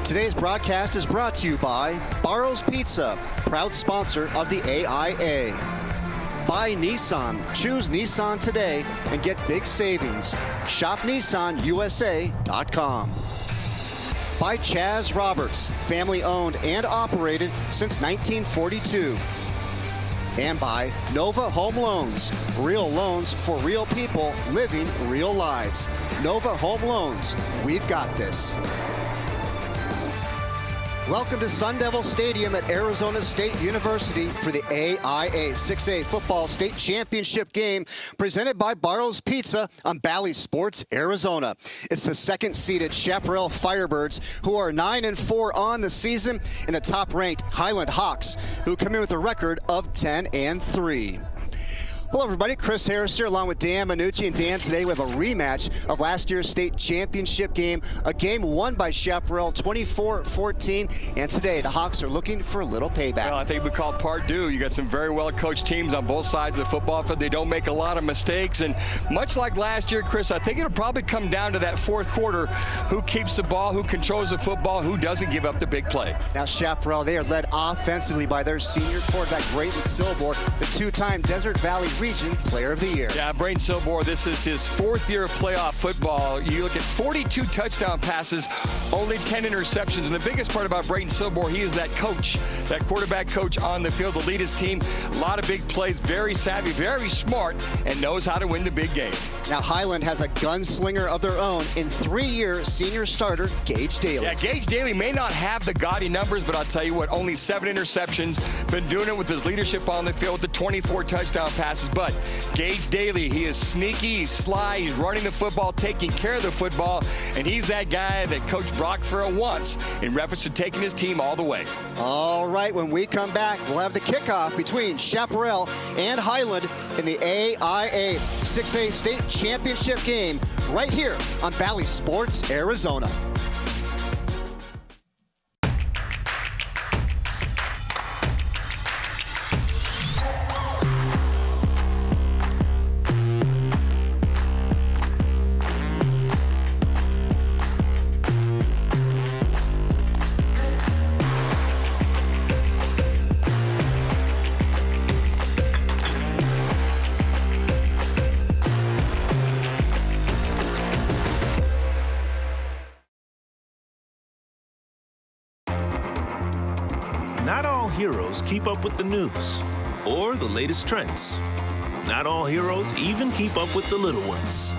Today's broadcast is brought to you by Barrow's Pizza, proud sponsor of the AIA. By Nissan. Choose Nissan today and get big savings. Shop NissanUSA.com. By Chaz Roberts, family owned and operated since 1942. And by Nova Home Loans, real loans for real people living real lives. Nova Home Loans, we've got this. Welcome to Sun Devil Stadium at Arizona State University for the AIA 6A Football State Championship game presented by Barrow's Pizza on Bally Sports, Arizona. It's the second-seeded Chaparral Firebirds who are 9-4 on the season and the top-ranked Highland Hawks who come in with a record of 10-3. Hello everybody, Chris Harris here along with Dan Minucci. And Dan, today we have a rematch of last year's state championship game, a game won by Chaparral 24-14, and today the Hawks are looking for a little payback. Well, I think we call it part due. You got some very well-coached teams on both sides of the football field. They don't make a lot of mistakes, and much like last year, Chris, I think it'll probably come down to that fourth quarter, who keeps the ball, who controls the football, who doesn't give up the big play. Now Chaparral, they are led offensively by their senior quarterback, Brayton Silbor, the two-time Desert Valley Region Player of the Year. Yeah, Brayton Silbor, this is his fourth year of playoff football. You look at 42 touchdown passes, only 10 interceptions. And the biggest part about Brayton Silbor, he is that coach, that quarterback coach on the field to lead his team. A lot of big plays, very savvy, very smart, and knows how to win the big game. Now Highland has a gunslinger of their own in three-year senior starter, Gage Daly. Yeah, Gage Daly may not have the gaudy numbers, but I'll tell you what, only 7 interceptions. Been doing it with his leadership on the field, the 24 touchdown passes. But Gage Daly, he is sneaky, he's sly, he's running the football, taking care of the football, and he's that guy that Coach Brock Farrell wants in reference to taking his team all the way. All right, when we come back, we'll have the kickoff between Chaparral and Highland in the AIA 6A State Championship game right here on Bally Sports, Arizona. Not all heroes keep up with the news or the latest trends. Not all heroes even keep up with the little ones.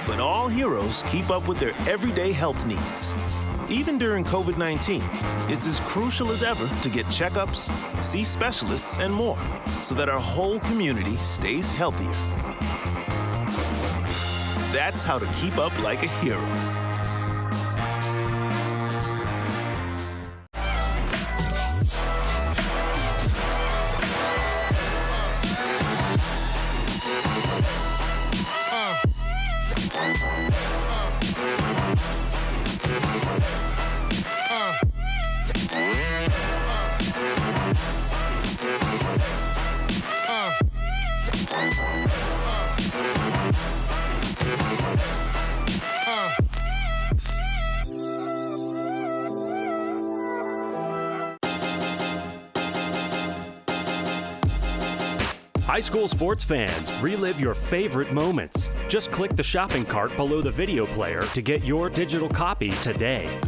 But all heroes keep up with their everyday health needs. Even during COVID-19, it's as crucial as ever to get checkups, see specialists, and more so that our whole community stays healthier. That's how to keep up like a hero. High school sports fans, relive your favorite moments. Just click the shopping cart below the video player to get your digital copy today.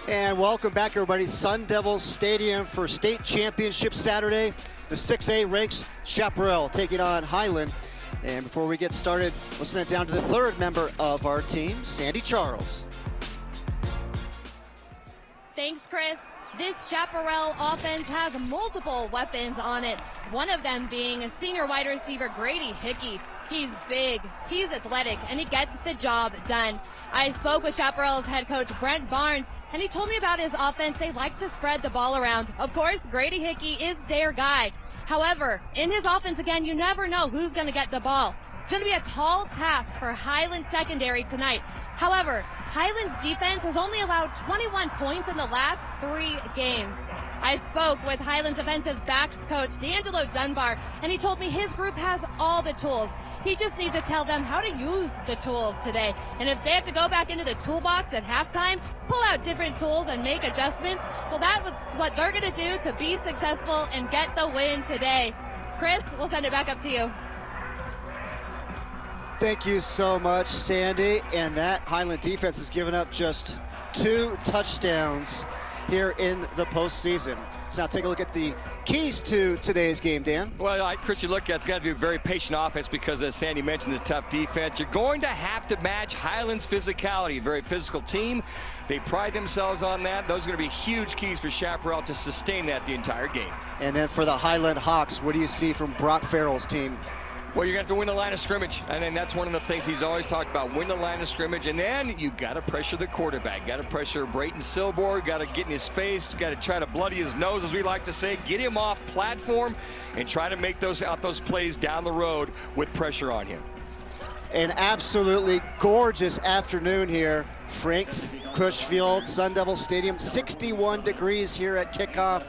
And welcome back, everybody. Sun Devil Stadium for state championship Saturday. The 6A ranks Chaparral taking on Highland. And before we get started, we'll send it down to the third member of our team, Sandy Charles. Thanks, Chris. This Chaparral offense has multiple weapons on it, one of them being a senior wide receiver, Grady Hickey. He's big, he's athletic, and he gets the job done. I spoke with Chaparral's head coach, Brent Barnes, and he told me about his offense. They like to spread the ball around. Of course, Grady Hickey is their guy. However, in his offense, again, you never know who's going to get the ball. It's going to be a tall task for Highland secondary tonight. However, Highland's defense has only allowed 21 points in the last 3 games. I spoke with Highland's defensive backs coach, D'Angelo Dunbar, and he told me his group has all the tools. He just needs to tell them how to use the tools today. And if they have to go back into the toolbox at halftime, pull out different tools and make adjustments, well, that's what they're going to do to be successful and get the win today. Chris, we'll send it back up to you. Thank you so much, Sandy. And that Highland defense has given up just 2 touchdowns here in the postseason. So now take a look at the keys to today's game, Dan. Well, Chris, you look at it's got to be a very patient offense because, as Sandy mentioned, this tough defense. You're going to have to match Highland's physicality. A very physical team. They pride themselves on that. Those are going to be huge keys for Chaparral to sustain that the entire game. And then for the Highland Hawks, what do you see from Brock Farrell's team? Well, you're going to have to win the line of scrimmage. And then that's one of the things he's always talked about, win the line of scrimmage. And then you got to pressure the quarterback. Got to pressure Brayton Silborg. Got to get in his face. Got to try to bloody his nose, as we like to say. Get him off platform and try to make those plays down the road with pressure on him. An absolutely gorgeous afternoon here. Frank Cushfield, Sun Devil Stadium, 61 degrees here at kickoff.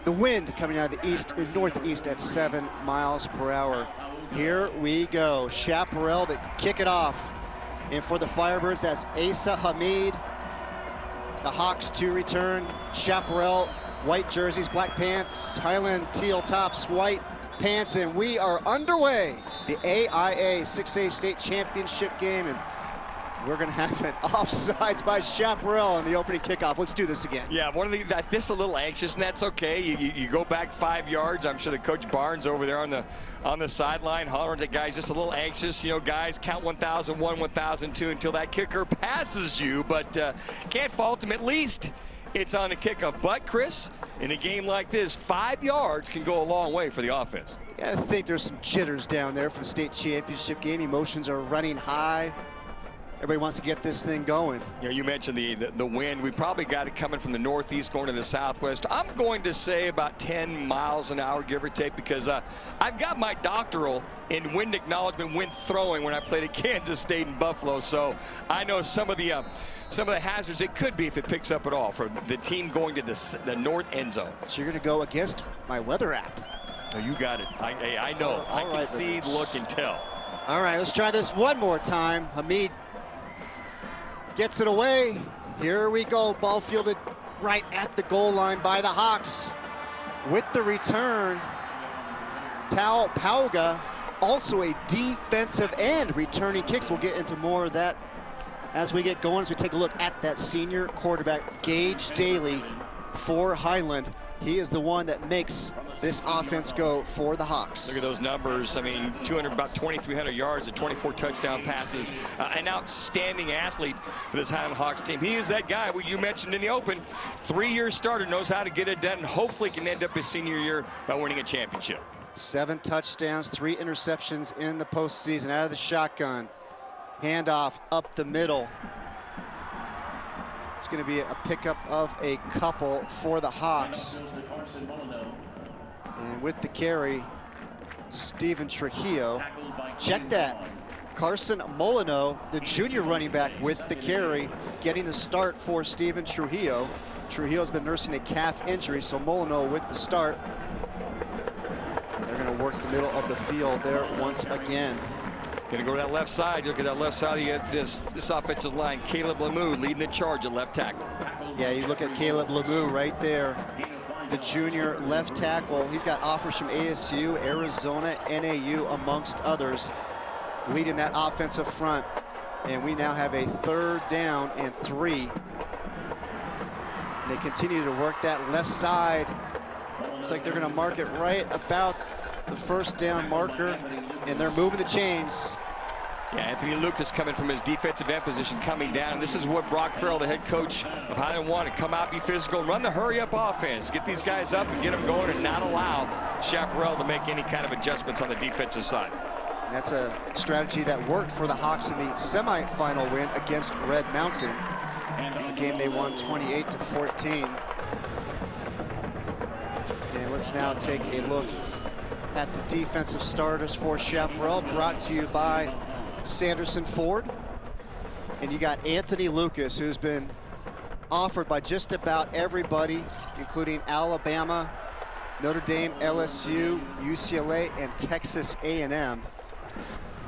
The wind coming out of the east and northeast at 7 miles per hour. Here we go. Chaparral to kick it off. And for the Firebirds, that's Asa Hamid. The Hawks to return. Chaparral, white jerseys, black pants. Highland, teal tops, white pants. And we are underway. The AIA 6A state championship game. And we're going to have an offsides by Chaparral in the opening kickoff. Let's do this again. Yeah, this a little anxious, and that's okay. You go back 5 yards. I'm sure that Coach Barnes over there on the sideline hollering at guys, just a little anxious. You know, guys, count 1,001, 1,002 until that kicker passes you. But can't fault him. At least it's on the kickoff. But, Chris, in a game like this, 5 yards can go a long way for the offense. Yeah, I think there's some jitters down there for the state championship game. Emotions are running high. Everybody wants to get this thing going. You know, you mentioned the wind. We probably got it coming from the northeast going to the southwest. I'm going to say about 10 miles an hour, give or take, because I've got my doctoral in wind acknowledgement, wind throwing when I played at Kansas State and Buffalo. So I know some of the hazards it could be if it picks up at all for the team going to the north end zone. So you're going to go against my weather app. Oh, you got it. I know. I can see, look, and tell. All right, let's try this one more time. Hamid gets it away. Here we go. Ball fielded right at the goal line by the Hawks. With the return, Tao Pauga, also a defensive end, returning kicks. We'll get into more of that as we get going, as we take a look at that senior quarterback, Gage Daly, for Highland. He is the one that makes this offense go for the Hawks. Look at those numbers. I mean, about 2,300 yards and 24 touchdown passes. An outstanding athlete for this Highland Hawks team. He is that guy you mentioned in the open. 3-year starter, knows how to get it done, and hopefully can end up his senior year by winning a championship. 7 touchdowns, 3 interceptions in the postseason out of the shotgun. Handoff up the middle. It's going to be a pickup of a couple for the Hawks. And with the carry, Steven Trujillo. Check that. Carson Molino, the junior running back, with the carry, getting the start for Steven Trujillo. Trujillo's been nursing a calf injury, so Molino with the start. And they're going to work the middle of the field there once again. Going to go to that left side. Look at that left side of this offensive line. Caleb Lemieux leading the charge at left tackle. Yeah, you look at Caleb Lemieux right there. The junior left tackle. He's got offers from ASU, Arizona, NAU, amongst others, leading that offensive front. And we now have a 3rd down and 3. They continue to work that left side. Looks like they're going to mark it right about the 1st down marker, and they're moving the chains. Yeah, Anthony Lucas coming from his defensive end position, coming down. This is what Brock Farrell, the head coach of Highland, wanted. Come out, be physical, run the hurry-up offense. Get these guys up and get them going and not allow Chaparral to make any kind of adjustments on the defensive side. And that's a strategy that worked for the Hawks in the semifinal win against Red Mountain. The game they won 28-14. And let's now take a look at the defensive starters for Chaparral, brought to you by Sanderson Ford. And you got Anthony Lucas, who's been offered by just about everybody, including Alabama, Notre Dame, LSU, UCLA, and Texas A&M.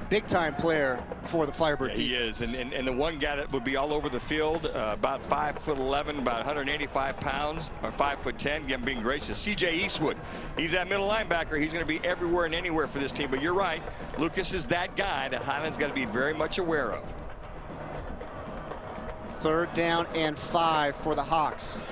Big-time player for the Firebird defense. He is, and the one guy that would be all over the field, about 5'11", about 185 pounds, or 5'10", again, being gracious. C.J. Eastwood, he's that middle linebacker. He's going to be everywhere and anywhere for this team. But you're right, Lucas is that guy that Highland's got to be very much aware of. 3rd down and 5 for the Hawks.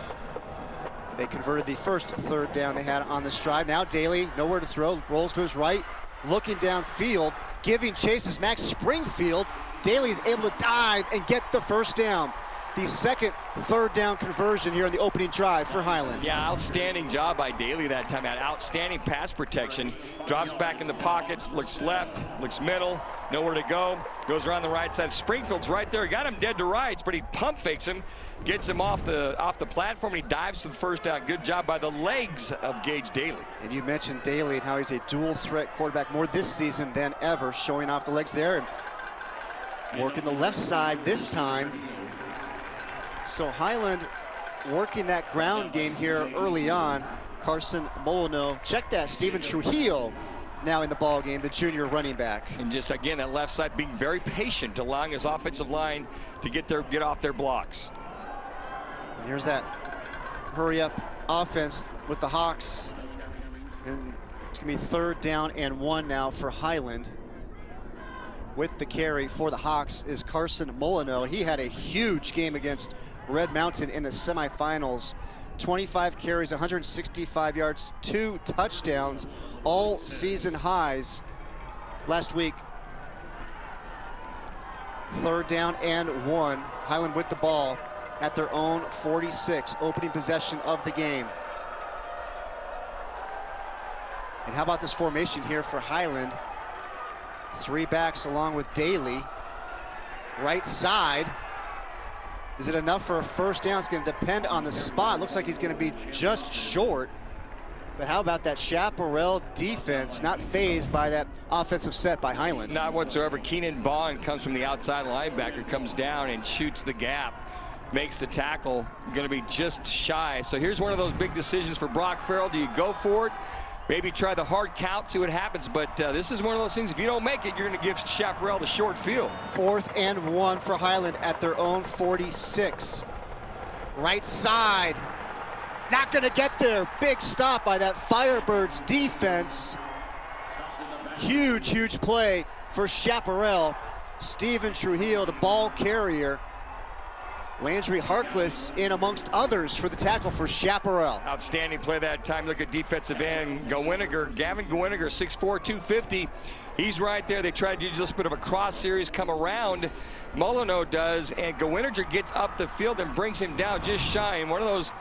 They converted the first 3rd down they had on this drive. Now Daly, nowhere to throw, rolls to his right, looking downfield, giving chase is Max Springfield. Daly's able to dive and get the 1st down. The second 3rd down conversion here in the opening drive for Highland. Yeah, outstanding job by Daly that time. Outstanding pass protection. Drops back in the pocket, looks left, looks middle, nowhere to go. Goes around the right side. Springfield's right there. Got him dead to rights, but he pump fakes him, gets him off the platform, and he dives to the 1st down. Good job by the legs of Gage Daly. And you mentioned Daly and how he's a dual threat quarterback more this season than ever, showing off the legs there and working the left side this time. So Highland working that ground game here early on. Carson Molino, check that, Steven Trujillo now in the ball game, the junior running back. And just again, that left side being very patient, allowing his offensive line to get off their blocks. And here's that hurry up offense with the Hawks. And it's gonna be 3rd down and 1 now for Highland. With the carry for the Hawks is Carson Molino. He had a huge game against Red Mountain in the semifinals. 25 carries, 165 yards, 2 touchdowns, all season highs last week. 3rd down and 1. Highland with the ball at their own 46, opening possession of the game. And how about this formation here for Highland? 3 backs along with Daly. Right side. Is it enough for a 1st down? It's going to depend on the spot. Looks like he's going to be just short. But how about that Chaparral defense, not fazed by that offensive set by Highland? Not whatsoever. Keenan Bond comes from the outside linebacker, comes down and shoots the gap, makes the tackle, going to be just shy. So here's one of those big decisions for Brock Farrell. Do you go for it? Maybe try the hard count, see what happens, but this is one of those things, if you don't make it, you're going to give Chaparral the short field. 4th and 1 for Highland at their own 46. Right side, not going to get there. Big stop by that Firebirds defense. Huge, huge play for Chaparral. Steven Trujillo, the ball carrier. Landry Harkless in amongst others for the tackle for Chaparral. Outstanding play that time. Look at defensive end, Gavin Gwiniger, 6'4", 250. He's right there. They tried to do a little bit of a cross series, come around. Molino does, and Gwiniger gets up the field and brings him down just shy. And one of those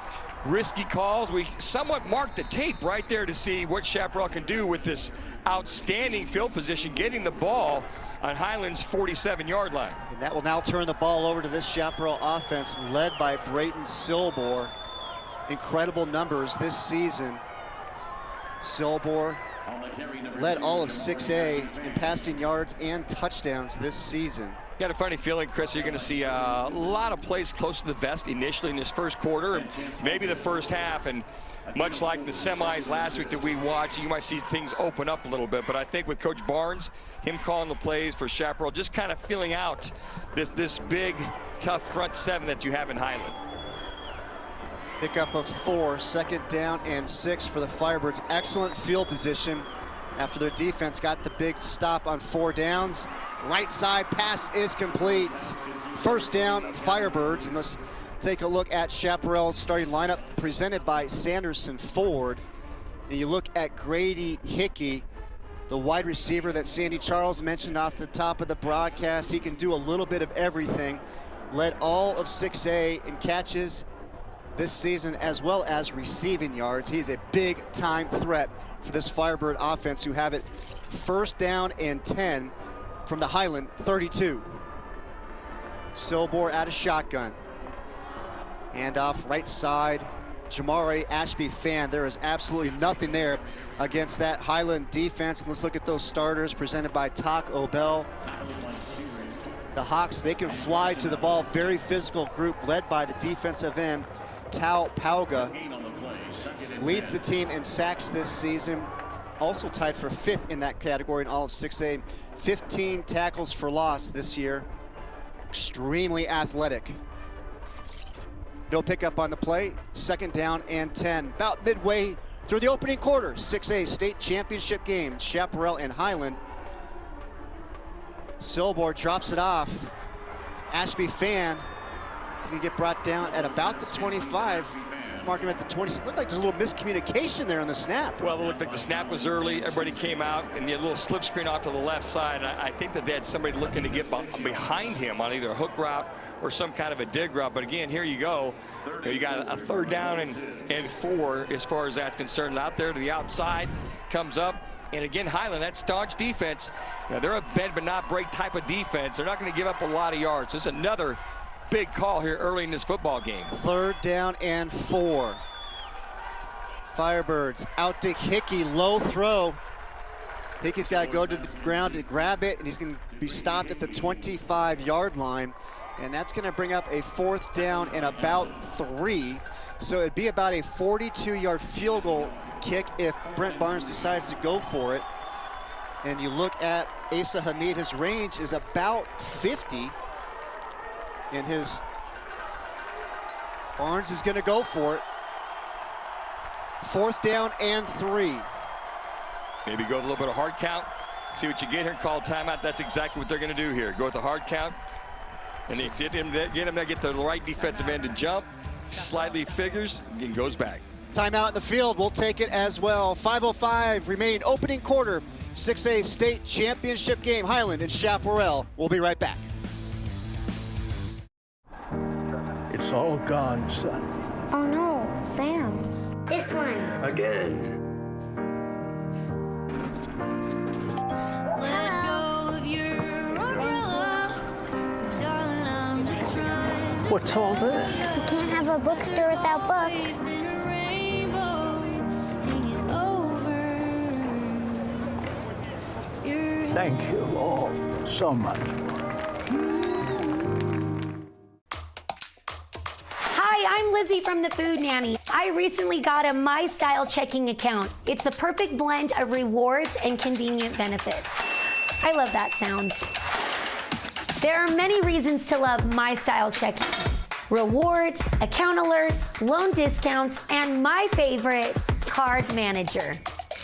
risky calls. We somewhat marked the tape right there to see what Chaparral can do with this outstanding field position, getting the ball on Highland's 47-yard line. And that will now turn the ball over to this Chaparral offense led by Brayton Silbor. Incredible numbers this season. Silbor led all of 6A in passing yards and touchdowns this season. Got a funny feeling, Chris, you're going to see a lot of plays close to the vest initially in this 1st quarter and maybe the 1st half. And much like the semis last week that we watched, you might see things open up a little bit. But I think with Coach Barnes, him calling the plays for Chaparral, just kind of feeling out this big, tough front 7 that you have in Highland. Pickup of 4, 2nd down and 6 for the Firebirds. Excellent field position after their defense got the big stop on 4 downs. Right side pass is complete. 1st down, Firebirds. And let's take a look at Chaparral's starting lineup presented by Sanderson Ford. And you look at Grady Hickey, the wide receiver that Sandy Charles mentioned off the top of the broadcast. He can do a little bit of everything. Led all of 6A in catches this season, as well as receiving yards. He's a big-time threat for this Firebird offense, who have it 1st down and 10 from the Highland 32. Silbor out of shotgun. Handoff right side Jamari Ashby-Fan. There is absolutely nothing there against that Highland defense. And let's look at those starters presented by Taco Bell. The Hawks, they can fly to the ball. Very physical group led by the defensive end, Tau Pauga. Leads the team in sacks this season. Also tied for 5th in that category in all of 6A. 15 tackles for loss this year. Extremely athletic. No pickup on the play. 2nd down and 10. About midway through the opening quarter. 6A state championship game. Chaparral and Highland. Silbor drops it off. Ashby-Fan is going to get brought down at about the 25. Mark him at the 20. Looked like there's a little miscommunication there on the snap. Well, it looked like the snap was early. Everybody came out, and the little slip screen off to the left side. And I think that they had somebody looking to get behind him on either a hook route or some kind of a dig route. But again, here you go. You got a 3rd down and 4 as far as that's concerned. Out there to the outside, comes up. And again, Highland, that staunch defense, they're a bend but not break type of defense. They're not going to give up a lot of yards. This is another big call here early in this football game. 3rd down and 4. Firebirds out to Hickey, low throw. Hickey's got to go to the ground to grab it, and he's going to be stopped at the 25-yard line. And that's going to bring up a 4th down and about 3. So it'd be about a 42-yard field goal kick if Brent Barnes decides to go for it. And you look at Asa Hamid, his range is about 50. And Barnes is going to go for it. 4th down and 3. Maybe go with a little bit of hard count. See what you get here. Call timeout. That's exactly what they're going to do here. Go with the hard count. And if you get him to get the right defensive end to jump, slightly figures, and goes back. Timeout in the field. We'll take it as well. 5:05 remain opening quarter. 6A state championship game. Highland and Chaparral. We'll be right back. It's all gone, son. Oh no, Sam's. This one. Again. Let go of your umbrella, 'cause darling, I'm just trying to What's all this? You can't have a bookstore without books. in a rainbow hanging over your Thank you all so much. Hi, I'm Lizzie from the Food Nanny. I recently got a My Style checking account. It's the perfect blend of rewards and convenient benefits. I love that sound. There are many reasons to love My Style checking. Rewards, account alerts, loan discounts, and my favorite, card manager.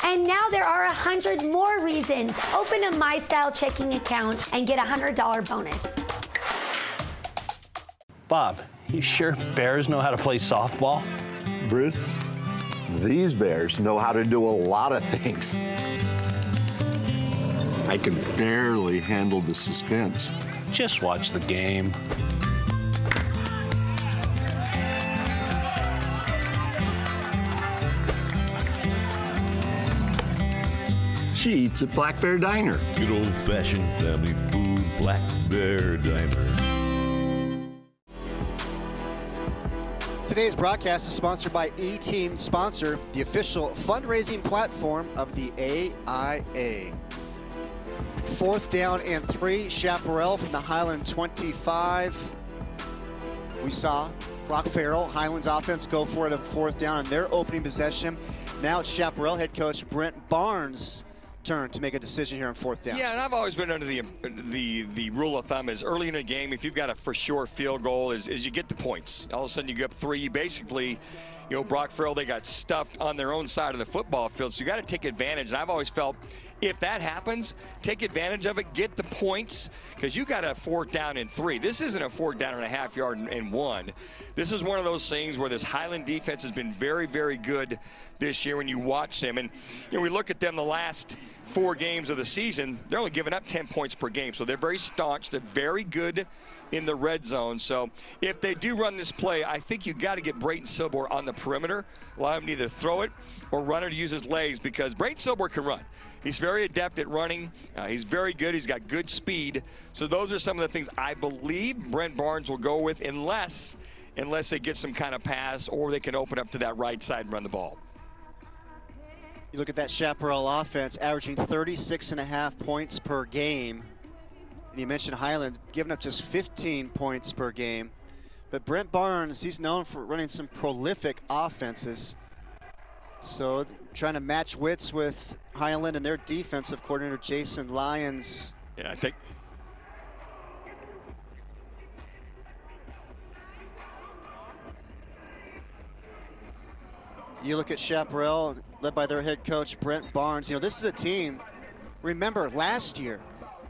And now there are 100 more reasons. Open a My Style checking account and get a $100 bonus. Bob, you sure bears know how to play softball? Bruce, these bears know how to do a lot of things. I can barely handle the suspense. Just watch the game. She eats at Black Bear Diner. Good old-fashioned family food, Black Bear Diner. Today's broadcast is sponsored by E-Team Sponsor, the official fundraising platform of the AIA. 4th down and 3, Chaparral from the Highland 25. We saw Brock Farrell, Highland's offense, go for it on 4th down on their opening possession. Now it's Chaparral head coach Brent Barnes' turn to make a decision here on 4th down. Yeah, and I've always been under the rule of thumb is early in a game, if you've got a for sure field goal, is you get the points. All of a sudden you get up 3. You basically, Brock Farrell, they got stuffed on their own side of the football field. So you got to take advantage. And I've always felt if that happens, take advantage of it, get the points, because you got a 4th down and 3. This isn't a 4th down and a half yard and 1. This is one of those things where this Highland defense has been very, very good this year when you watch them. And we look at them the last 4 games of the season, they're only giving up 10 points per game. So they're very staunch. They're very good in the red zone. So if they do run this play, I think you got to get Brayton Silbor on the perimeter. Allow him to either throw it or run it to use his legs, because Brayton Silbor can run. He's very adept at running. He's very good. He's got good speed. So those are some of the things I believe Brent Barnes will go with, unless unless they get some kind of pass or they can open up to that right side and run the ball. You look at that Chaparral offense, averaging 36.5 points per game. And you mentioned Highland giving up just 15 points per game. But Brent Barnes, he's known for running some prolific offenses. So trying to match wits with Highland and their defensive coordinator, Jason Lyons. Yeah, I think. You look at Chaparral, led by their head coach, Brent Barnes. You know, this is a team, remember last year,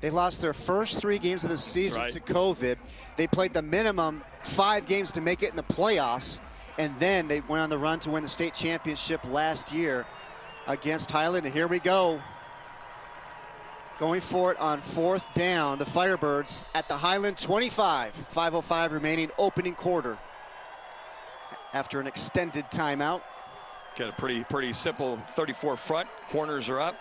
they lost their first 3 games of the season to COVID. They played the minimum 5 games to make it in the playoffs, and then they went on the run to win the state championship last year against Highland. And here we go. Going for it on 4th down, the Firebirds at the Highland 25. 5:05 remaining opening quarter after an extended timeout. Got a pretty simple 34 front. Corners are up.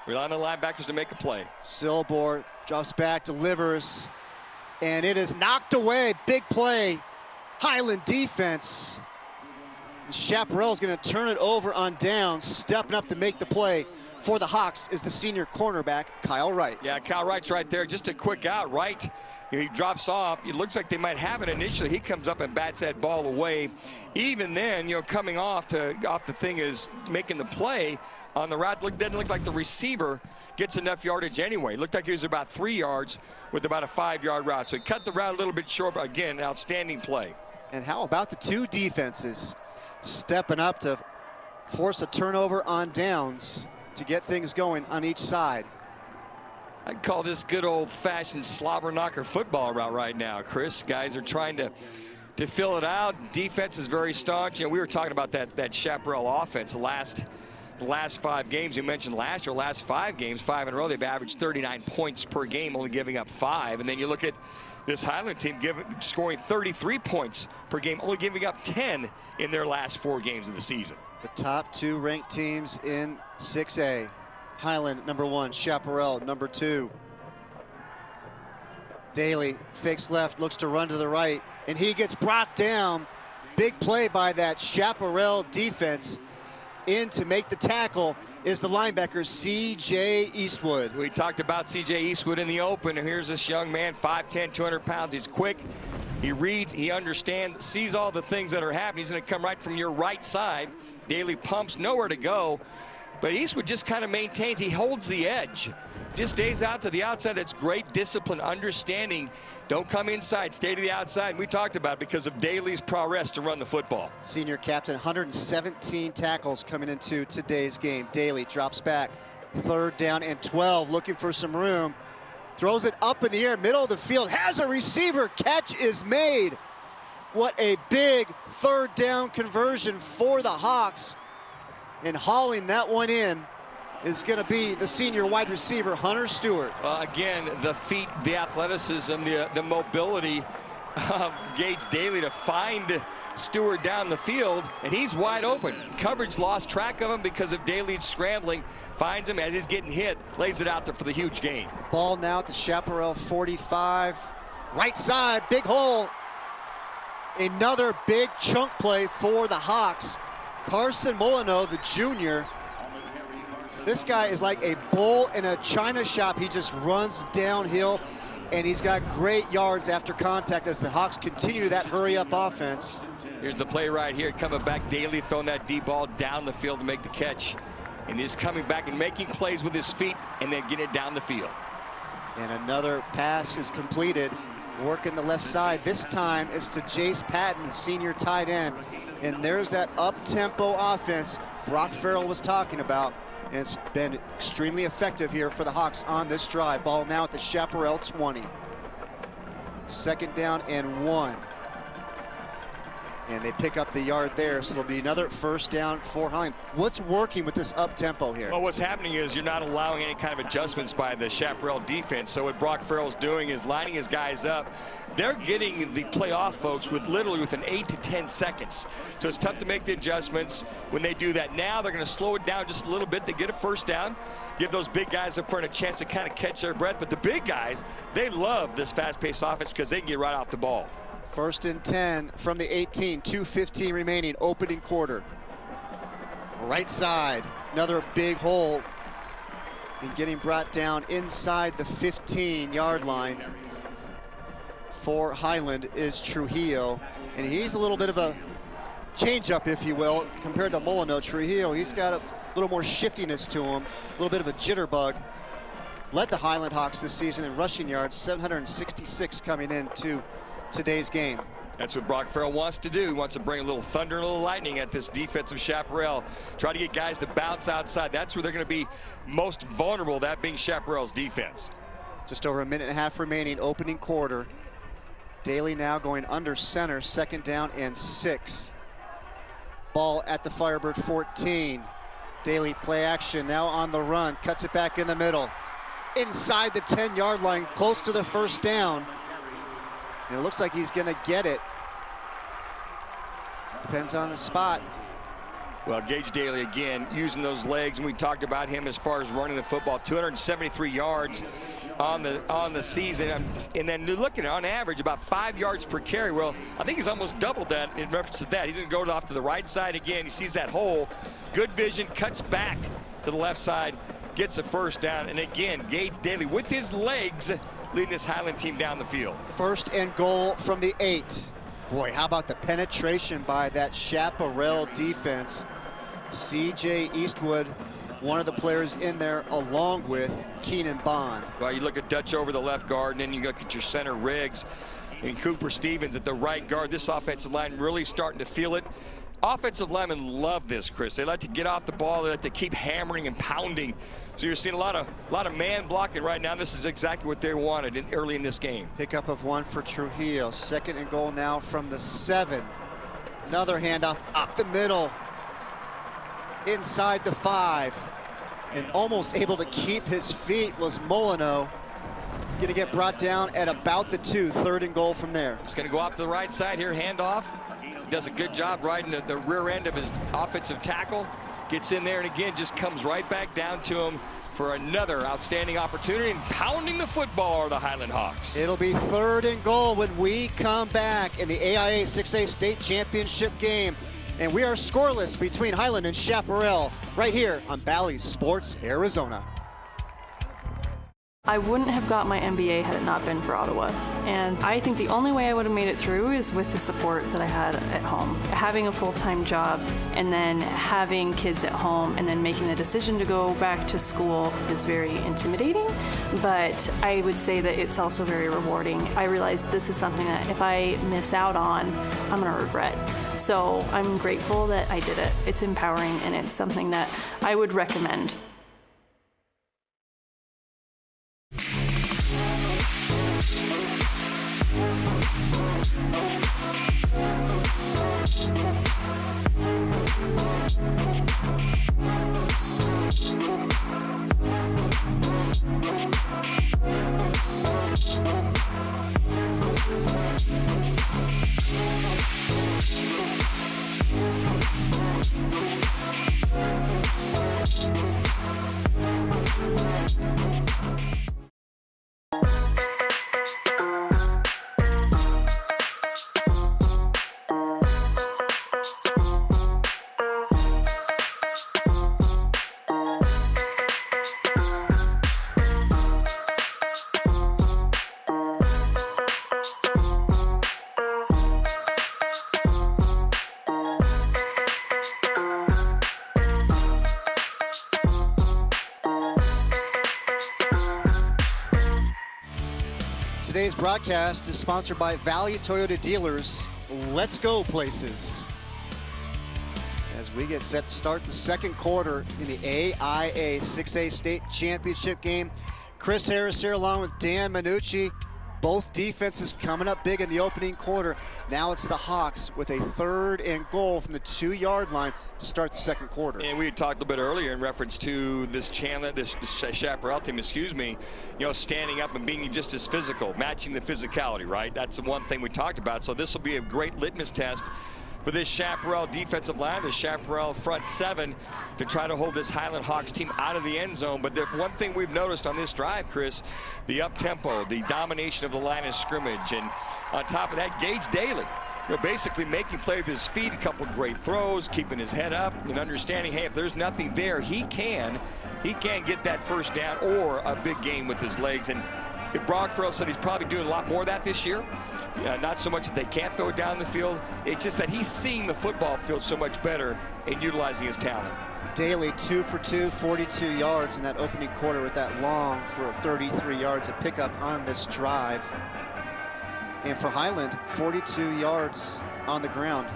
Rely on the linebackers to make a play. Silbor drops back, delivers, and it is knocked away. Big play. Highland defense. Chaparral is going to turn it over on downs. Stepping up to make the play for the Hawks is the senior cornerback, Kyle Wright. Yeah, Kyle Wright's right there. Just a quick out. Wright, he drops off. It looks like they might have it initially. He comes up and bats that ball away. Even then, you know, coming off the thing is making the play on the route. Didn't look like the receiver gets enough yardage anyway. Looked like he was about 3 yards with about a 5-yard route. So he cut the route a little bit short, but again, an outstanding play. And how about the 2 defenses stepping up to force a turnover on downs to get things going on each side? I'd call this good old-fashioned slobber knocker football route right now, Chris. Guys are trying to fill it out. Defense is very staunch. You know, we were talking about that Chaparral offense. The last 5 games, you mentioned last year, last 5 games, 5 in a row, they've averaged 39 points per game, only giving up 5. And then you look at this Highland team scoring 33 points per game, only giving up 10 in their last 4 games of the season. The top 2 ranked teams in 6A. Highland, number 1, Chaparral, number 2. Daly fakes left, looks to run to the right, and he gets brought down. Big play by that Chaparral defense. In to make the tackle is the linebacker, C.J. Eastwood. We talked about C.J. Eastwood in the open, and here's this young man, 5'10", 200 pounds. He's quick, he reads, he understands, sees all the things that are happening. He's going to come right from your right side. Daly pumps, nowhere to go, but Eastwood just kind of maintains, he holds the edge. Just stays out to the outside. That's great discipline, understanding. Don't come inside, stay to the outside. We talked about it because of Daly's prowess to run the football. Senior captain, 117 tackles coming into today's game. Daly drops back, 3rd down and 12, looking for some room. Throws it up in the air, middle of the field, has a receiver, catch is made. What a big 3rd down conversion for the Hawks. And hauling that one in is going to be the senior wide receiver, Hunter Stewart. Again, the feet, the athleticism, the mobility of Gage Daly to find Stewart down the field, and he's wide open. Coverage lost track of him because of Daly's scrambling. Finds him as he's getting hit, lays it out there for the huge gain. Ball now at the Chaparral 45. Right side, big hole. Another big chunk play for the Hawks. Carson Molyneux, the junior. This guy is like a bull in a china shop. He just runs downhill, and he's got great yards after contact as the Hawks continue that hurry-up offense. Here's the play right here, coming back. Daly throwing that deep ball down the field to make the catch. And he's coming back and making plays with his feet and then getting it down the field. And another pass is completed. Working the left side. This time it's to Jace Patton, the senior tight end. And there's that up-tempo offense Brock Farrell was talking about. And it's been extremely effective here for the Hawks on this drive. Ball now at the Chaparral 20. 2nd down and 1. And they pick up the yard there, so it'll be another 1st down for Highland. What's working with this up-tempo here? Well, what's happening is you're not allowing any kind of adjustments by the Chaparral defense. So what Brock Farrell's doing is lining his guys up. They're getting the playoff folks with literally within 8 to 10 seconds. So it's tough to make the adjustments when they do that. Now they're going to slow it down just a little bit. They get a 1st down, give those big guys up front a chance to kind of catch their breath. But the big guys, they love this fast-paced offense because they can get right off the ball. First and 10 from the 18, 2:15 remaining, opening quarter. Right side, another big hole. And getting brought down inside the 15-yard line for Highland is Trujillo. And he's a little bit of a change-up, if you will, compared to Molyneux. Trujillo, he's got a little more shiftiness to him, a little bit of a jitterbug. Led the Highland Hawks this season in rushing yards, 766 coming into today's game. That's what Brock Farrell wants to do. He wants to bring a little thunder and a little lightning at this defensive Chaparral. Try to get guys to bounce outside. That's where they're going to be most vulnerable, that being Chaparral's defense. Just over a minute and a half remaining, opening quarter. Daly now going under center, second down and 6. Ball at the Firebird 14. Daly play action, now on the run, cuts it back in the middle. Inside the 10-yard line, close to the first down. And it looks like he's gonna get it. Depends on the spot. Well, Gage Daly again using those legs, and we talked about him as far as running the football, 273 yards on the season, and then looking at on average about 5 yards per carry. Well, I think he's almost doubled that in reference to that. He's gonna go off to the right side again. He sees that hole, good vision, cuts back to the left side, gets a first down, and again, Gage Daly with his legs leading this Highland team down the field. First and goal from the 8. Boy, how about the penetration by that Chaparral defense. CJ Eastwood, one of the players in there, along with Keenan Bond. Well, you look at Dutch over the left guard, and then you look at your center Riggs and Cooper Stevens at the right guard. This offensive line really starting to feel it. Offensive linemen love this, Chris. They like to get off the ball. They like to keep hammering and pounding. So you're seeing a lot of man blocking right now. This is exactly what they wanted early in this game. Pickup of 1 for Trujillo. Second and goal now from the 7. Another handoff up the middle. Inside the 5. And almost able to keep his feet was Molyneux. Gonna get brought down at about the 2. Third and goal from there. It's gonna go off to the right side here, handoff. Does a good job riding the rear end of his offensive tackle. Gets in there and again just comes right back down to him for another outstanding opportunity, and pounding the football are the Highland Hawks. It'll be third and goal when we come back in the AIA 6A State Championship game. And we are scoreless between Highland and Chaparral right here on Bally Sports Arizona. I wouldn't have got my MBA had it not been for Ottawa. And I think the only way I would have made it through is with the support that I had at home. Having a full-time job and then having kids at home and then making the decision to go back to school is very intimidating, but I would say that it's also very rewarding. I realized this is something that if I miss out on, I'm gonna regret. So I'm grateful that I did it. It's empowering and it's something that I would recommend. Today's broadcast is sponsored by Valley Toyota Dealers. Let's go places. As we get set to start the second quarter in the AIA 6A State Championship game. Chris Harris here along with Dan Minucci. Both defenses coming up big in the opening quarter. Now it's the Hawks with a third and goal from the 2-yard line to start the second quarter. And we had talked a little bit earlier in reference to this Chaparral team, you know, standing up and being just as physical, matching the physicality, right? That's the one thing we talked about. So this will be a great litmus test for this Chaparral defensive line, the Chaparral front seven, to try to hold this Highland Hawks team out of the end zone. But the one thing we've noticed on this drive, Chris, the up-tempo, the domination of the line of scrimmage, and on top of that, Gage Daly, basically making play with his feet, a couple great throws, keeping his head up, and understanding, hey, if there's nothing there, he can get that first down or a big gain with his legs. And Brock Farrell said he's probably doing a lot more of that this year. Not so much that they can't throw it down the field. It's just that he's seeing the football field so much better and utilizing his talent. Daly 2 for 2, 42 yards in that opening quarter with that long for 33 yards of pickup on this drive. And for Highland, 42 yards on the ground.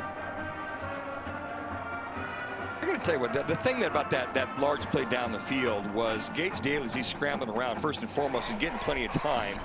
I'm going to tell you what, the thing about that large play down the field was Gage Daly, as he's scrambling around, first and foremost, he's getting plenty of time.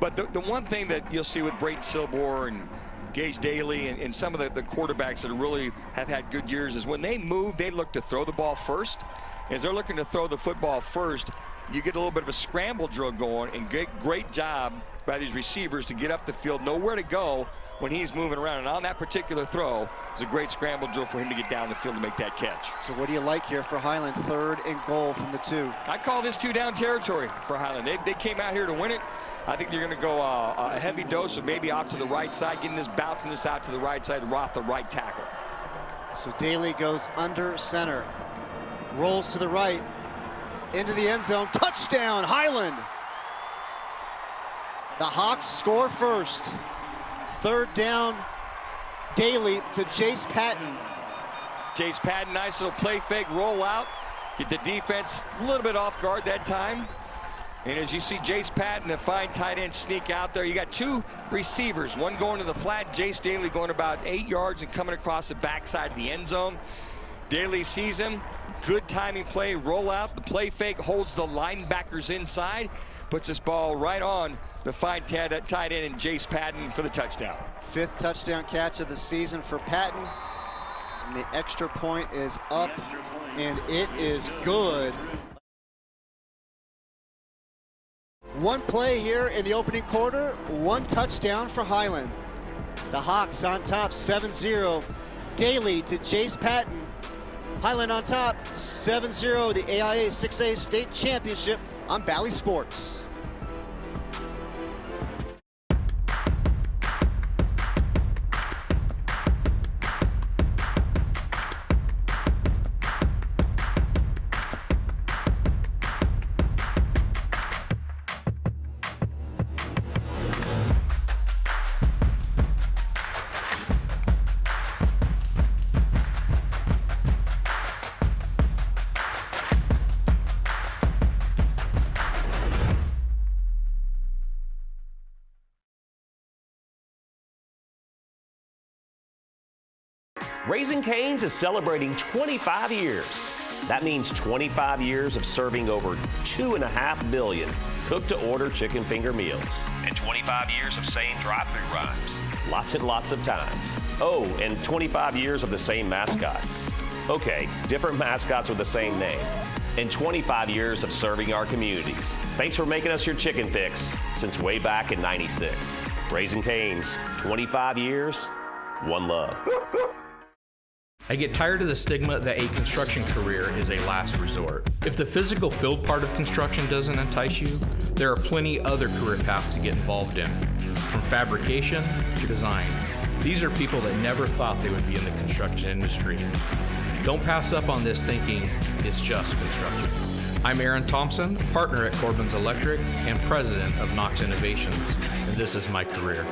But the one thing that you'll see with Brayton Silbor and Gage Daly and some of the quarterbacks that really have had good years is when they move, they look to throw the ball first. As they're looking to throw the football first, you get a little bit of a scramble drill going, and great job by these receivers to get up the field, know where to go when he's moving around. And on that particular throw, it's a great scramble drill for him to get down the field to make that catch. So what do you like here for Highland? 3rd and goal from the 2. I call this 2-down territory for Highland. They came out here to win it. I think they're going to go a heavy dose of maybe out to the right side, getting this, bouncing this out to the right side, off the right tackle. So Daly goes under center, rolls to the right, into the end zone, touchdown, Highland. The Hawks score first. 3rd down, Daly to Jace Patton. Jace Patton, nice little play fake, roll out, get the defense a little bit off guard that time. And as you see Jace Patton, the fine tight end, sneak out there. You got 2 receivers, one going to the flat, Jace Daly going about 8 yards and coming across the backside of the end zone. Daly sees him, good timing play, roll out, the play fake holds the linebackers inside, puts this ball right on the fine tight end and Jace Patton for the touchdown. 5th touchdown catch of the season for Patton. And the extra point is up, and it is good. One play here in the opening quarter, 1 touchdown for Highland. The Hawks on top, 7-0. Daly to Jace Patton. Highland on top, 7-0. The AIA 6A State Championship on Bally Sports. Raising Cane's is celebrating 25 years. That means 25 years of serving over 2.5 billion cooked-to-order chicken finger meals. And 25 years of saying drive-through rhymes. Lots and lots of times. Oh, and 25 years of the same mascot. Okay, different mascots with the same name. And 25 years of serving our communities. Thanks for making us your chicken fix since way back in '96. Raising Cane's, 25 years, one love. I get tired of the stigma that a construction career is a last resort. If the physical field part of construction doesn't entice you, there are plenty other career paths to get involved in, from fabrication to design. These are people that never thought they would be in the construction industry. Don't pass up on this thinking it's just construction. I'm Aaron Thompson, partner at Corbin's Electric and president of Knox Innovations, and this is my career.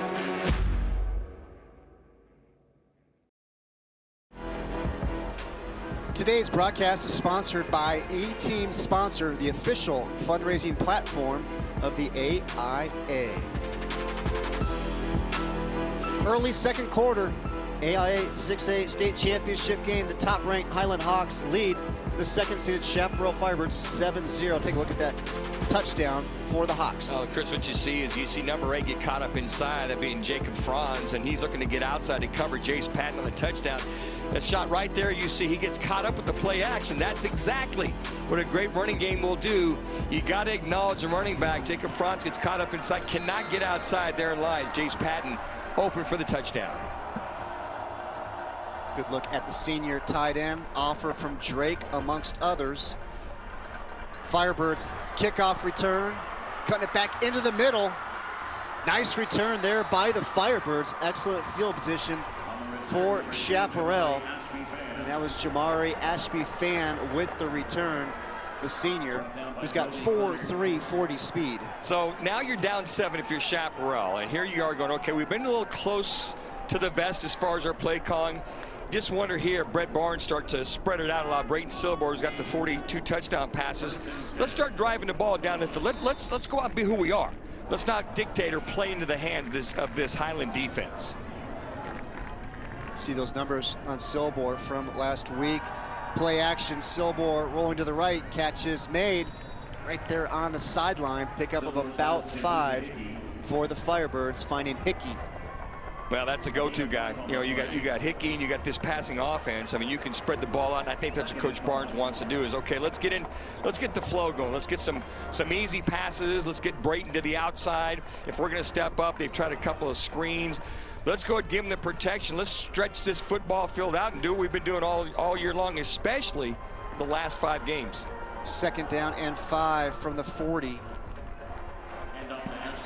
Today's broadcast is sponsored by E-Team Sponsor, the official fundraising platform of the AIA. Early 2nd quarter, AIA 6A State Championship game. The top-ranked Highland Hawks lead the 2nd-seeded Chaparral Firebirds 7-0. Take a look at that touchdown for the Hawks. Oh, Chris, what you see is you see number 8 get caught up inside, that being Jacob Franz, and he's looking to get outside to cover Jace Patton on the touchdown. That shot right there, you see he gets caught up with the play action. That's exactly what a great running game will do. You got to acknowledge the running back. Jacob Franz gets caught up inside, cannot get outside. There lies Jace Patton, open for the touchdown. Good look at the senior tight end. Offer from Drake amongst others. Firebirds kickoff return. Cutting it back into the middle. Nice return there by the Firebirds. Excellent field position for Chaparral. And that was Jamari Ashby-Fan with the return, the senior, who's got 4.3 40 speed. So now you're down 7 if you're Chaparral, and here you are going, okay, we've been a little close to the vest as far as our play calling. Just wonder here, Brett Barnes start to spread it out a lot. Brayton Silber's got the 42 touchdown passes. Let's start driving the ball down the field. Let's go out and be who we are. Let's not dictate or play into the hands of this Highland defense. See those numbers on Silber from last week. Play action, Silber rolling to the right, catch is made right there on the sideline. Pickup of about 5 for the Firebirds, finding Hickey. Well, that's a go-to guy. You know, you got Hickey and you got this passing offense. I mean, you can spread the ball out, and I think that's what Coach Barnes wants to do is, okay, let's get the flow going. Let's get some easy passes. Let's get Brayton to the outside. If we're going to step up, they've tried a couple of screens. Let's go ahead and give them the protection. Let's stretch this football field out and do what we've been doing all year long, especially the last 5 games. 2nd down and 5 from the 40.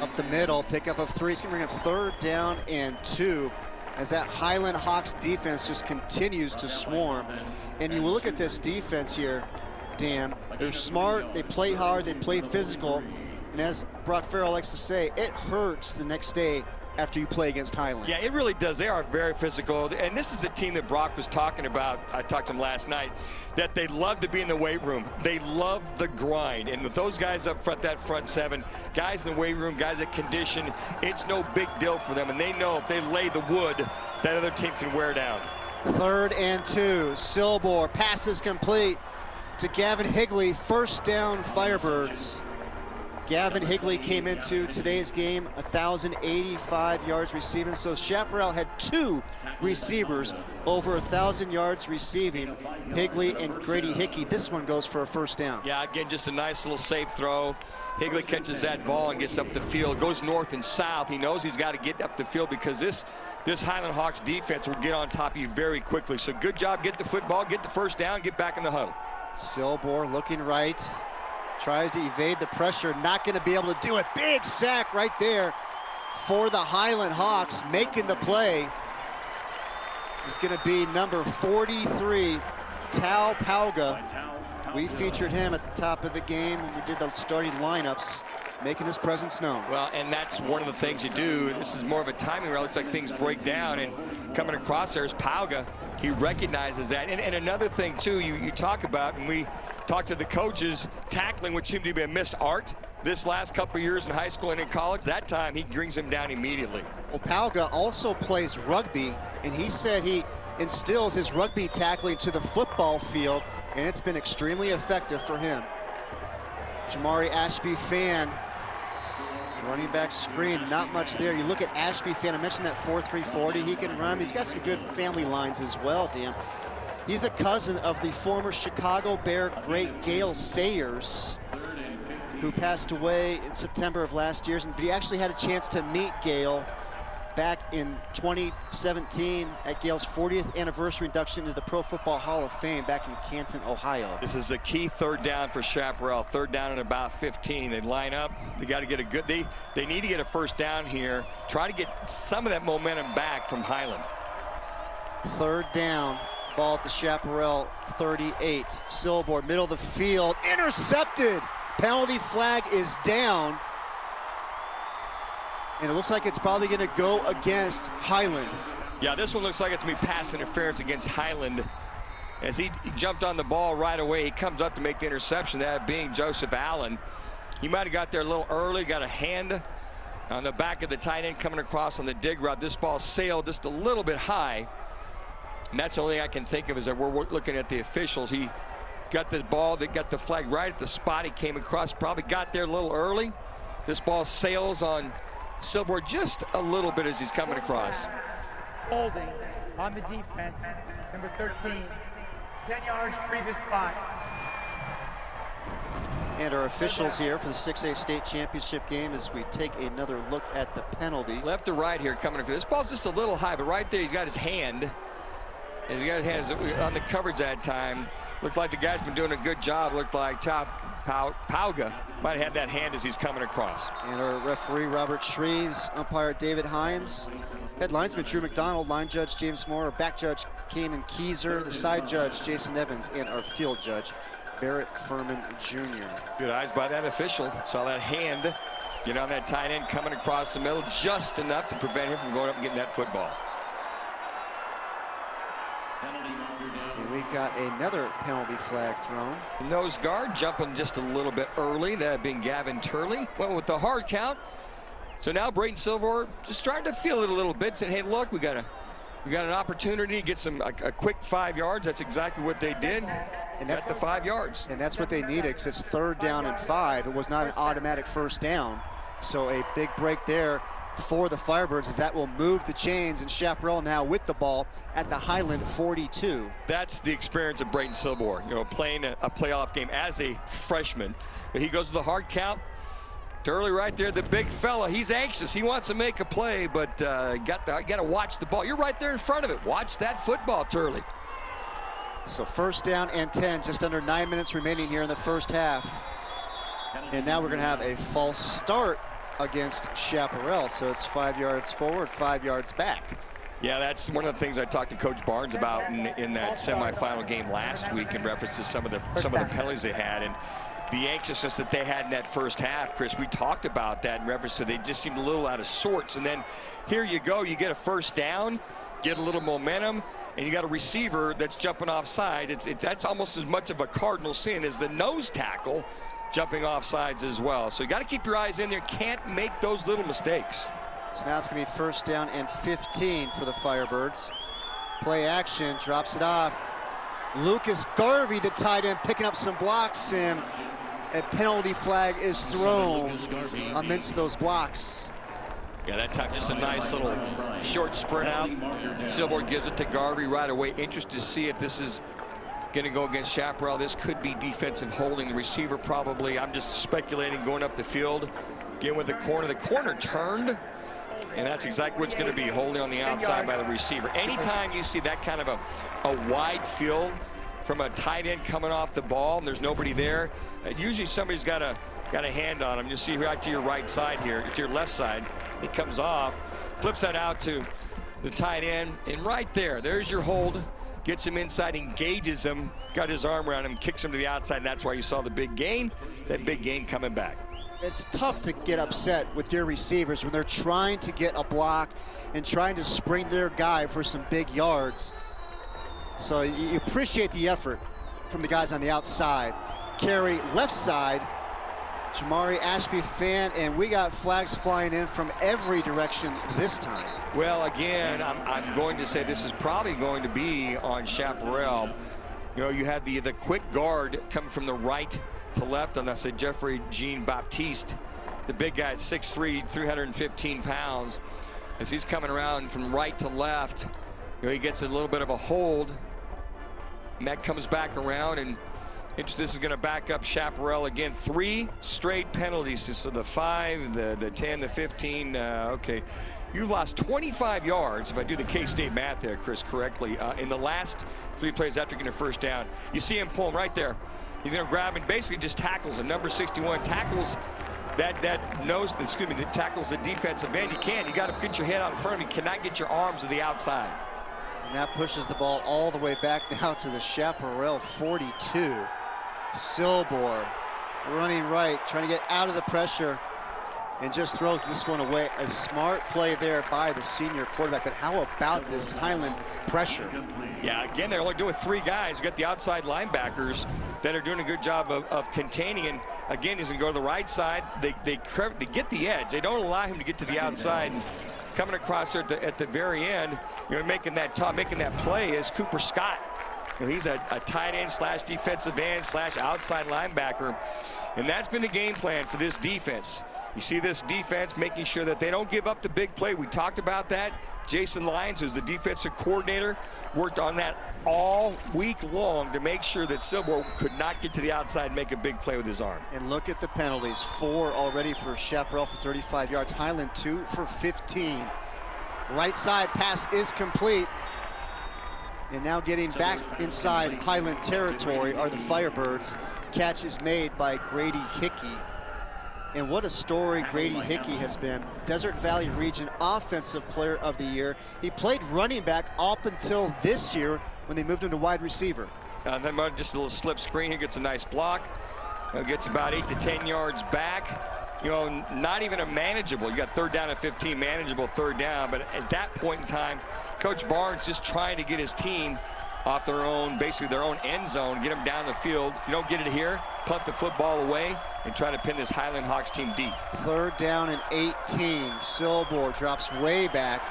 Up the middle, pickup of 3. It's going to bring up 3rd down and 2 as that Highland Hawks defense just continues to swarm. And you will look at this defense here, Dan. They're smart, they play hard, they play physical. And as Brock Farrell likes to say, it hurts the next day after you play against Highland. Yeah, it really does. They are very physical. And this is a team that Brock was talking about. I talked to him last night, that they love to be in the weight room. They love the grind. And with those guys up front, that front 7, guys in the weight room, guys that condition, it's no big deal for them. And they know if they lay the wood, that other team can wear down. 3rd and 2. Silber passes complete to Gavin Higley. 1st down, Firebirds. Gavin Higley came into today's game 1,085 yards receiving. So Chaparral had 2 receivers over 1,000 yards receiving, Higley and Grady Hickey. This one goes for a 1st down. Yeah, again, just a nice little safe throw. Higley catches that ball and gets up the field, goes north and south. He knows he's got to get up the field because this Highland Hawks defense will get on top of you very quickly. So good job, get the football, get the 1st down, get back in the huddle. Silber looking right. Tries to evade the pressure, not going to be able to do it. Big sack right there for the Highland Hawks. Making the play is going to be number 43, Tao Pauga. We featured him at the top of the game when we did the starting lineups, making his presence known. Well, and that's one of the things you do. This is more of a timing where it looks like things break down, and coming across there is Pauga. He recognizes that. And another thing, too, you talk about, and we talk to the coaches, tackling, which seemed to be a missed art this last couple of years in high school and in college. That time, he brings him down immediately. Well, Pauga also plays rugby, and he said he instills his rugby tackling to the football field, and it's been extremely effective for him. Jamari Ashby-Fan, running back screen, not much there. You look at Ashby-Fan, I mentioned that 4.3 40, he can run. He's got some good family lines as well, Dan. He's a cousin of the former Chicago Bear great Gale Sayers, who passed away in September of last year. But he actually had a chance to meet Gale back in 2017 at Gale's 40th anniversary induction into the Pro Football Hall of Fame back in Canton, Ohio. This is a key 3rd down for Chaparral. 3rd down and about 15. They line up. They got to get a good. They need to get a 1st down here. Try to get some of that momentum back from Highland. 3rd down. Ball at the Chaparral 38. Silber, middle of the field, intercepted. Penalty flag is down. And it looks like it's probably going to go against Highland. Yeah, this one looks like it's going to be pass interference against Highland. As he jumped on the ball right away, he comes up to make the interception, that being Joseph Allen. He might have got there a little early, got a hand on the back of the tight end coming across on the dig route. This ball sailed just a little bit high. And that's the only thing I can think of is that we're looking at the officials. He got the ball, they got the flag right at the spot he came across, probably got there a little early. This ball sails on Silber just a little bit as he's coming across. Holding on the defense, number 13, 10 yards previous spot. And our officials here for the 6A state championship game as we take another look at the penalty. Left to right here coming across. This ball's just a little high, but right there he's got his hand. As he got his hands on the coverage that time, looked like the guy's been doing a good job. Looked like Pauga might have had that hand as he's coming across. And our referee, Robert Shreves, umpire David Himes, head linesman Drew McDonald, line judge James Moore, back judge Keenan Keyser, the side judge Jason Evans, and our field judge Barrett Furman Jr. Good eyes by that official. Saw that hand get on that tight end coming across the middle just enough to prevent him from going up and getting that football. And we've got another penalty flag thrown. The nose guard jumping just a little bit early, that being Gavin Turley. Went with the hard count. So now Brayton Silver just starting to feel it a little bit, saying, hey, look, we got an opportunity to get a quick 5 yards. That's exactly what they did. And that's the 5 yards. And that's what they needed, because it's 3rd down and 5. It was not an automatic first down. So a big break there for the Firebirds, as that will move the chains, and Chaparral now with the ball at the Highland 42. That's the experience of Brayton Silver, playing a playoff game as a freshman. But he goes with the hard count. Turley right there, the big fella. He's anxious. He wants to make a play, but got to watch the ball. You're right there in front of it. Watch that football, Turley. So 1st down and 10, just under 9 minutes remaining here in the first half. And now we're going to have a false start against Chaparral. So it's 5 yards forward, 5 yards back. Yeah, that's one of the things I talked to Coach Barnes about in that semifinal game last week in reference to some of the penalties they had. And the anxiousness that they had in that first half, Chris, we talked about that in reference to they just seemed a little out of sorts. And then here you go, you get a 1st down, get a little momentum, and you got a receiver that's jumping off sides. That's almost as much of a cardinal sin as the nose tackle jumping off sides as well. So you got to keep your eyes in there. Can't make those little mistakes. So now it's going to be 1st down and 15 for the Firebirds. Play action, drops it off. Lucas Garvey, the tight end, picking up some blocks, and a penalty flag is thrown amidst those blocks. Yeah, that time just a nice little short sprint out. Silver gives it to Garvey right away. Interested to see if this is going to go against Chaparral. This could be defensive holding. The receiver probably, I'm just speculating, going up the field. Again with the corner. The corner turned, and that's exactly what it's going to be, holding on the outside by the receiver. Anytime you see that kind of a wide field from a tight end coming off the ball and there's nobody there, usually somebody's got a hand on him. You see right to your right side here, to your left side. He comes off, flips that out to the tight end, and right there's your hold. Gets him inside, engages him, got his arm around him, kicks him to the outside, and that's why you saw the big gain, that big gain coming back. It's tough to get upset with your receivers when they're trying to get a block and trying to spring their guy for some big yards. So you appreciate the effort from the guys on the outside. Carry left side, Jamari Ashby fan, and we got flags flying in from every direction this time. Well, again, I'm going to say this is probably going to be on Chaparral. You had the quick guard coming from the right to left on that, say Jeffrey Jean Baptiste, the big guy at 6'3", 315 pounds. As he's coming around from right to left, he gets a little bit of a hold, and that comes back around, and this is going to back up Chaparral again. 3 straight penalties. So the 5, the 10, the 15. Okay. You've lost 25 yards, if I do the K-State math there, Chris, correctly, in the last 3 plays after getting a 1st down. You see him pull him right there. He's going to grab and basically just tackles him. Number 61 tackles that tackles the defensive end. You got to get your head out in front of him. You cannot get your arms to the outside. And that pushes the ball all the way back now to the Chaparral 42. Silbor running right, trying to get out of the pressure, and just throws this one away. A smart play there by the senior quarterback, but how about this Highland pressure? Yeah, again, they're only doing 3 guys. You got the outside linebackers that are doing a good job of containing, and again, he's going to go to the right side. They get the edge. They don't allow him to get to the outside. And coming across there at the very end, making that play is Cooper Scott. He's a tight end / defensive end / outside linebacker, and that's been the game plan for this defense. You see this defense making sure that they don't give up the big play. We talked about that. Jason Lyons, who's the defensive coordinator, worked on that all week long to make sure that Silbor could not get to the outside and make a big play with his arm. And look at the penalties. 4 already for Chaparral for 35 yards. Highland 2 for 15. Right side pass is complete. And now getting back inside Highland territory are the Firebirds. Catch is made by Grady Hickey. And what a story Grady Hickey has been. Desert Valley Region Offensive Player of the Year. He played running back up until this year when they moved him to wide receiver. Then just a little slip screen. He gets a nice block. Gets about 8 to 10 yards back. You know, not even a manageable. You got 3rd down and 15, manageable 3rd down. But at that point in time, Coach Barnes just trying to get his team off their own, basically their own end zone, get them down the field. If you don't get it here, punt the football away and try to pin this Highland Hawks team deep. 3rd down and 18. Silbor drops way back.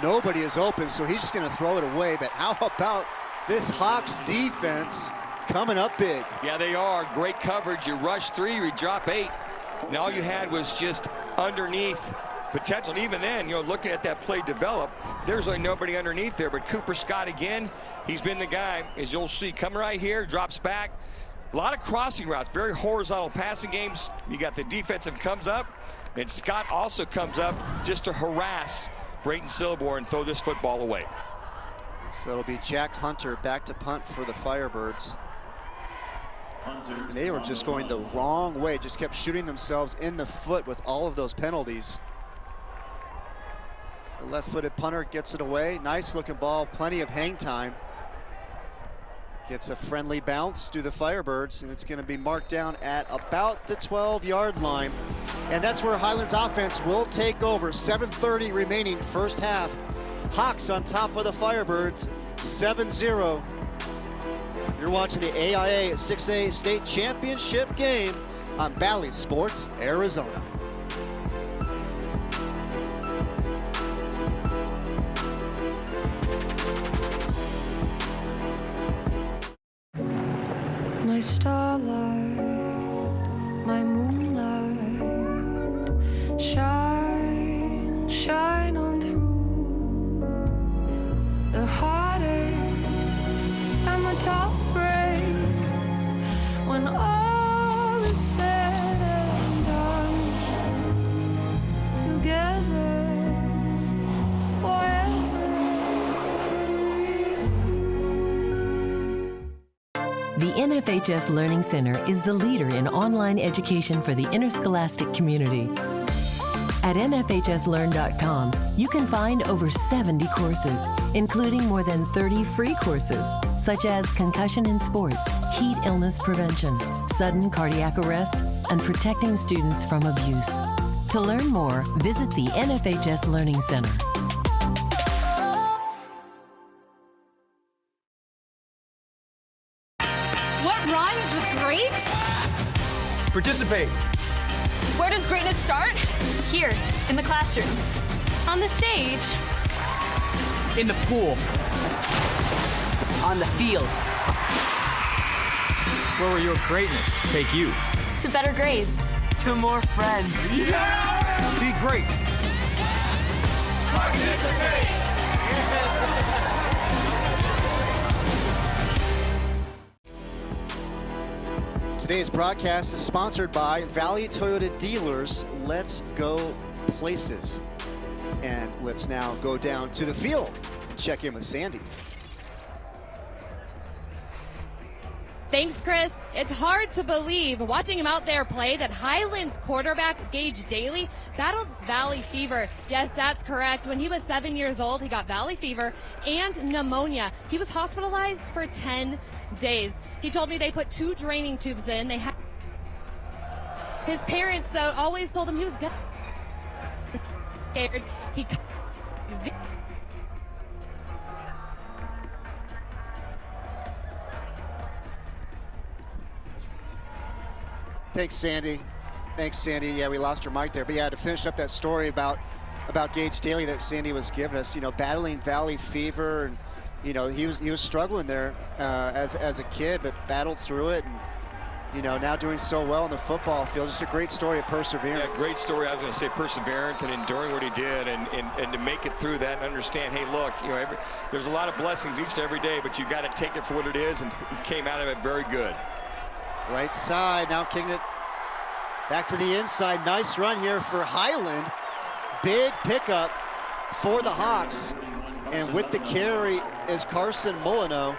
Nobody is open, so he's just going to throw it away. But how about this Hawks defense coming up big? Yeah, they are. Great coverage. You rush 3, you drop 8. And all you had was just underneath potential. And even then, you know, looking at that play develop, there's really nobody underneath there. But Cooper Scott, again, he's been the guy, as you'll see, coming right here, drops back. A lot of crossing routes, very horizontal passing games. You got the defensive comes up, and Scott also comes up just to harass Brayton Silbor and throw this football away. So it'll be Jack Hunter back to punt for the Firebirds. And they were just going the wrong way, just kept shooting themselves in the foot with all of those penalties. The left-footed punter gets it away. Nice looking ball, plenty of hang time. Gets a friendly bounce to the Firebirds, and it's going to be marked down at about the 12-yard line. And that's where Highlands offense will take over. 7:30 remaining first half. Hawks on top of the Firebirds, 7-0. You're watching the AIA 6A State Championship game on Valley Sports, Arizona. My starlight, my moonlight, shine, shine on through the heartache and the tough break. When all is said and done, together forever. The NFHS Learning Center is the leader in online education for the interscholastic community. At nfhslearn.com, you can find over 70 courses, including more than 30 free courses, such as concussion in sports, heat illness prevention, sudden cardiac arrest, and protecting students from abuse. To learn more, visit the NFHS Learning Center. What rhymes with great? Participate. Where does greatness start? Here, in the classroom. On the stage. In the pool. On the field. Where will your greatness take you? To better grades. To more friends. Yeah! Be great. Participate! Today's broadcast is sponsored by Valley Toyota Dealers. Let's go places. And let's now go down to the field and check in with Sandy. Thanks, Chris. It's hard to believe, watching him out there play, that Highlands quarterback Gage Daly battled valley fever. Yes, that's correct. When he was 7 years old, he got valley fever and pneumonia. He was hospitalized for 10 days. He told me they put 2 draining tubes in. They had his parents, though, always told him he was scared. He Thanks, Sandy. Thanks, Sandy. Yeah, we lost her mic there. But yeah, to finish up that story about Gage Daly that Sandy was giving us, you know, battling valley fever, and you know, he was struggling there as a kid, but battled through it, and you know, now doing so well on the football field. Just a great story of perseverance. Yeah, great story. I was going to say perseverance and enduring what he did, and to make it through that and understand, hey, look, you know, there's a lot of blessings each and every day, but you got to take it for what it is, and he came out of it very good. Right side, now kicking it back to the inside. Nice run here for Highland. Big pickup for the Hawks. And with the carry is Carson Molyneux.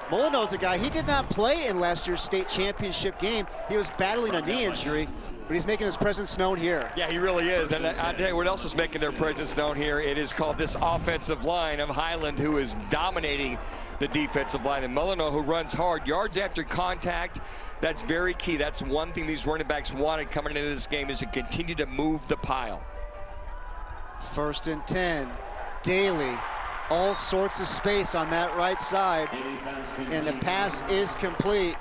Molyneux's a guy, he did not play in last year's state championship game. He was battling a knee injury, but he's making his presence known here. Yeah, he really is. And I tell you what else is making their presence known here. It is called this offensive line of Highland, who is dominating the defensive line. And Molyneux, who runs hard, yards after contact. That's very key. That's one thing these running backs wanted coming into this game, is to continue to move the pile. 1st and 10. Daly, all sorts of space on that right side, and the pass is complete.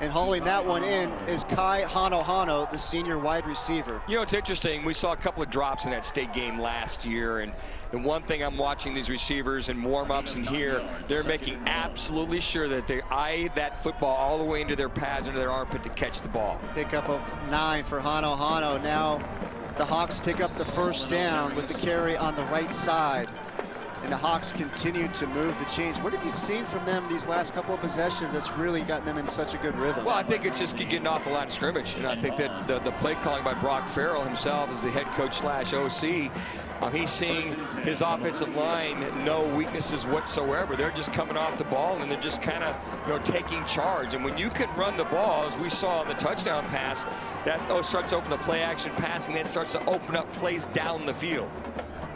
And hauling that one in is Kai Hanohano, the senior wide receiver. You know, it's interesting. We saw a couple of drops in that state game last year, and the one thing I'm watching these receivers in warm-ups and here, they're making absolutely sure that they eye that football all the way into their pads, into their armpit to catch the ball. Pickup of 9 for Hanohano. Now the Hawks pick up the 1st down with the carry on the right side. And the Hawks continue to move the chains. What have you seen from them these last couple of possessions that's really gotten them in such a good rhythm? Well, I think it's just getting off the line of scrimmage. And I think that the play calling by Brock Farrell himself as the head coach / OC, he's seeing his offensive line no weaknesses whatsoever. They're just coming off the ball and they're just kind of, taking charge. And when you can run the ball, as we saw on the touchdown pass, that starts to open the play action pass, and then starts to open up plays down the field.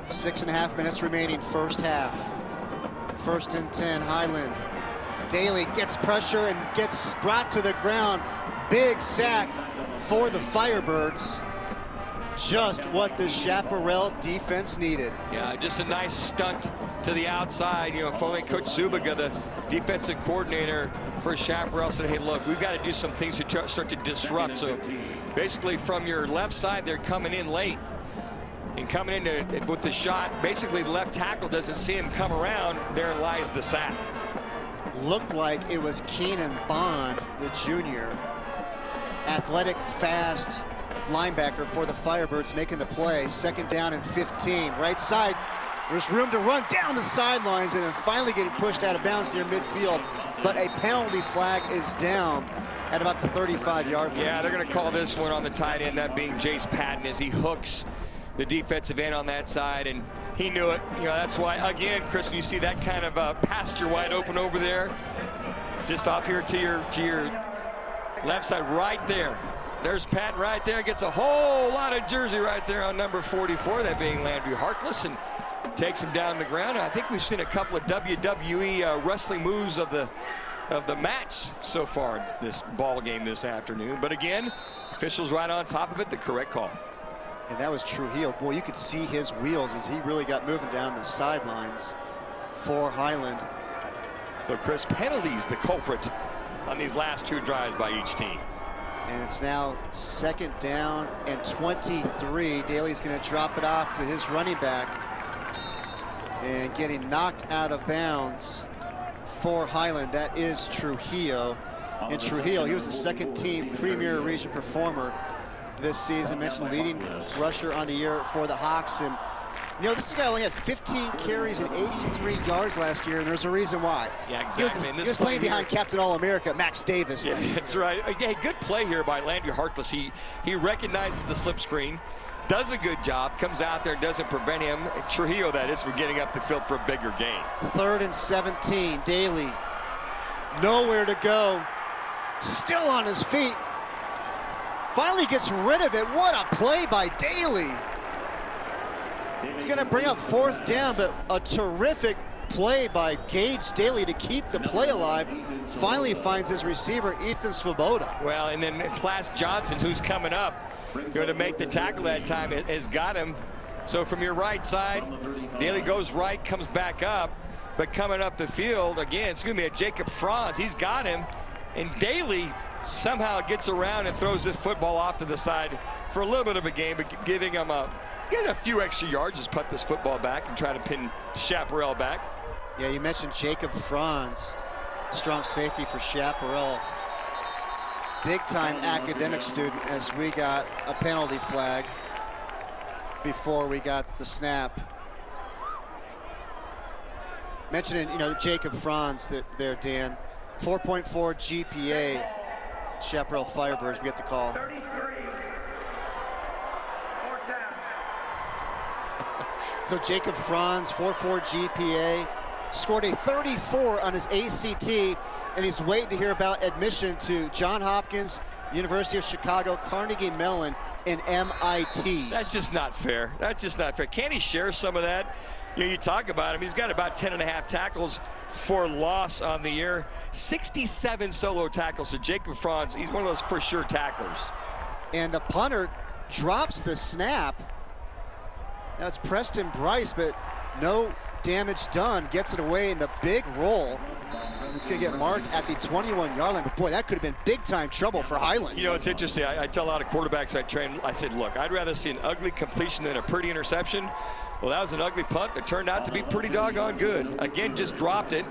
6.5 minutes remaining, first half. 1st and 10, Highland. Daly gets pressure and gets brought to the ground. Big sack for the Firebirds. Just what the Chaparral defense needed. Yeah, just a nice stunt to the outside. If only Coach Zubiga, the defensive coordinator for Chaparral, said, hey, look, we've got to do some things to start to disrupt. So basically from your left side, they're coming in late. And coming in with the shot, basically the left tackle doesn't see him come around. There lies the sack. Looked like it was Keenan Bond, the junior. Athletic, fast linebacker for the Firebirds making the play. 2nd down and 15. Right side, there's room to run down the sidelines and then finally getting pushed out of bounds near midfield. But a penalty flag is down at about the 35-yard line. Yeah, they're going to call this one on the tight end, that being Jace Patton, as he hooks the defensive end on that side, and he knew it. That's why, again, Chris, when you see that kind of pasture wide open over there, just off here to your left side, right there. There's Patton right there, gets a whole lot of jersey right there on number 44, that being Landry Harkless, and takes him down the ground. I think we've seen a couple of WWE wrestling moves of the match so far in this ball game this afternoon. But again, officials right on top of it, the correct call. And that was Trujillo. Boy, you could see his wheels as he really got moving down the sidelines for Highland. So Chris, penalties the culprit on these last 2 drives by each team. And it's now 2nd down and 23. Daly's going to drop it off to his running back. And getting knocked out of bounds for Highland, that is Trujillo. And Trujillo, he was a 2nd team Premier Region performer this season. Mentioned leading rusher on the year for the Hawks. And this guy only had 15 carries and 83 yards last year, and there's a reason why. Yeah, exactly. He was playing behind Captain All-America Max Davis. Yeah, that's right. Hey, good play here by Landry Harkless. He recognizes the slip screen, does a good job, comes out there and doesn't prevent him, Trujillo that is, from getting up the field for a bigger gain. 3rd and 17. Daly, nowhere to go, still on his feet. Finally gets rid of it. What a play by Daly. It's going to bring up 4th down, but a terrific play by Gage Daly to keep the play alive. Finally finds his receiver, Ethan Svoboda. Well, and then Plas Johnson, who's coming up, going to make the tackle that time, has got him. So from your right side, Daly goes right, comes back up, but coming up the field, again, it's going to be a Jacob Franz. He's got him, and Daly somehow gets around and throws this football off to the side for a little bit of a gain, but giving him a few extra yards, just put this football back and try to pin Chaparral back. Yeah, you mentioned Jacob Franz, strong safety for Chaparral. Big-time academic student, as we got a penalty flag before we got the snap. Mentioning, Jacob Franz there, Dan. 4.4 GPA, Chaparral Firebirds, we get the call. 33. 4th down. So Jacob Franz, 4.4 GPA, scored a 34 on his ACT, and he's waiting to hear about admission to Johns Hopkins, University of Chicago, Carnegie Mellon, and MIT. That's just not fair. That's just not fair. Can't he share some of that? You know, you talk about him, he's got about 10.5 tackles for loss on the year, 67 solo tackles. So Jacob Franz, he's one of those for sure tacklers. And the punter drops the snap. That's Preston Bryce, but no damage done. Gets it away in the big roll. It's going to get marked at the 21-yard line. But boy, that could have been big-time trouble for Highland. You know, it's interesting. I tell a lot of quarterbacks I train, I said, look, I'd rather see an ugly completion than a pretty interception. Well, that was an ugly punt that turned out to be pretty doggone good. Again, just dropped it.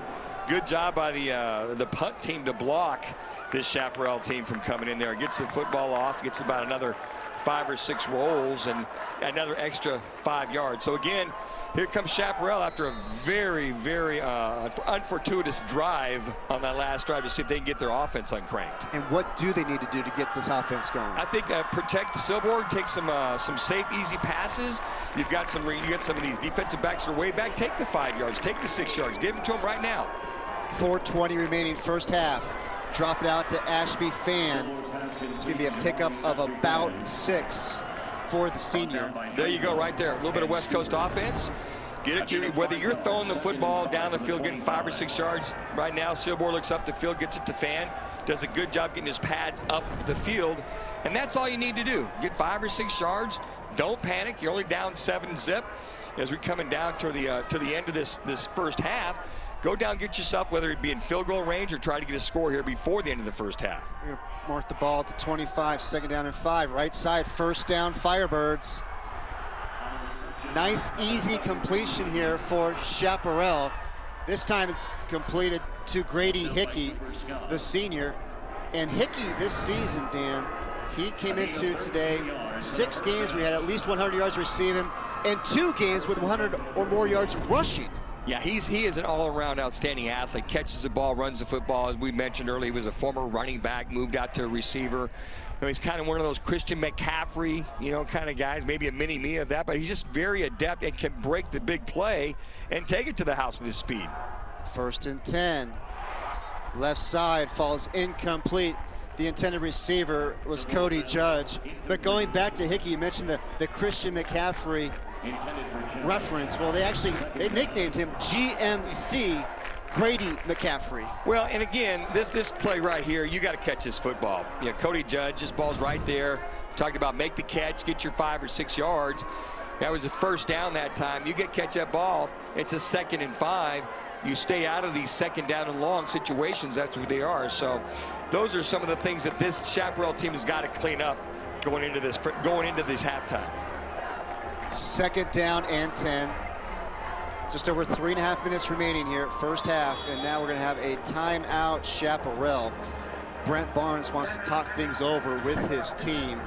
Good job by the punt team to block this Chaparral team from coming in there. Gets the football off, gets about another 5 or 6 rolls, and another extra 5 yards. So again, here comes Chaparral after a very, very unfortuitous drive on that last drive to see if they can get their offense uncranked. And what do they need to do to get this offense going? I think protect the Silverboard, take some safe, easy passes. You got some of these defensive backs that are way back. Take the 5 yards, take the 6 yards, give it to them right now. 4:20 remaining first half. Drop it out to Ashby Fan. It's going to be a pickup of about 6 for the senior. There you go, right there. A little bit of West Coast offense. Get it to you. Whether you're throwing the football down the field, getting 5 or 6 yards. Right now, Silverboard looks up the field, gets it to Fan. Does a good job getting his pads up the field. And that's all you need to do. Get 5 or 6 yards. Don't panic. You're only down 7-zip. As we're coming down to the end of this first half, go down, get yourself, whether it be in field goal range or try to get a score here before the end of the first half. Mark the ball at the 25, 2nd down and 5. Right side, 1st down, Firebirds. Nice, easy completion here for Chaparral. This time it's completed to Grady Hickey, the senior. And Hickey this season, Dan, he came into today 6 games we had at least 100 yards receiving and 2 games with 100 or more yards rushing. Yeah, he is an all-around outstanding athlete. Catches the ball, runs the football. As we mentioned earlier, he was a former running back, moved out to a receiver. You know, he's kind of one of those Christian McCaffrey, kind of guys, maybe a mini-me of that, but he's just very adept and can break the big play and take it to the house with his speed. 1st and 10. Left side falls incomplete. The intended receiver was Cody Judge. But going back to Hickey, you mentioned the Christian McCaffrey reference. Well, they nicknamed him GMC, Grady McCaffrey. Well, and again, this play right here, you got to catch this football. Yeah, Cody Judge, this ball's right there. Talked about make the catch, get your 5 or 6 yards. That was the 1st down that time. You catch that ball, it's a 2nd and 5. You stay out of these 2nd down and long situations. That's what they are. So those are some of the things that this Chaparral team has got to clean up going into this halftime. 2nd down and 10. Just over 3.5 minutes remaining here, first half, and now we're going to have a timeout. Chaparral. Brent Barnes wants to talk things over with his team.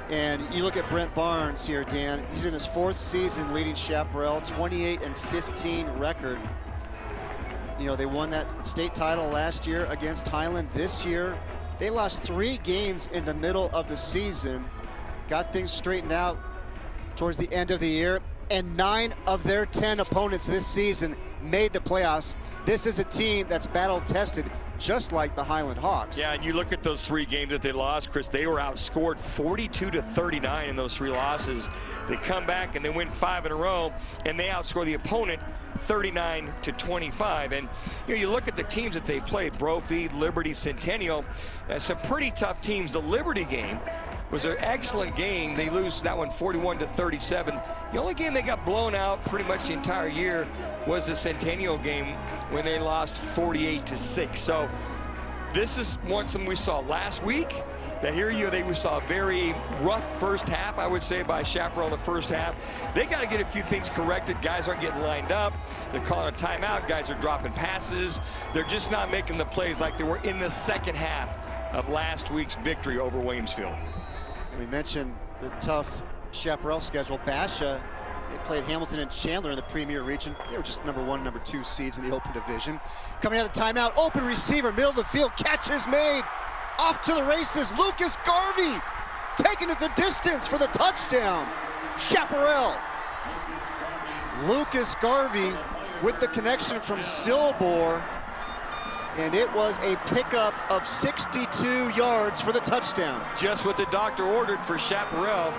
And you look at Brent Barnes here, Dan. He's in his 4th season leading Chaparral, 28-15 record. You know, they won that state title last year against Highland. This year, they lost 3 games in the middle of the season. Got things straightened out towards the end of the year, and 9 of their 10 opponents this season made the playoffs. This is a team that's battle-tested, just like the Highland Hawks. Yeah, and you look at those 3 games that they lost, Chris, they were outscored 42-39 in those 3 losses. They come back and they win 5 in a row, and they outscore the opponent 39-25. And you look at the teams that they played, Brophy, Liberty, Centennial, some pretty tough teams. The Liberty game was an excellent game. They lose that one 41-37. The only game they got blown out pretty much the entire year was the Centennial game when they lost 48-6. So this is something we saw last week. That here we saw a very rough first half, I would say, by Chaparral in the first half. They got to get a few things corrected. Guys aren't getting lined up. They're calling a timeout. Guys are dropping passes. They're just not making the plays like they were in the 2nd half of last week's victory over Williamsfield. And we mentioned the tough Chaparral schedule. Basha, they played Hamilton and Chandler in the Premier Region. They were just number 1, number 2 seeds in the Open Division. Coming out of the timeout, open receiver, middle of the field, catch is made. Off to the races, Lucas Garvey taking it the distance for the touchdown. Chaparral Lucas Garvey with the connection from Silbor, and it was a pickup of 62 yards for the touchdown. Just what the doctor ordered for Chaparral.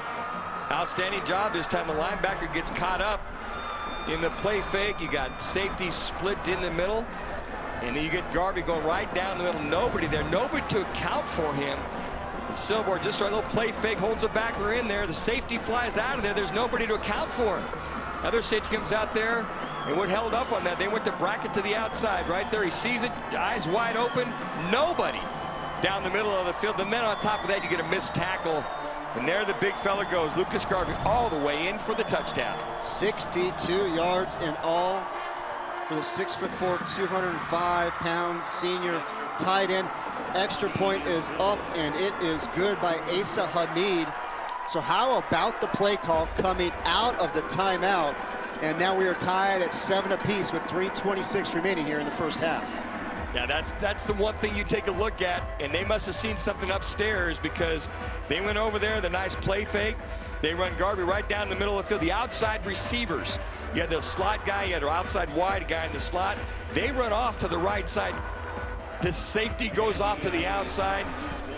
Outstanding job this time. The linebacker gets caught up in the play fake. You got safety split in the middle, and then you get Garvey going right down the middle. Nobody there, nobody to account for him. And Silbor just a little play fake, holds a backer in there. The safety flies out of there. There's nobody to account for him. Other safety comes out there, and what held up on that, they went to bracket to the outside right there. He sees it, eyes wide open, nobody down the middle of the field. And then on top of that, you get a missed tackle. And there the big fella goes, Lucas Garvey, all the way in for the touchdown. 62 yards in all for the 6'4", 205-pound senior tight end. Extra point is up, and it is good by Asa Hamid. So how about the play call coming out of the timeout? And now we are tied at 7 apiece with 3:26 remaining here in the first half. Yeah, that's the one thing you take a look at, and they must have seen something upstairs, because they went over there, the nice play fake. They run Garvey right down the middle of the field. The outside receivers, you had the slot guy, you had an outside wide guy in the slot. They run off to the right side. The safety goes off to the outside.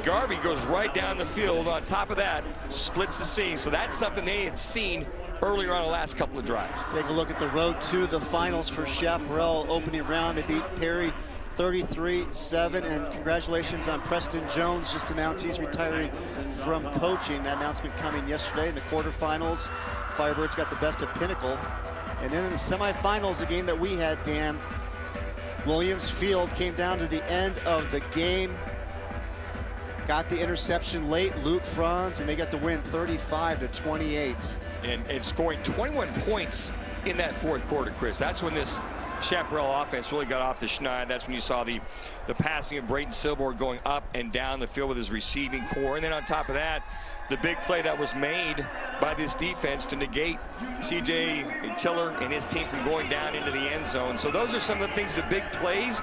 Garvey goes right down the field. On top of that, splits the seam. So that's something they had seen earlier on the last couple of drives. Take a look at the road to the finals for Chaparral opening round. They beat Perry 33-7, and congratulations on Preston Jones. Just announced he's retiring from coaching. That announcement coming yesterday in the quarterfinals. Firebirds got the best of Pinnacle. And then in the semifinals, a game that we had, Dan, Williams Field came down to the end of the game. Got the interception late, Luke Franz, and they got the win 35-28. And scoring 21 points in that fourth quarter, Chris. That's when this Chaparral offense really got off the schneid. That's when you saw the passing of Braden Silbor going up and down the field with his receiving core. And then on top of that, the big play that was made by this defense to negate C.J. Tiller and his team from going down into the end zone. So those are some of the things, the big plays.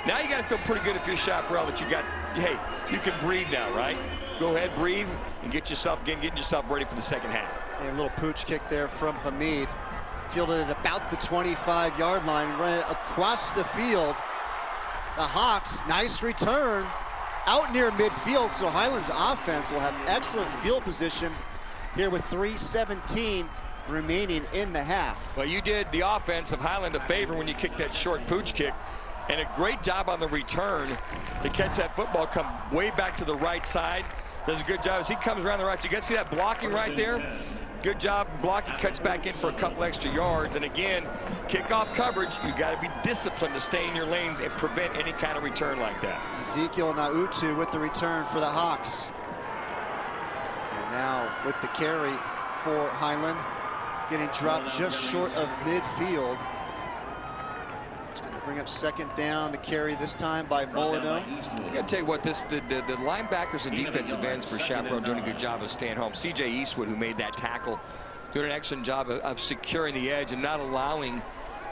Now you got to feel pretty good if you're Chaparral that you got, hey, you can breathe now, right? Go ahead, breathe, and getting yourself ready for the second half. And a little pooch kick there from Hamid. Fielded at about the 25-yard line, run it across the field. The Hawks, nice return out near midfield, so Highland's offense will have excellent field position here with 3:17 remaining in the half. Well, you did the offense of Highland a favor when you kicked that short pooch kick, and a great job on the return to catch that football, come way back to the right side. Does a good job as he comes around the right. You can see that blocking right there. Good job blocking, cuts back in for a couple extra yards. And again, kickoff coverage, you got to be disciplined to stay in your lanes and prevent any kind of return like that. Ezekiel Nautu with the return for the Hawks. And now with the carry for Highland, getting dropped just short of midfield. It's going to bring up second down. The carry this time by Molyneux. I got to tell you what, the linebackers and defensive ends for Chaparral doing a good job of staying home. C.J. Eastwood, who made that tackle, doing an excellent job of securing the edge and not allowing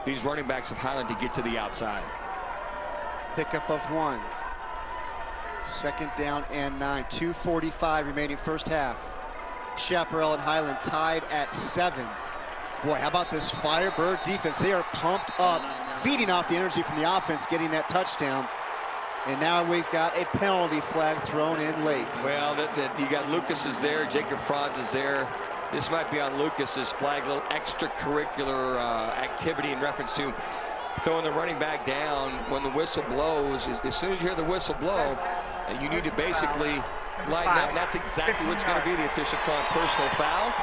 these running backs of Highland to get to the outside. Pickup of 1. Second down and 9. 2:45 remaining first half. Chaparral and Highland tied at 7. Boy, how about this Firebird defense? They are pumped up, feeding off the energy from the offense, getting that touchdown. And now we've got a penalty flag thrown in late. Well, you got Lucas is there, Jacob Franz is there. This might be on Lucas's flag, a little extracurricular activity in reference to throwing the running back down when the whistle blows. As soon as you hear the whistle blow, you need to basically line up. And that's exactly what's going to be the official call, personal foul.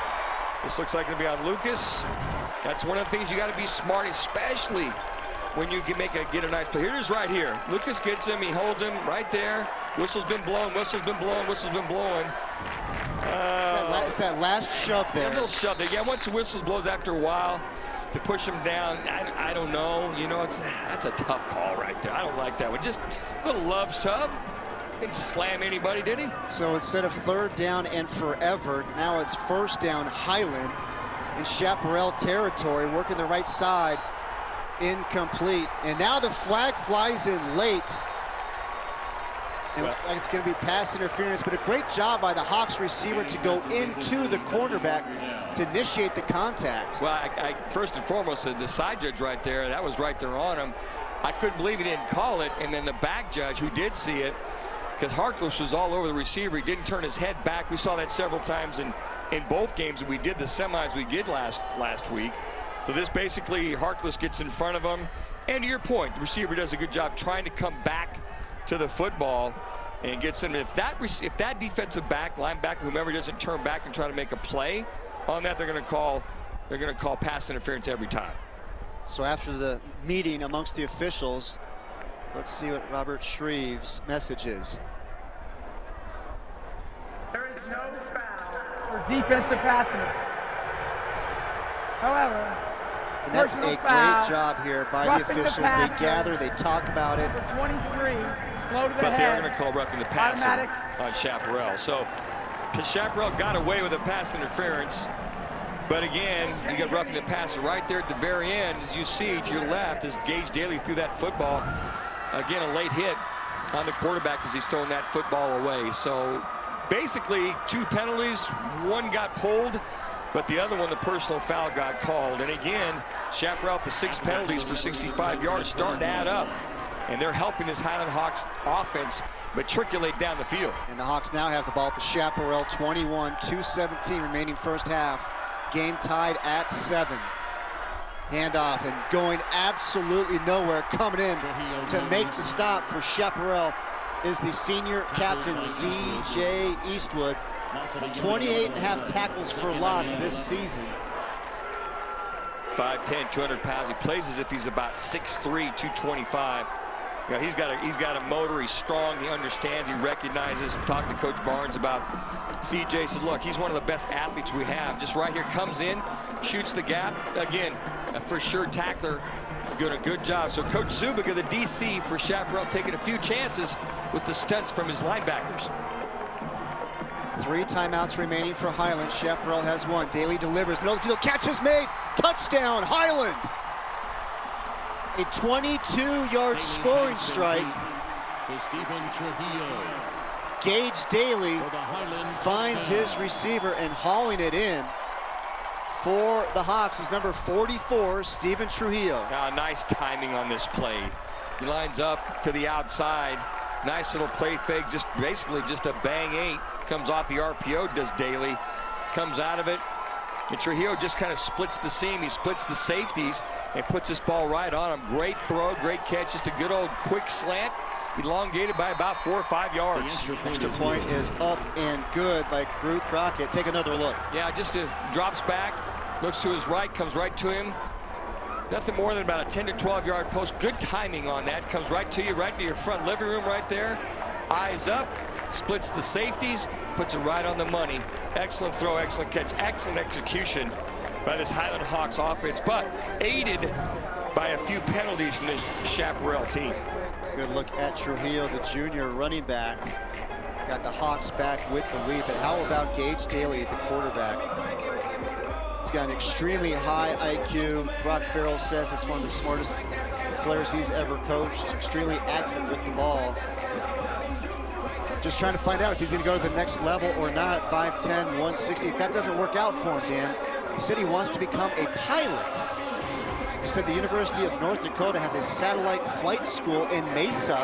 This looks like it'll be on Lucas. That's one of the things you got to be smart, especially when you can get a nice play. Here it is right here. Lucas gets him, he holds him right there. Whistle's been blown, whistle's been blown, whistle's been blowing. It's that last shove there. A little shove there. Yeah, once the whistle blows after a while to push him down, I don't know. You know, that's a tough call right there. I don't like that one. Just a little love shove. Didn't slam anybody, did he? So instead of third down and forever, now it's first down Highland in Chaparral territory, working the right side, incomplete. And now the flag flies in late. It looks like it's going to be pass interference, but a great job by the Hawks receiver to go into the quarterback to initiate the contact. Well, I first and foremost, the side judge right there, that was right there on him. I couldn't believe he didn't call it, and then the back judge, who did see it, because Harkless was all over the receiver, he didn't turn his head back. We saw that several times in both games that we did, the semis we did last week. So this basically, Harkless gets in front of him, and to your point, the receiver does a good job trying to come back to the football and gets him. If that defensive back, linebacker, whomever doesn't turn back and try to make a play on that, they're going to call pass interference every time. So after the meeting amongst the officials, let's see what Robert Shreve's message is. There is no foul for defensive pass interference. However, and that's a great job here by the officials. They gather, they talk about it. 23, low to the but head. they're going to call roughing the passer on Chaparral. So Chaparral got away with a pass interference. But again, you got roughing the passer right there at the very end. As you see to your left, as Gage Daly threw that football. Again, a late hit on the quarterback as he's throwing that football away. So basically, 2 penalties. One got pulled, but the other one, the personal foul, got called. And again, Chaparral with the 6 penalties for 65 yards starting to add up. And they're helping this Highland Hawks offense matriculate down the field. And the Hawks now have the ball at the Chaparral 21, 2:17 remaining first half. Game tied at 7. Handoff and going absolutely nowhere, coming in to make the stop for Chaparral is the senior captain, C.J. Eastwood. 28.5 tackles for loss this season. 5'10", 200 pounds. He plays as if he's about 6'3", 225. You know, he's got a motor. He's strong. He understands. He recognizes. Talking to Coach Barnes about CJ, said, look, he's one of the best athletes we have. Just right here, comes in, shoots the gap. Again, a for sure tackler. Doing a good job. So Coach Zubik, the DC for Chaparral, taking a few chances with the stunts from his linebackers. 3 timeouts remaining for Highland. Chaparral has 1. Daly delivers. Middle of the field. Catch is made. Touchdown, Highland. A 22-yard scoring strike. To Stephen Trujillo. Gage Daly finds his receiver and hauling it in for the Hawks is number 44, Stephen Trujillo. Now, nice timing on this play. He lines up to the outside. Nice little play fake, just basically just a bang 8. Comes off the RPO, does Daly. Comes out of it. And Trujillo just kind of splits the seam. He splits the safeties and puts this ball right on him. Great throw, great catch. Just a good old quick slant. Elongated by about 4 or 5 yards. Extra point is up and good by Crew Crockett. Take another look. Yeah, just drops back, looks to his right, comes right to him. Nothing more than about a 10 to 12 yard post. Good timing on that. Comes right to you, right to your front living room right there. Eyes up, splits the safeties, puts it right on the money. Excellent throw, excellent catch, excellent execution by this Highland Hawks offense, but aided by a few penalties from this Chaparral team. Good look at Trujillo, the junior running back. Got the Hawks back with the lead, but how about Gage Daly, the quarterback? He's got an extremely high IQ. Brock Farrell says it's one of the smartest players he's ever coached. Extremely accurate with the ball. Just trying to find out if he's going to go to the next level or not. 5'10", 160. If that doesn't work out for him, Dan, he said he wants to become a pilot. He said the University of North Dakota has a satellite flight school in Mesa,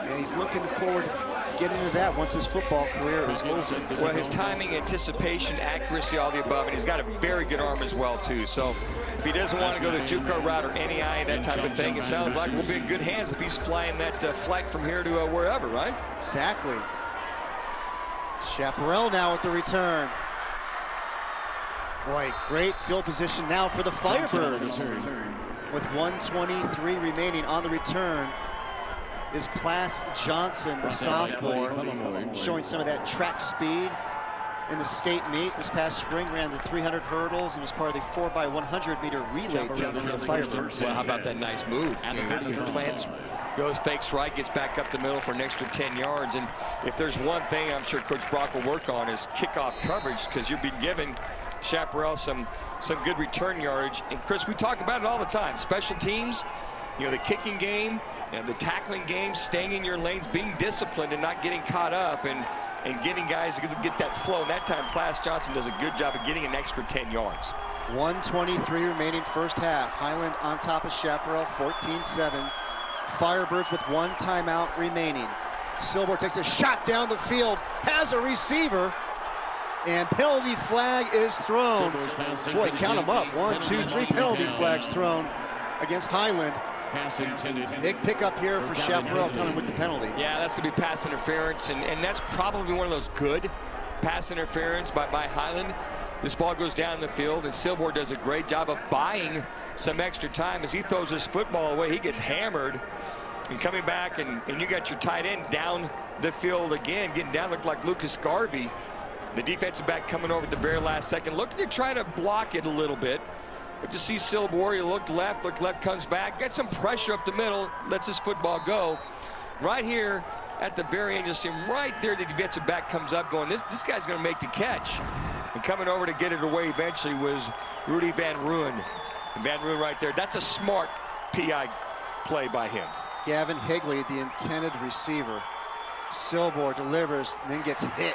and he's looking forward to getting into that once his football career is over. Well, his timing, anticipation, accuracy, all the above, and he's got a very good arm as well, too. So if he doesn't want to go the JUCO route or AIA, that type of thing, it sounds like we'll be in good hands if he's flying that flight from here to wherever, right? Exactly. Chaparral now with the return. Boy, great field position now for the Firebirds. With 1:23 remaining on the return is Plas Johnson, the sophomore, showing some of that track speed in the state meet. This past spring ran the 300 hurdles and was part of the 4x100 meter relay team for the Firebirds. Well, how about that nice move? Plants, goes, fakes right, gets back up the middle for an extra 10 yards. And if there's one thing I'm sure Coach Brock will work on is kickoff coverage, because you'll be giving Chaparral some good return yardage. And Chris, we talk about it all the time. Special teams, You know, the kicking game and the tackling game, staying in your lanes, being disciplined and not getting caught up and getting guys to get that flow. And that time, Plas Johnson does a good job of getting an extra 10 yards. 1:23 remaining first half. Highland on top of Chaparral, 14-7. Firebirds with 1 timeout remaining. Silber takes a shot down the field, has a receiver, and penalty flag is thrown. Boy, count them up. 1, 2, 3 penalty flags thrown against Highland. Big pickup here for Chaparral coming with the penalty. Yeah, that's going to be pass interference, and that's probably one of those good pass interference by Highland. This ball goes down the field, and Silber does a great job of buying some extra time. As he throws his football away, he gets hammered. And coming back, and you got your tight end down the field again, getting down, looked like Lucas Garvey. The defensive back coming over at the very last second, looking to try to block it a little bit. But you see Silber, he looked left, comes back, gets some pressure up the middle, lets his football go. Right here at the very end, you'll see him right there. The defensive back comes up going, this guy's going to make the catch. And coming over to get it away eventually was Rudy Van Rooyen. And Van Rooyen right there, that's a smart PI play by him. Gavin Higley, the intended receiver. Silber delivers, then gets hit.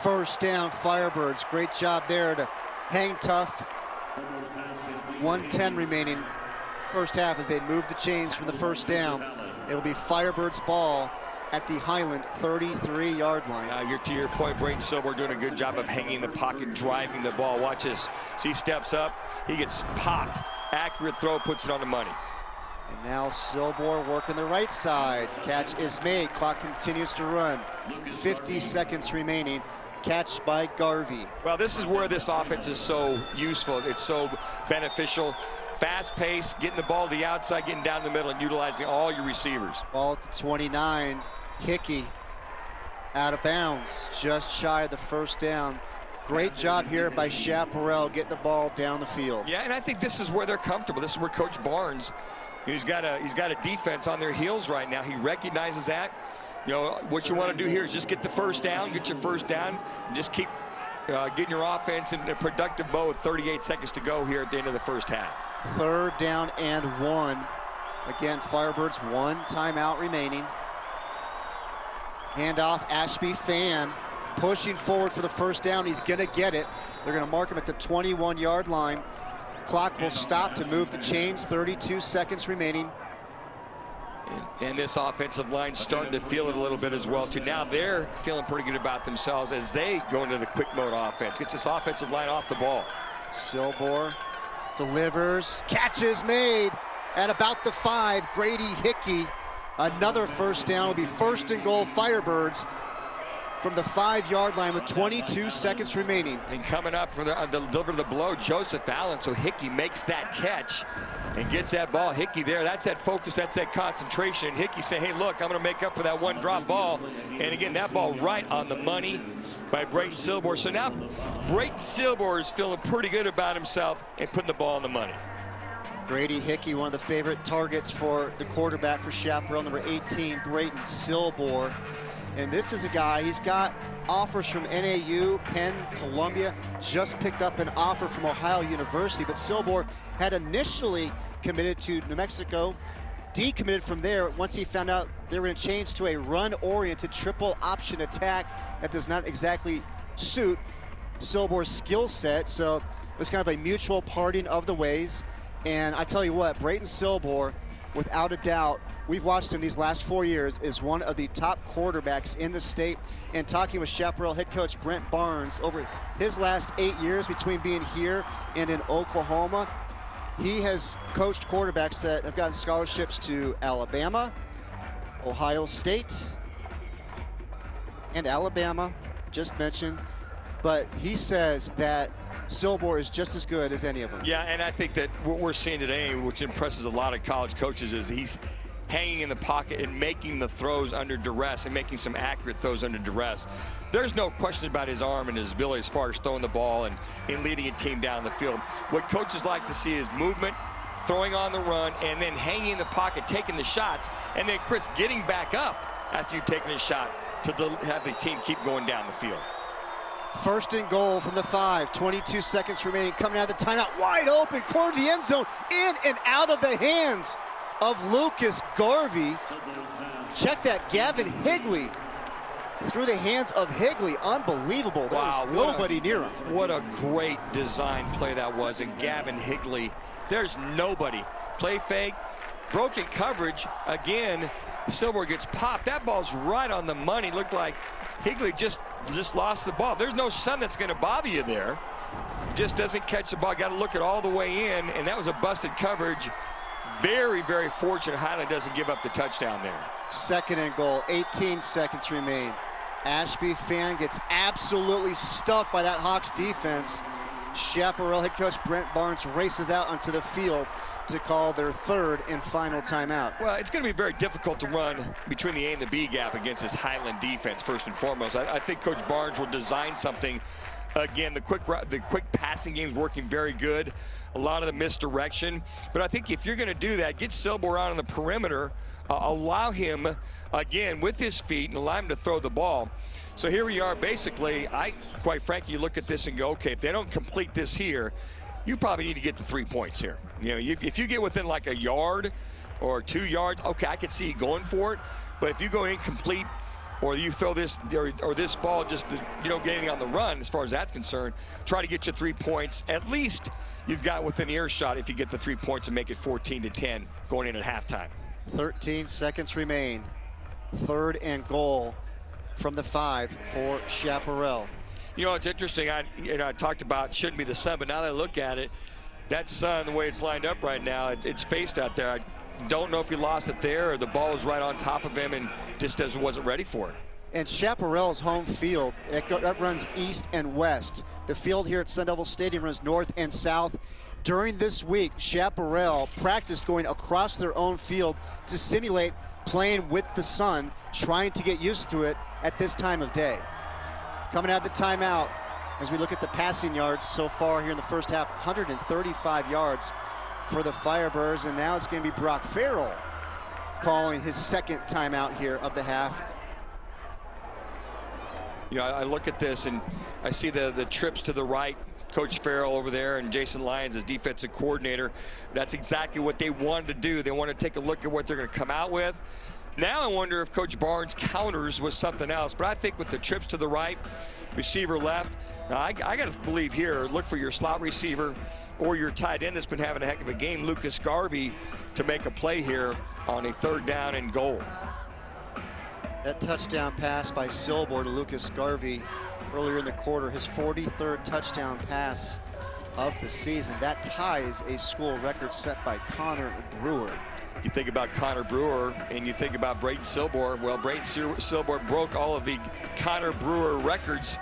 First down, Firebirds. Great job there to hang tough. 1:10 remaining first half as they move the chains from the first down. It will be Firebirds ball at the Highland 33-yard line. To your point, Brayton Silber doing a good job of hanging in the pocket, driving the ball. Watch this. See, he steps up, he gets popped. Accurate throw, puts it on the money. And now Silber working the right side. Catch is made. Clock continues to run. 50 seconds remaining. Catch by Garvey. Well, this is where this offense is so useful. It's so beneficial. Fast pace, getting the ball to the outside, getting down the middle, and utilizing all your receivers. Ball at the 29. Hickey out of bounds, just shy of the first down. Great job here by Chaparral getting the ball down the field. Yeah, and I think this is where they're comfortable. This is where Coach Barnes, he's got a defense on their heels right now. He recognizes that. You know, what you want to do here is just get the first down, get your first down, and just keep getting your offense in a productive mode with 38 seconds to go here at the end of the first half. 3rd down and 1. Again, Firebirds 1 timeout remaining. Handoff, Ashby Fan pushing forward for the first down. He's going to get it. They're going to mark him at the 21-yard line. Clock will stop to move the chains. 32 seconds remaining. And this offensive line starting to feel it a little bit as well, too. Now they're feeling pretty good about themselves as they go into the quick mode offense. Gets this offensive line off the ball. Silber delivers. Catch is made at about the 5. Grady Hickey. Another first down. Will be 1st and goal Firebirds from the 5-yard line with 22 seconds remaining. And coming up for the deliver the blow, Joseph Allen. So Hickey makes that catch and gets that ball. Hickey there, that's that focus, that's that concentration. And Hickey saying, hey, look, I'm going to make up for that one drop ball. And again, that ball right on the money by Brayton Silber. So now Brayton Silber is feeling pretty good about himself and putting the ball on the money. Grady Hickey, one of the favorite targets for the quarterback for Chaparral, number 18, Brayton Silber. And this is a guy, he's got offers from NAU, Penn, Columbia, just picked up an offer from Ohio University, but Silber had initially committed to New Mexico, decommitted from there once he found out they were going to change to a run-oriented triple option attack. That does not exactly suit Silber's skill set, so it was kind of a mutual parting of the ways. And I tell you what, Brayton Silber, without a doubt, we've watched him these last 4 years, is one of the top quarterbacks in the state. And talking with Chaparral head coach Brent Barnes over his last 8 years between being here and in Oklahoma, he has coached quarterbacks that have gotten scholarships to Alabama, Ohio State, and Alabama, just mentioned. But he says that Silber is just as good as any of them. Yeah, and I think that what we're seeing today, which impresses a lot of college coaches, is he's hanging in the pocket and making the throws under duress and making some accurate throws under duress. There's no question about his arm and his ability as far as throwing the ball and leading a team down the field. What coaches like to see is movement, throwing on the run, and then hanging in the pocket, taking the shots, and then Chris getting back up after you've taken a shot to have the team keep going down the field. 1st and goal from the 5, 22 seconds remaining, coming out of the timeout, wide open, corner of the end zone, in and out of the hands of Lucas Garvey. Check that, Gavin Higley through the hands of Higley. Unbelievable. There Wow, was nobody near him. What a great design play that was. And Gavin Higley, there's nobody. Play fake, broken coverage. Again, Silver gets popped. That ball's right on the money. Looked like Higley just lost the ball. There's no sun that's going to bother you there. Just doesn't catch the ball. Got to look it all the way in, and that was a busted coverage. Very, very fortunate Highland doesn't give up the touchdown there. 2nd and goal, 18 seconds remain. Ashby fan gets absolutely stuffed by that Hawks defense. Chaparral head coach Brent Barnes races out onto the field to call their 3rd and final timeout. Well, it's going to be very difficult to run between the A and the B gap against this Highland defense, first and foremost. I think Coach Barnes will design something. Again, the quick passing game is working very good. A lot of the misdirection. But I think if you're going to do that, get Silber out on the perimeter, allow him, again, with his feet, and allow him to throw the ball. So here we are, basically, quite frankly, you look at this and go, okay, if they don't complete this here, you probably need to get the 3 points here. You know, if you get within like a yard or 2 yards, okay, I could see you going for it. But if you go incomplete, or you throw this, or this ball just, you don't get anything on the run as far as that's concerned, try to get your 3 points. At least you've got within earshot if you get the 3 points and make it 14-10 going in at halftime. 13 seconds remain. 3rd and goal from the 5 for Chaparral. You know, it's interesting. I talked about shouldn't be the sun, but now that I look at it, that sun, the way it's lined up right now, it's faced out there. I don't know if he lost it there or the ball was right on top of him and just wasn't ready for it. And Chaparral's home field, that runs east and west. The field here at Sun Devil Stadium runs north and south. During this week, Chaparral practiced going across their own field to simulate playing with the sun, trying to get used to it at this time of day. Coming out of the timeout, as we look at the passing yards so far here in the first half, 135 yards for the Firebirds, and now it's going to be Brock Farrell calling his 2nd timeout here of the half. You know, I look at this and I see the trips to the right, Coach Farrell over there and Jason Lyons as defensive coordinator. That's exactly what they wanted to do. They want to take a look at what they're going to come out with. Now I wonder if Coach Barnes counters with something else, but I think with the trips to the right, receiver left, now I got to believe here, look for your slot receiver or your tight end that's been having a heck of a game, Lucas Garvey, to make a play here on a 3rd down and goal. That touchdown pass by Silber to Lucas Garvey earlier in the quarter, his 43rd touchdown pass of the season. That ties a school record set by Connor Brewer. You think about Connor Brewer and you think about Braden Silber. Well, Braden Silber broke all of the Connor Brewer records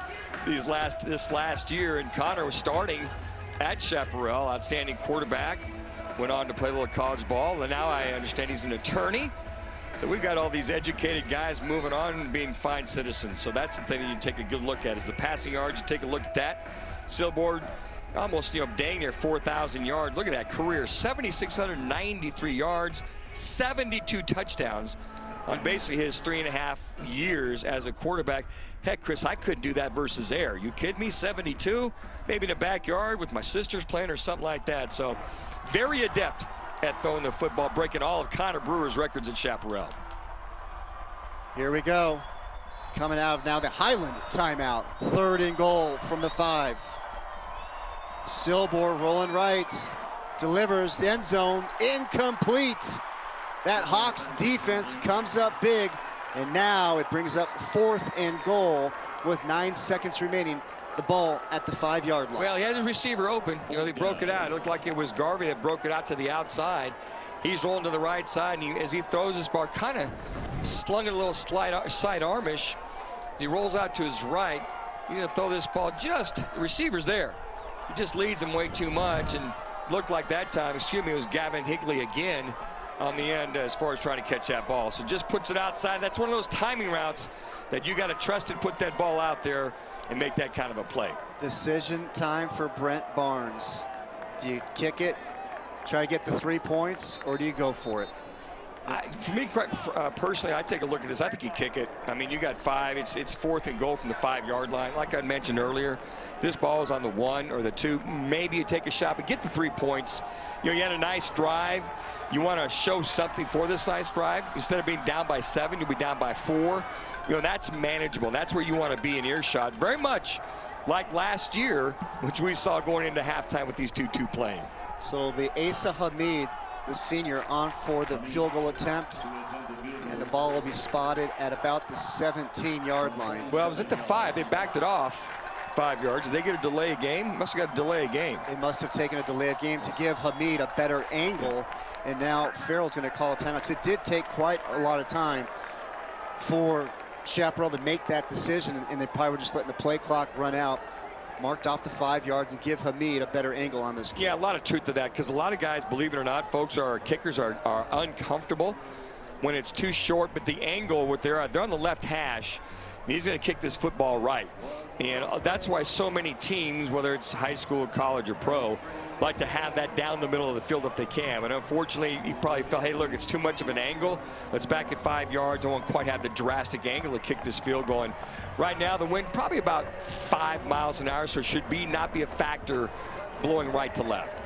this last year, and Connor was starting at Chaparral, outstanding quarterback, went on to play a little college ball, and now I understand he's an attorney. So we've got all these educated guys moving on and being fine citizens. So that's the thing that you take a good look at is the passing yards. You take a look at that. Silber, almost, dang near 4,000 yards. Look at that career, 7,693 yards, 72 touchdowns on basically his 3.5 years as a quarterback. Heck, Chris, I couldn't do that versus air. You kidding me? 72? Maybe in the backyard with my sisters playing or something like that. So very adept at throwing the football, breaking all of Connor Brewer's records at Chaparral. Here we go. Coming out of now the Highland timeout. 3rd and goal from the 5. Silber rolling right, delivers the end zone, incomplete. That Hawks defense comes up big, and now it brings up 4th and goal with 9 seconds remaining. The ball at the 5-yard line. Well, he had his receiver open. They broke it out. It looked like it was Garvey that broke it out to the outside. He's rolling to the right side, and as he throws his ball, kind of slung it a little side armish. As he rolls out to his right, he's going to throw this ball the receiver's there. He just leads him way too much, and looked like that time, it was Gavin Higley again on the end as far as trying to catch that ball. So just puts it outside. That's one of those timing routes that you got to trust and put that ball out there and make that kind of a play. Decision time for Brent Barnes. Do you kick it, try to get the 3 points, or do you go for it? For me, personally, I take a look at this. I think you kick it. I mean, you got 5. It's 4th and goal from the 5-yard line. Like I mentioned earlier, this ball is on the 1 or the 2. Maybe you take a shot, but get the 3 points. You know, you had a nice drive. You want to show something for this nice drive. Instead of being down by 7, you'll be down by 4. You know, that's manageable. That's where you want to be in earshot. Very much like last year, which we saw going into halftime with these 2-2 playing. So it'll be Asa Hamid, the senior, on for the field goal attempt. And the ball will be spotted at about the 17-yard line. Well, it was at the 5. They backed it off 5 yards. Did they get a delay of game? Must have got a delay of game. They must have taken a delay of game to give Hamid a better angle. And now Farrell's going to call a timeout, because it did take quite a lot of time for Chaparral to make that decision, and they probably were just letting the play clock run out. Marked off the 5 yards and give Hamid a better angle on this kick. Yeah, a lot of truth to that, because a lot of guys, believe it or not, folks, kickers are uncomfortable when it's too short, but the angle with they're on the left hash, and he's going to kick this football right. And that's why so many teams, whether it's high school, college, or pro, like to have that down the middle of the field if they can. But unfortunately, he probably felt, hey, look, it's too much of an angle. Let's back at 5 yards. I won't quite have the drastic angle to kick this field goal. Right now, the wind probably about 5 miles an hour, so it should not be a factor blowing right to left.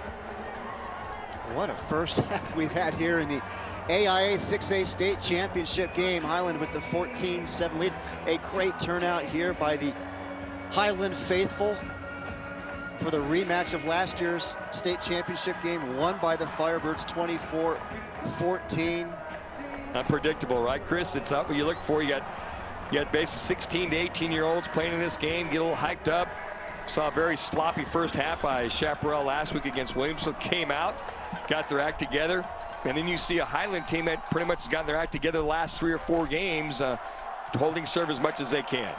What a first half we've had here in the AIA 6A state championship game. Highland with the 14-7 lead. A great turnout here by the Highland faithful for the rematch of last year's state championship game, won by the Firebirds 24-14. Unpredictable, right, Chris? It's up what you look for. You got basically 16 to 18-year-olds playing in this game, get a little hyped up. Saw a very sloppy first half by Chaparral last week against Williamsville. Came out, got their act together, and then you see a Highland team that pretty much has gotten their act together the last 3 or 4 games, holding serve as much as they can.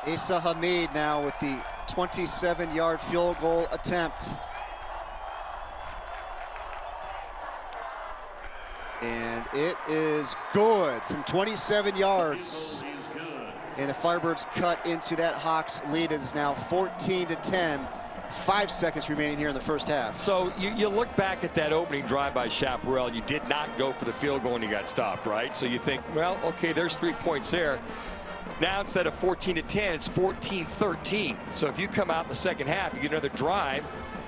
Asa Hamid now with the 27-yard field goal attempt. And it is good from 27 yards. And the Firebirds cut into that Hawks lead. It is now 14-10. 5 seconds remaining here in the first half. So you look back at that opening drive by Chaparral. You did not go for the field goal and you got stopped, right? So you think, well, okay, there's 3 points there. Now instead of 14-10, it's 14-13. So if you come out in the second half, you get another drive,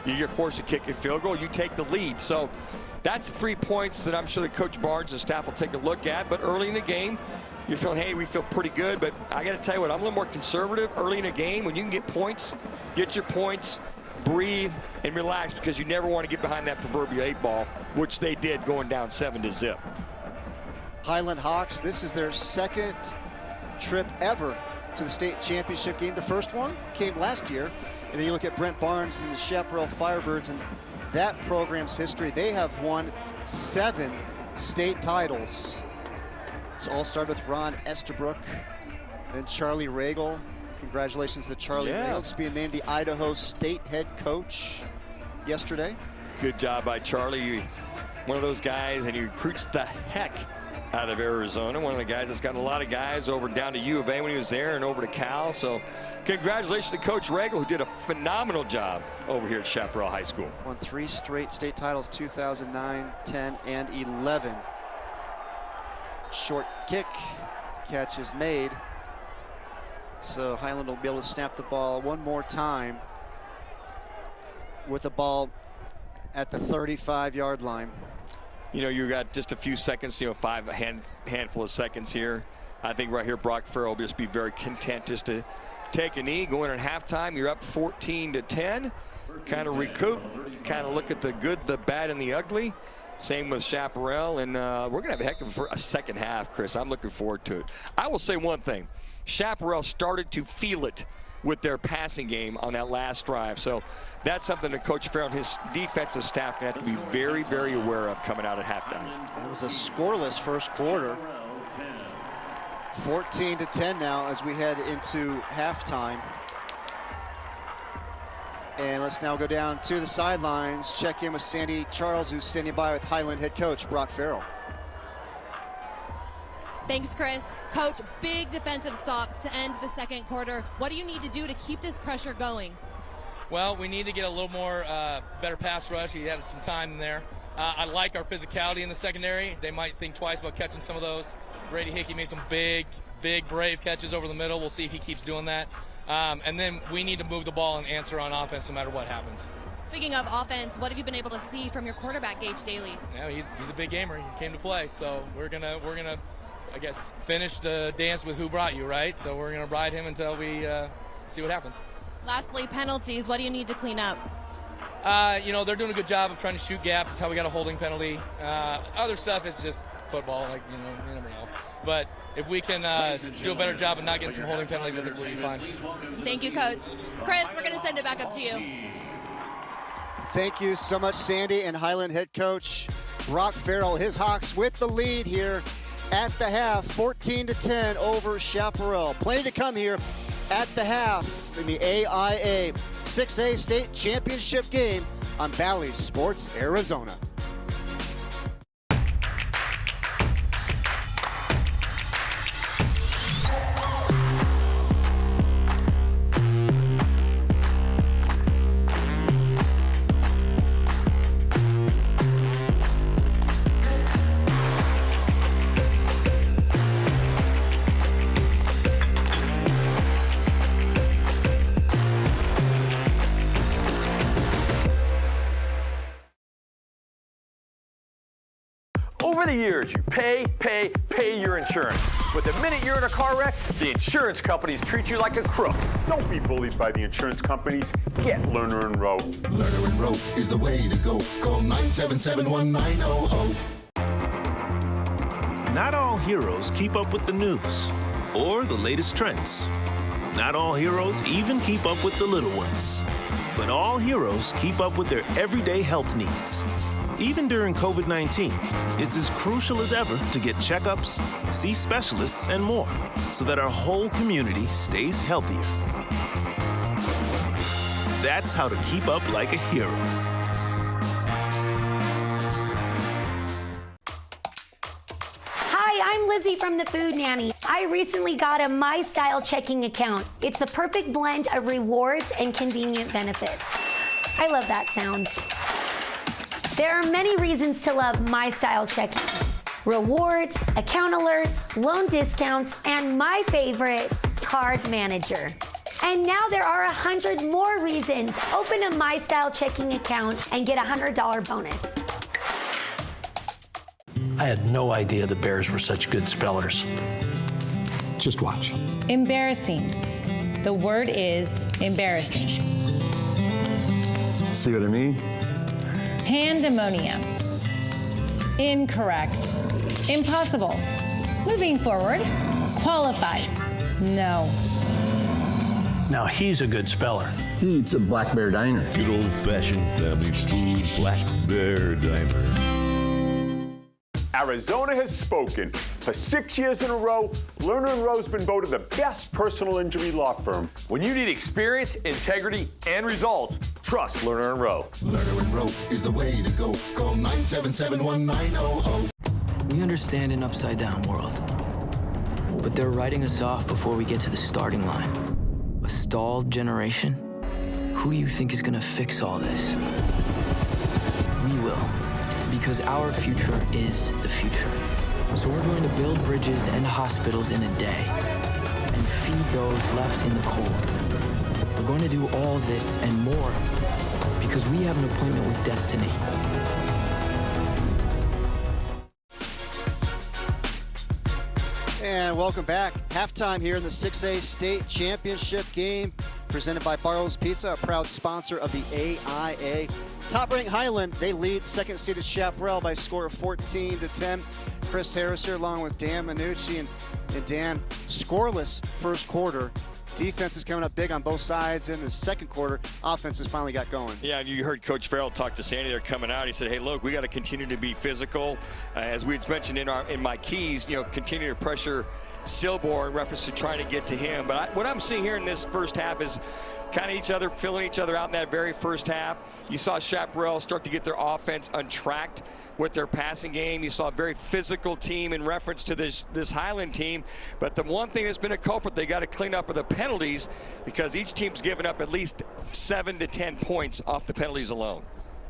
you're forced to kick a field goal, you take the lead. So that's 3 points that I'm sure that Coach Barnes and staff will take a look at. But early in the game, you're feeling, hey, we feel pretty good. But I got to tell you what, I'm a little more conservative early in a game. When you can get points, get your points, breathe, and relax, because you never want to get behind that proverbial 8 ball, which they did going down 7-0. Highland Hawks, this is their second trip ever to the state championship game. The first one came last year, and then you look at Brent Barnes and the Chaparral Firebirds and that program's history. They have won 7 state titles. It's all started with Ron Estabrook, then Charlie Regal. Congratulations to Charlie Regal, just being named the Idaho State head coach yesterday. Good job by Charlie. One of those guys, and he recruits the heck out of Arizona. One of the guys that's gotten a lot of guys over down to U of A when he was there and over to Cal. So congratulations to Coach Regal, who did a phenomenal job over here at Chaparral High School. Won 3 straight state titles, 2009, 10, and 11. Short kick, catch is made. So Highland will be able to snap the ball one more time with the ball at the 35-yard line. You know, you got just a few seconds, you know, handful of seconds here. I think right here, Brock Farrell will just be very content just to take a knee. Going at halftime, you're up 14-10. Kind of recoup, kind of look at the good, the bad, and the ugly. Same with Chaparral, and we're going to have a heck of a second half, Chris. I'm looking forward to it. I will say one thing. Chaparral started to feel it with their passing game on that last drive. So that's something that Coach Farrell and his defensive staff have to be very, very aware of coming out at halftime. It was a scoreless first quarter. 14-10 now as we head into halftime. And let's now go down to the sidelines, check in with Sandy Charles, who's standing by with Highland head coach Brock Farrell. Thanks, Chris. Coach, big defensive stop to end the second quarter. What do you need to do to keep this pressure going? Well, we need to get a little more better pass rush. He had some time in there. I like our physicality in the secondary. They might think twice about catching some of those. Grady Hickey made some big, brave catches over the middle. We'll see if he keeps doing that. And then we need to move the ball and answer on offense no matter what happens. Speaking of offense, what have you been able to see from your quarterback, Gage Daly? Yeah, he's a big gamer. He came to play, so we're gonna I guess finish the dance with who brought you, right? So we're gonna ride him until we see what happens. Lastly, penalties. What do you need to clean up? They're doing a good job of trying to shoot gaps. That's how we got a holding penalty. Other stuff, it's just football. You never know. But if we can do a better job of not getting some holding penalties, I think we'll be fine. Thank you, Coach. Chris, we're going to send it back up to you. Thank you so much, Sandy. And Highland head coach Brock Farrell, his Hawks with the lead here at the half, 14-10 over Chaparral. Plenty to come here at the half in the AIA 6A State Championship game on Bally Sports Arizona. Over the years, you pay your insurance. But the minute you're in a car wreck, the insurance companies treat you like a crook. Don't be bullied by the insurance companies. Get Lerner and Rowe. Lerner and Rowe is the way to go. Call 977-1900. Not all heroes keep up with the news or the latest trends. Not all heroes even keep up with the little ones. But all heroes keep up with their everyday health needs. Even during COVID-19, it's as crucial as ever to get checkups, see specialists, and more, so that our whole community stays healthier. That's how to keep up like a hero. Hi, I'm Lizzie from the Food Nanny. I recently got a My Style checking account. It's the perfect blend of rewards and convenient benefits. I love that sound. There are many reasons to love My Style checking. Rewards, account alerts, loan discounts, and my favorite, card manager. And now there are 100 more reasons. Open a My Style checking account and get a $100 bonus. I had no idea the Bears were such good spellers. Just watch. Embarrassing. The word is embarrassing. See what I mean? Pandemonium. Incorrect. Impossible. Moving forward. Qualified. No. Now he's a good speller. He eats at Black Bear Diner. Good old-fashioned family food, Black Bear Diner. Arizona has spoken. For 6 years in a row, Lerner and Rowe's been voted the best personal injury law firm. When you need experience, integrity, and results, trust Lerner and Rowe. Lerner and Rowe is the way to go. Call 977-1900. We understand an upside-down world, but they're writing us off before we get to the starting line. A stalled generation? Who do you think is gonna fix all this? We will, because our future is the future. So we're going to build bridges and hospitals in a day and feed those left in the cold. We're going to do all this and more because we have an appointment with destiny. And welcome back. Halftime here in the 6A State Championship game presented by Barlow's Pizza, a proud sponsor of the AIA. Top-ranked Highland, they lead second-seeded Chaparral by a score of 14-10. Chris Harris here along with Dan Minucci. And Dan, scoreless first quarter. Defense is coming up big on both sides. In the second quarter, offense has finally got going. Yeah, and you heard Coach Farrell talk to Sandy there coming out. He said, hey, look, we got to continue to be physical. As we had mentioned in my keys, continue to pressure Silborn in reference to trying to get to him. But what I'm seeing here in this first half is kind of filling each other out in that very first half. You saw Chaparral start to get their offense untracked with their passing game. You saw a very physical team in reference to this Highland team. But the one thing that's been a culprit, they got to clean up are the penalties, because each team's given up at least 7 to 10 points off the penalties alone.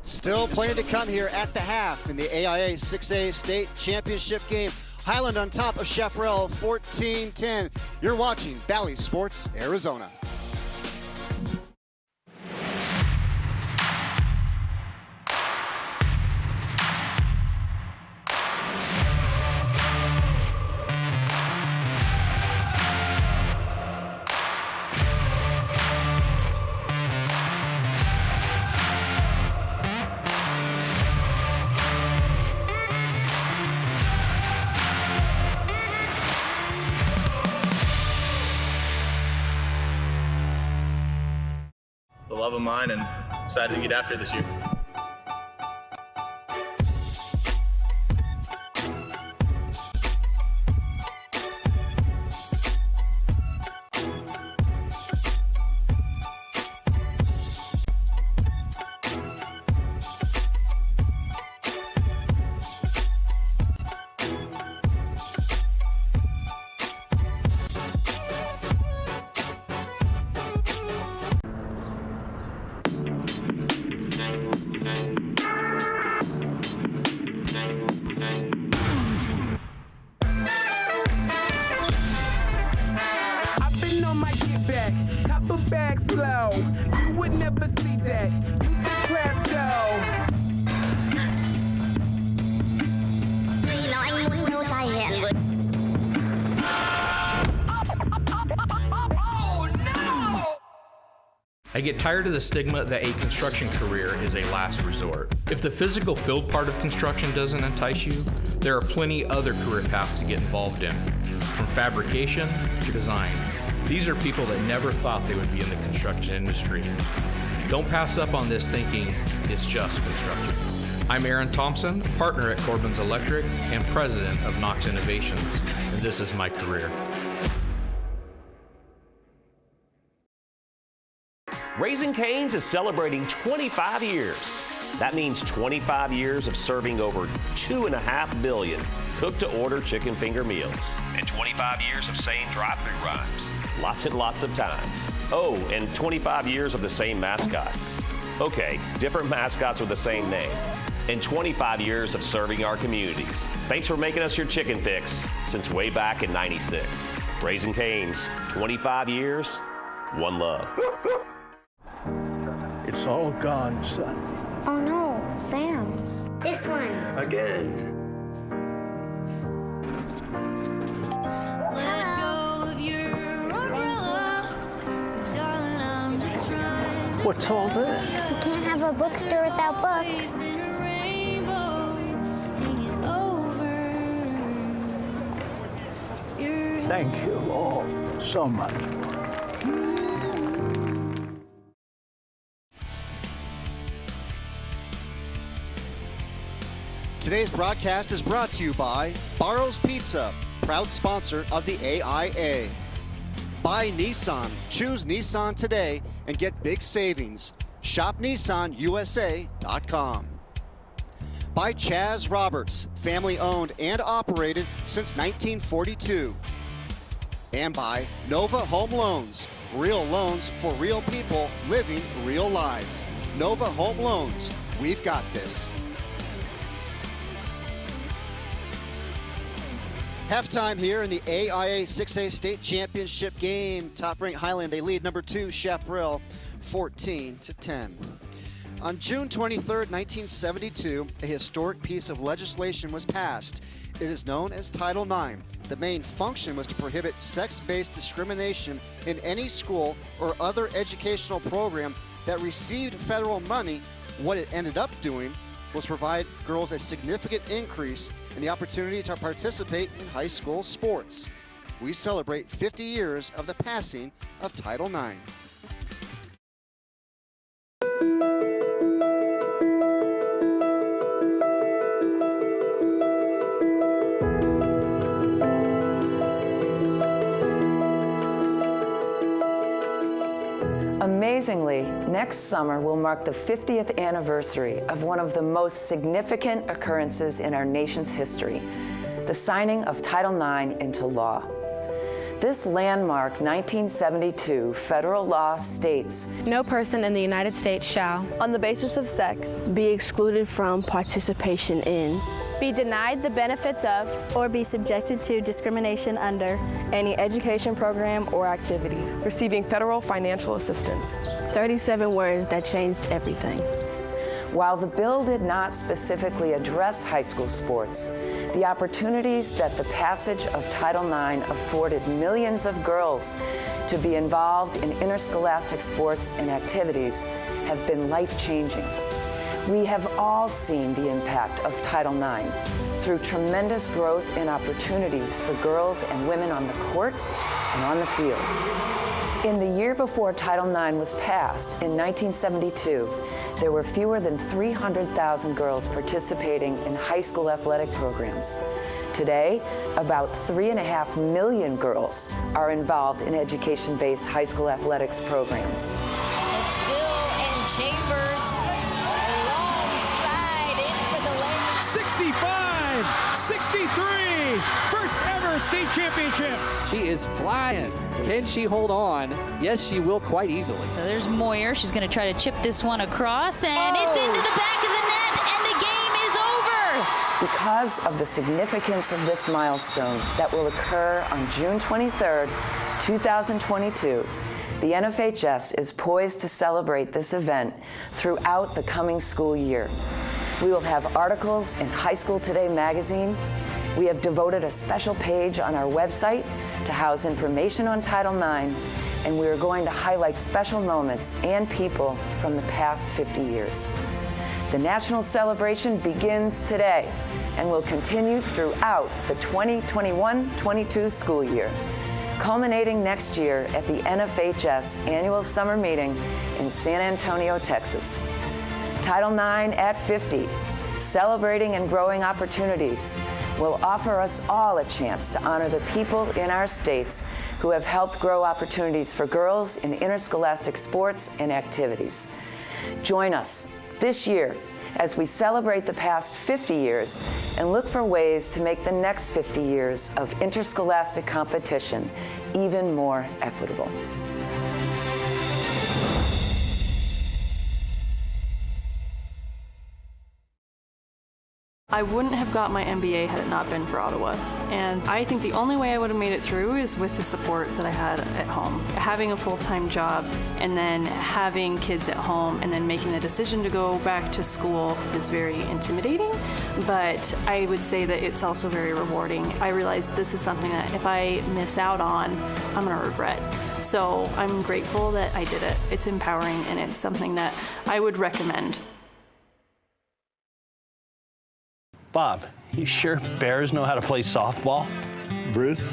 Still plenty to come here at the half in the AIA 6A state championship game. Highland on top of Chaparral 14-10. You're watching Valley Sports Arizona. The love of mine, and excited to get after it this year. Slow, you would never see that. Use the trap dough. I get tired of the stigma that a construction career is a last resort. If the physical field part of construction doesn't entice you, there are plenty other career paths to get involved in, from fabrication to design. These are people that never thought they would be in the construction industry. Don't pass up on this thinking it's just construction. I'm Aaron Thompson, partner at Corbin's Electric and president of Knox Innovations, and this is my career. Raising Cane's is celebrating 25 years. That means 25 years of serving over 2.5 billion cook-to-order chicken finger meals. And 25 years of saying drive-through rhymes. Lots and lots of times. Oh, and 25 years of the same mascot. Okay, different mascots with the same name. And 25 years of serving our communities. Thanks for making us your chicken fix since way back in '96. Raising Cane's, 25 years, one love. It's all gone, son. Oh no, Sam's. This one. Again. Let go of your umbrella, 'cause darling, I'm just trying. What's all this? You can't have a bookstore without books. Thank you all so much. Today's broadcast is brought to you by Barrow's Pizza, proud sponsor of the AIA. By Nissan. Choose Nissan today and get big savings. Shop NissanUSA.com. By Chaz Roberts, family owned and operated since 1942. And by Nova Home Loans, real loans for real people living real lives. Nova Home Loans, we've got this. Halftime here in the AIA 6A State Championship game. Top-ranked Highland, they lead number 2 Chaparral 14-10. On June 23, 1972, a historic piece of legislation was passed. It is known as Title IX. The main function was to prohibit sex-based discrimination in any school or other educational program that received federal money. What it ended up doing was provide girls a significant increase in the opportunity to participate in high school sports. We celebrate 50 years of the passing of Title IX. Amazingly, next summer will mark the 50th anniversary of one of the most significant occurrences in our nation's history, the signing of Title IX into law. This landmark 1972 federal law states, no person in the United States shall, on the basis of sex, be excluded from participation in, be denied the benefits of, or be subjected to discrimination under any education program or activity, receiving federal financial assistance. 37 words that changed everything. While the bill did not specifically address high school sports, the opportunities that the passage of Title IX afforded millions of girls to be involved in interscholastic sports and activities have been life-changing. We have all seen the impact of Title IX through tremendous growth in opportunities for girls and women on the court and on the field. In the year before Title IX was passed, in 1972, there were fewer than 300,000 girls participating in high school athletic programs. Today, about 3.5 million girls are involved in education-based high school athletics programs. Still in Chambers, a long stride in for the Lakers. 65, 63, first ever state championship. She is flying. Can she hold on? Yes, she will quite easily. So there's Moyer. She's going to try to chip this one across, and it's into the back of the net, and the game is over. Because of the significance of this milestone that will occur on June 23rd, 2022, the NFHS is poised to celebrate this event throughout the coming school year. We will have articles in High School Today magazine. We have devoted a special page on our website to house information on Title IX, and we are going to highlight special moments and people from the past 50 years. The national celebration begins today and will continue throughout the 2021-22 school year, culminating next year at the NFHS annual summer meeting in San Antonio, Texas. Title IX at 50, celebrating and growing opportunities, will offer us all a chance to honor the people in our states who have helped grow opportunities for girls in interscholastic sports and activities. Join us this year as we celebrate the past 50 years and look for ways to make the next 50 years of interscholastic competition even more equitable. I wouldn't have got my MBA had it not been for Ottawa. And I think the only way I would have made it through is with the support that I had at home. Having a full-time job and then having kids at home and then making the decision to go back to school is very intimidating, but I would say that it's also very rewarding. I realized this is something that if I miss out on, I'm going to regret. So I'm grateful that I did it. It's empowering and it's something that I would recommend. Bob, you sure bears know how to play softball? Bruce,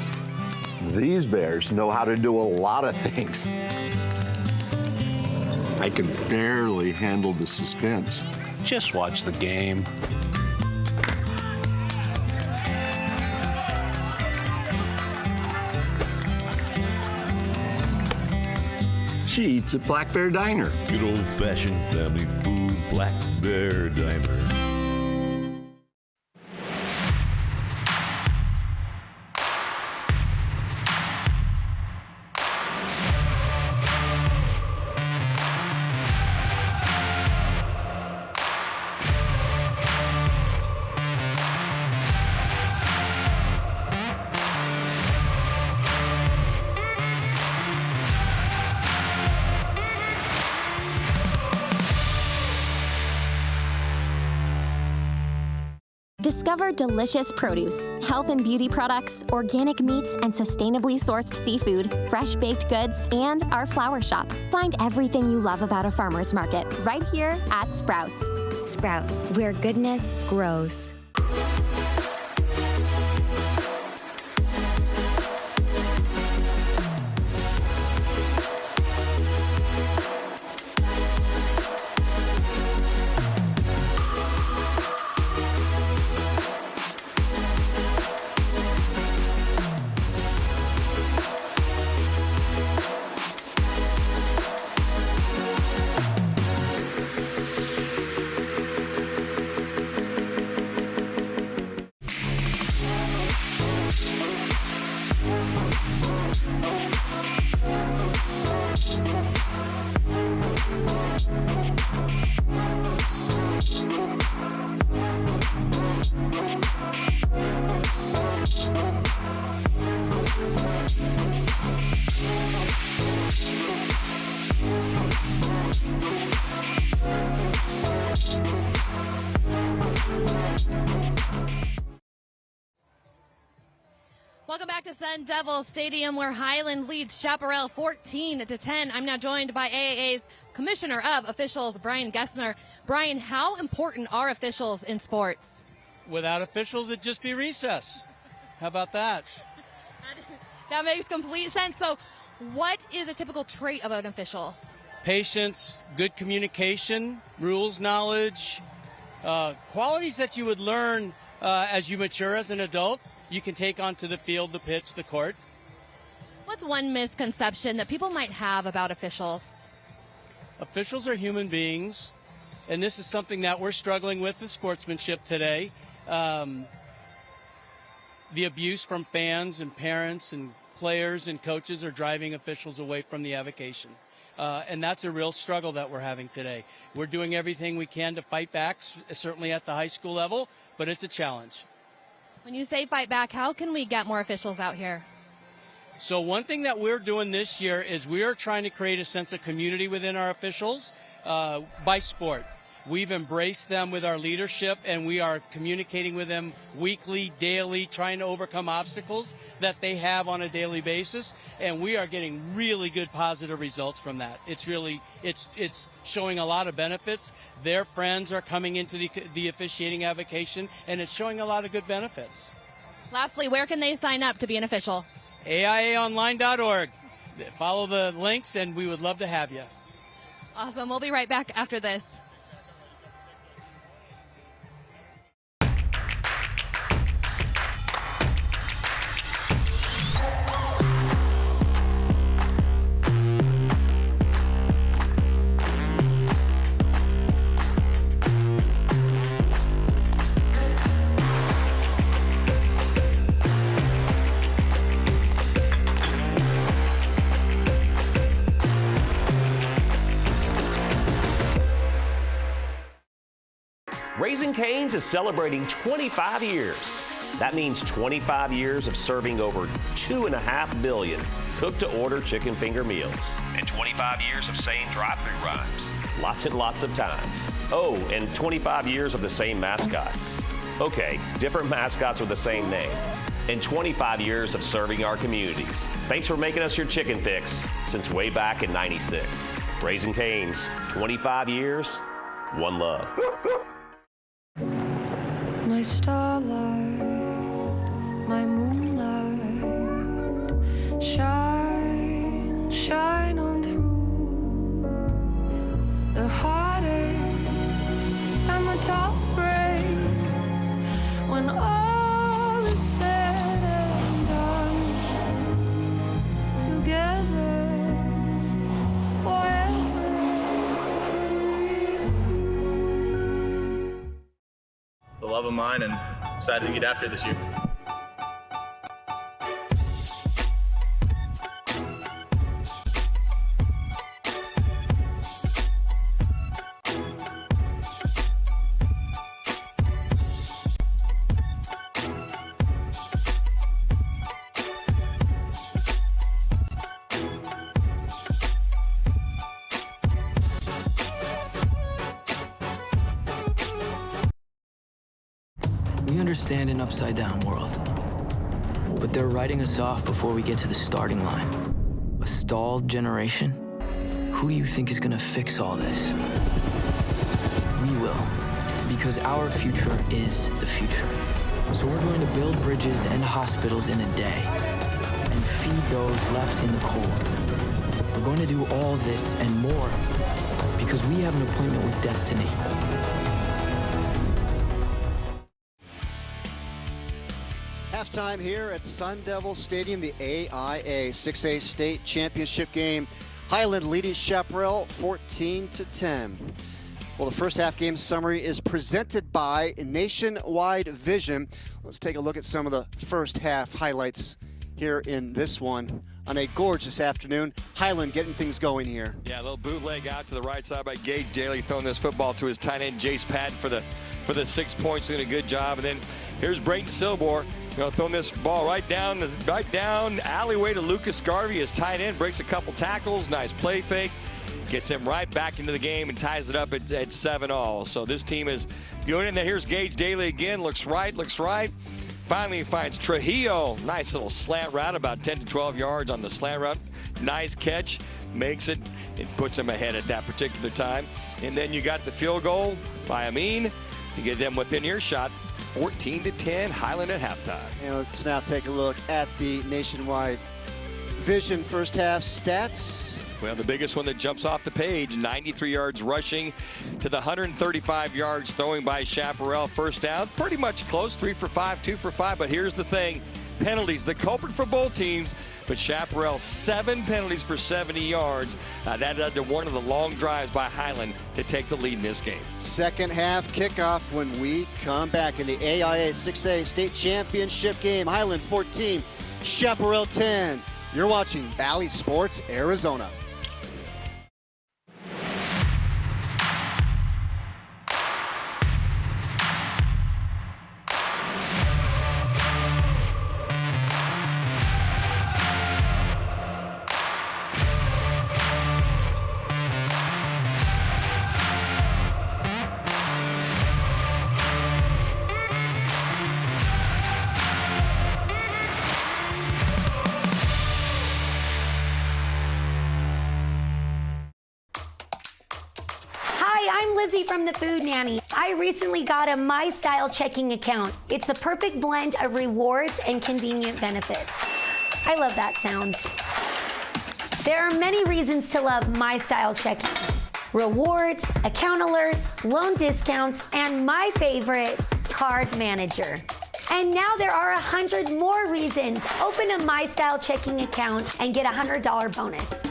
these bears know how to do a lot of things. I can barely handle the suspense. Just watch the game. She eats at Black Bear Diner. Good old-fashioned family food, Black Bear Diner. Discover delicious produce, health and beauty products, organic meats and sustainably sourced seafood, fresh baked goods, and our flower shop. Find everything you love about a farmer's market right here at Sprouts. Sprouts, where goodness grows. Welcome back to Sun Devil Stadium, where Highland leads Chaparral 14-10. I'm now joined by AIA's Commissioner of Officials, Brian Gessner. Brian, how important are officials in sports? Without officials, it'd just be recess. How about that? That makes complete sense. So what is a typical trait of an official? Patience, good communication, rules knowledge, qualities that you would learn as you mature as an adult. You can take onto the field, the pitch, the court. What's one misconception that people might have about officials? Officials are human beings, and this is something that we're struggling with sportsmanship today. The abuse from fans and parents and players and coaches are driving officials away from the avocation. And that's a real struggle that we're having today. We're doing everything we can to fight back, certainly at the high school level, but it's a challenge. When you say fight back, how can we get more officials out here? So one thing that we're doing this year is we are trying to create a sense of community within our officials by sport. We've embraced them with our leadership, and we are communicating with them weekly, daily, trying to overcome obstacles that they have on a daily basis, and we are getting really good positive results from that. It's showing a lot of benefits. Their friends are coming into the officiating avocation, and it's showing a lot of good benefits. Lastly, where can they sign up to be an official? AIAonline.org. Follow the links, and we would love to have you. Awesome. We'll be right back after this. Raising Cane's is celebrating 25 years. That means 25 years of serving over 2.5 billion cooked-to-order chicken finger meals. And 25 years of saying drive-through rhymes. Lots and lots of times. Oh, and 25 years of the same mascot. Okay, different mascots with the same name. And 25 years of serving our communities. Thanks for making us your chicken fix since way back in '96. Raising Cane's, 25 years, one love. My starlight, my moonlight, shine, shine on through the heartache and the tough break. When all is said and done, together forever. The love of mine, and excited to get after this year. We understand an upside-down world, but they're writing us off before we get to the starting line. A stalled generation? Who do you think is gonna fix all this? We will, because our future is the future. So we're going to build bridges and hospitals in a day, and feed those left in the cold. We're going to do all this and more, because we have an appointment with destiny. Halftime here at Sun Devil Stadium, the AIA 6A state championship game. Highland leading Chaparral 14-10. Well, the first half game summary is presented by Nationwide Vision. Let's take a look at some of the first half highlights here in this one. On a gorgeous afternoon, Highland getting things going here. Yeah, a little bootleg out to the right side by Gage Daly, throwing this football to his tight end Jace Patton for the 6 points, doing a good job. And then here's Brayton Silbor, throwing this ball right down alleyway to Lucas Garvey. His tight end breaks a couple tackles, nice play fake, gets him right back into the game and ties it up at 7-all. So this team is going in there. Here's Gage Daly again, looks right. Finally finds Trujillo. Nice little slant route, about 10 to 12 yards on the slant route. Nice catch, makes it. It puts them ahead at that particular time. And then you got the field goal by Amin to get them within earshot. 14-10, Highland at halftime. And let's now take a look at the nationwide Vision first half stats. Well, the biggest one that jumps off the page, 93 yards rushing to the 135 yards throwing by Chaparral. First down, pretty much close, 3 for 5, 2 for 5. But here's the thing, penalties, the culprit for both teams. But Chaparral, 7 penalties for 70 yards. That led to one of the long drives by Highland to take the lead in this game. Second half kickoff when we come back in the AIA 6A state championship game. Highland 14, Chaparral 10. You're watching Valley Sports Arizona. I'm Lizzie from the Food Nanny. I recently got a My Style checking account. It's the perfect blend of rewards and convenient benefits. I love that sound. There are many reasons to love My Style checking. Rewards, account alerts, loan discounts, and my favorite, card manager. And now there are 100 more reasons. Open a My Style checking account and get a $100 bonus.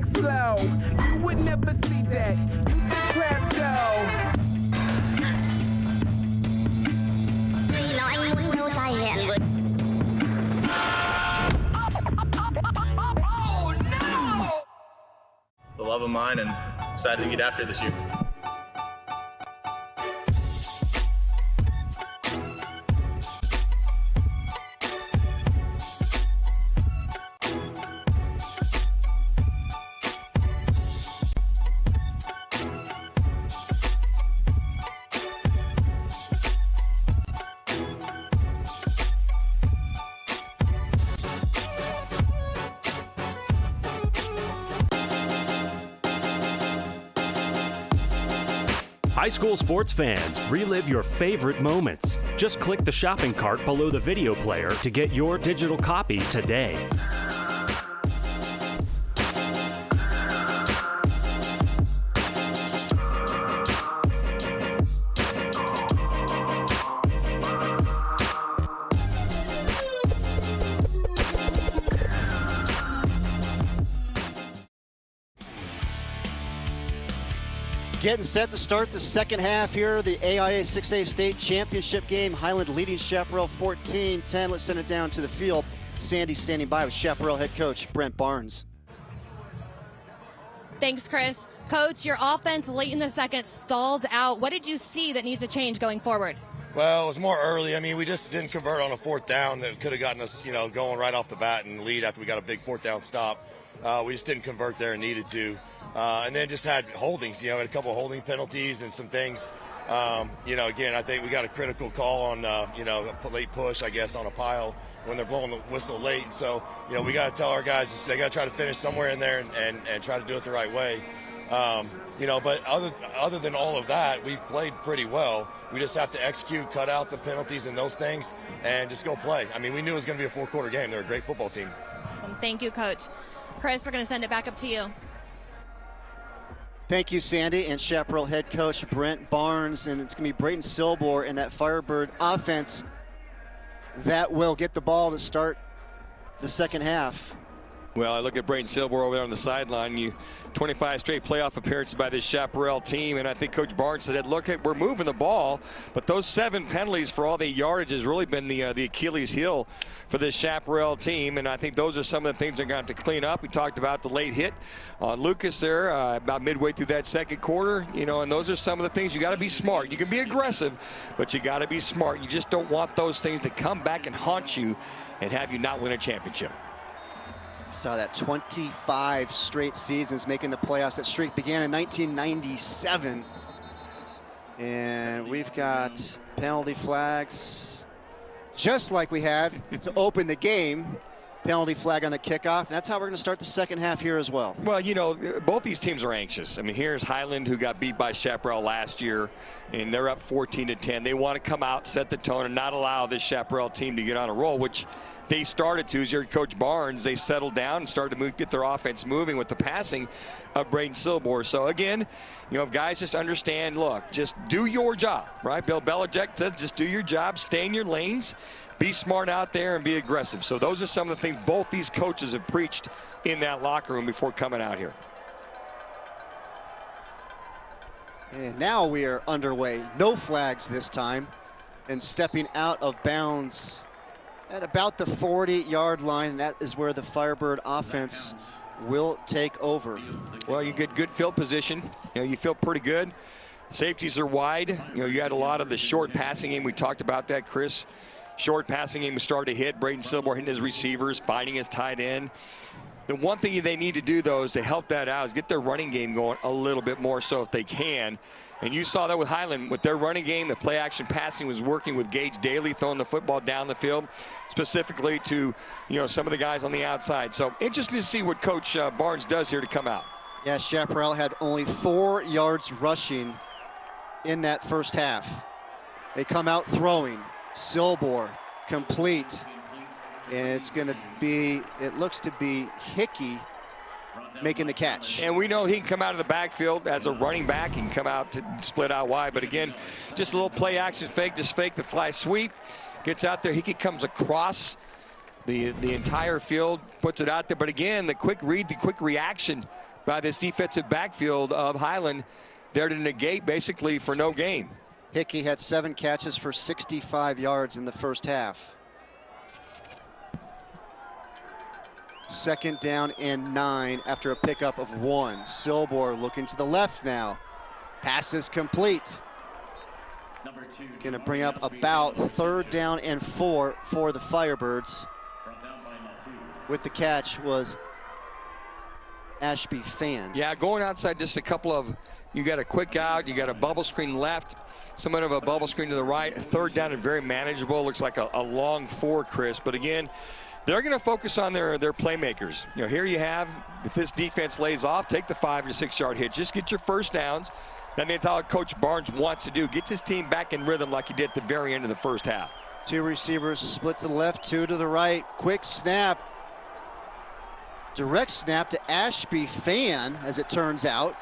Slow. You would never see that. Use the trap dough. Oh no! The love of mine, and excited to get after this year. High school sports fans, relive your favorite moments. Just click the shopping cart below the video player to get your digital copy today. Getting set to start the second half here, the AIA 6A state championship game. Highland leading Chaparral 14-10. Let's send it down to the field. Sandy standing by with Chaparral head coach Brent Barnes. Thanks, Chris. Coach, your offense late in the second stalled out. What did you see that needs to change going forward? Well, it was more early. I mean, we just didn't convert on a fourth down that could have gotten us, going right off the bat and lead after we got a big fourth down stop. We just didn't convert there and needed to. And then just had holdings, had a couple of holding penalties and some things. Again, I think we got a critical call on, a late push, I guess, on a pile when they're blowing the whistle late. And so, we got to tell our guys they got to try to finish somewhere in there and try to do it the right way. But other than all of that, we've played pretty well. We just have to execute, cut out the penalties and those things, and just go play. I mean, we knew it was going to be a four-quarter game. They're a great football team. Awesome. Thank you, Coach. Chris, we're going to send it back up to you. Thank you, Sandy, and Chaparral head coach Brent Barnes. And it's going to be Brayton Silbor in that Firebird offense that will get the ball to start the second half. Well, I look at Braden Silber over there on the sideline. 25 straight playoff appearances by this Chaparral team, and I think Coach Barnes said, look, we're moving the ball, but those 7 penalties for all the yardage has really been the Achilles heel for this Chaparral team, and I think those are some of the things they're going to have to clean up. We talked about the late hit on Lucas there about midway through that second quarter, and those are some of the things. You got to be smart. You can be aggressive, but you got to be smart. You just don't want those things to come back and haunt you and have you not win a championship. Saw that 25 straight seasons making the playoffs. That streak began in 1997. And we've got penalty flags just like we had to open the game. Penalty flag on the kickoff. And that's how we're going to start the second half here as well. Well, both these teams are anxious. I mean, here's Highland, who got beat by Chaparral last year, and they're up 14-10. They want to come out, set the tone, and not allow this Chaparral team to get on a roll, which they started to. As you heard Coach Barnes, they settled down and started to get their offense moving with the passing of Braden Silber. So again, if guys just understand, look, just do your job, right? Bill Belichick says just do your job, stay in your lanes, be smart out there, and be aggressive. So those are some of the things both these coaches have preached in that locker room before coming out here. And now we are underway. No flags this time. And stepping out of bounds at about the 40-yard line. That is where the Firebird offense will take over. Well, you get good field position. You feel pretty good. Safeties are wide. You had a lot of the short passing game. We talked about that, Chris. Short passing game started to hit. Braden Silber hitting his receivers, finding his tight end. The one thing they need to do, though, is to help that out, is get their running game going a little bit more so if they can. And you saw that with Highland. With their running game, the play-action passing was working with Gage Daly throwing the football down the field, specifically to, some of the guys on the outside. So interesting to see what Coach Barnes does here to come out. Yeah, Chaparral had only 4 yards rushing in that first half. They come out throwing. Silber complete. And it's going to be, it looks to be Hickey making the catch. And we know he can come out of the backfield as a running back. He can come out to split out wide. But again, just a little play action fake, just fake the fly sweep. Gets out there. Hickey comes across the entire field, puts it out there. But again, the quick read, the quick reaction by this defensive backfield of Highland there to negate basically for no gain. Hickey had 7 catches for 65 yards in the first half. 2nd down and 9 after a pickup of 1. Silber looking to the left now. Pass is complete. Going to bring up about 3rd down and 4 for the Firebirds. With the catch was Ashby Fan. Yeah, going outside just a couple of, you got a quick out, you got a bubble screen left, somewhat of a bubble screen to the right. 3rd down and very manageable. Looks like a long 4, Chris. But again, they're going to focus on their playmakers. Here you have, if this defense lays off, take the 5 to 6 yard hit. Just get your first downs. And that's how Coach Barnes wants to do. Gets his team back in rhythm like he did at the very end of the first half. 2 receivers split to the left, 2 to the right. Quick snap. Direct snap to Ashby Fan, as it turns out.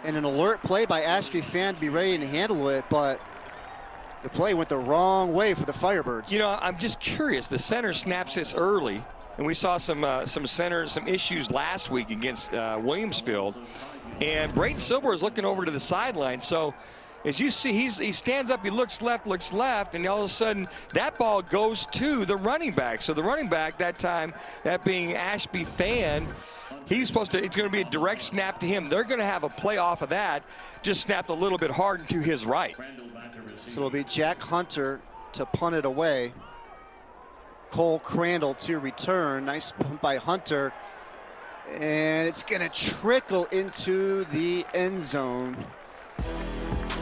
And an alert play by Ashby Fan to be ready to handle it, but the play went the wrong way for the Firebirds. I'm just curious. The center snaps this early, and we saw some issues last week against Williamsfield. And Braden Silber is looking over to the sideline. So as you see, he stands up, he looks left, and all of a sudden that ball goes to the running back. So the running back that time, that being Ashby Fan, it's going to be a direct snap to him. They're going to have a play off of that, just snapped a little bit hard to his right. So it'll be Jack Hunter to punt it away. Cole Crandall to return. Nice punt by Hunter. And it's going to trickle into the end zone.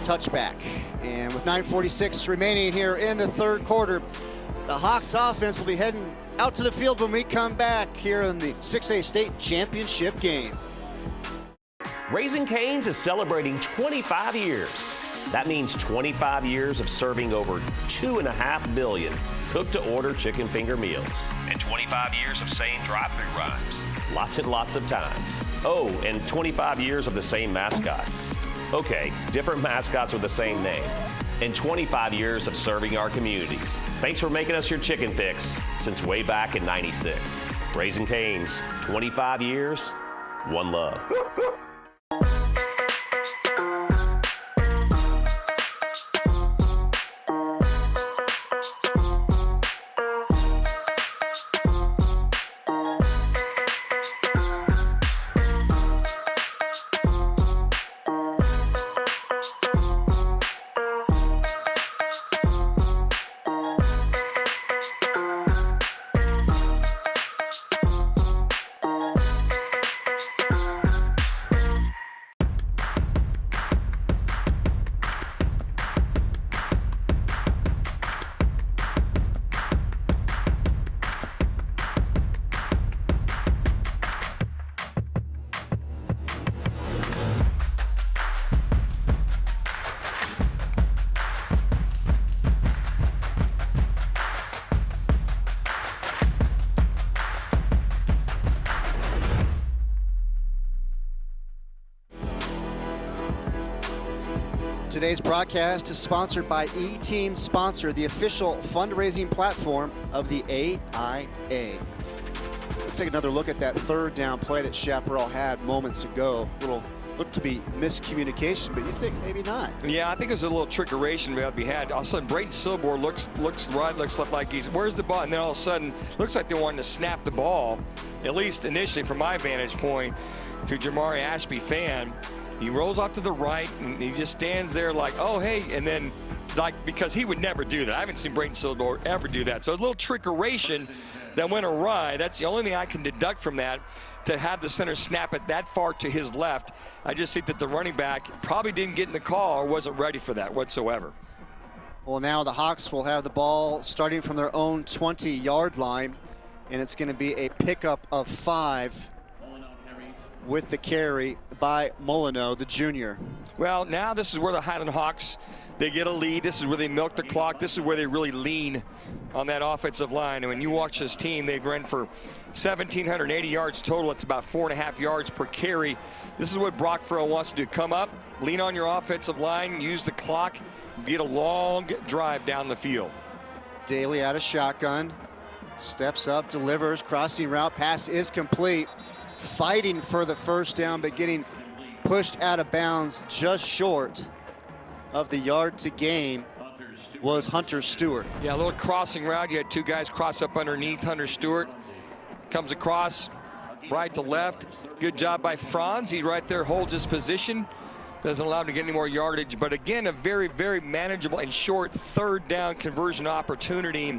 Touchback. And with 9:46 remaining here in the 3rd quarter, the Hawks offense will be heading out to the field when we come back here in the 6A state championship game. Raising Cane's is celebrating 25 years. That means 25 years of serving over 2.5 billion cook-to-order chicken finger meals. And 25 years of saying drive-through rhymes. Lots and lots of times. Oh, and 25 years of the same mascot. Okay, different mascots with the same name. And 25 years of serving our communities. Thanks for making us your chicken fix since way back in '96. Raising Cane's, 25 years, one love. Today's broadcast is sponsored by E-Team Sponsor, the official fundraising platform of the AIA. Let's take another look at that third down play that Chaparral had moments ago. Looked to be miscommunication, but you think maybe not. Yeah, I think there's a little trickeration that we had. All of a sudden, Brayton Silbor looks right, looks left, like he's, where's the ball? And then all of a sudden, looks like they wanted to snap the ball, at least initially from my vantage point, to Jamari Ashby fan. He rolls off to the right, and he just stands there like, oh, hey, and then, like, because he would never do that. I haven't seen Brayton Silbor ever do that. So a little trickeration that went awry. That's the only thing I can deduct from that, to have the center snap it that far to his left. I just think that the running back probably didn't get in the call or wasn't ready for that whatsoever. Well, now the Hawks will have the ball starting from their own 20-yard line, and it's going to be a pickup of 5 with the carry by Molyneux, the junior. Well, now this is where the Highland Hawks, they get a lead. This is where they milk the clock. This is where they really lean on that offensive line. And when you watch this team, they've run for 1,780 yards total. It's about 4.5 yards per carry. This is what Brock Farrell wants to do. Come up, lean on your offensive line, use the clock, get a long drive down the field. Daly out of shotgun, steps up, delivers, crossing route, pass is complete. Fighting for the first down, but getting pushed out of bounds just short of the yard to gain was Hunter Stewart. Yeah, a little crossing route. You had two guys cross up underneath. Hunter Stewart comes across right to left. Good job by Franz. He right there holds his position. Doesn't allow him to get any more yardage. But again, a very, very manageable and short third down conversion opportunity.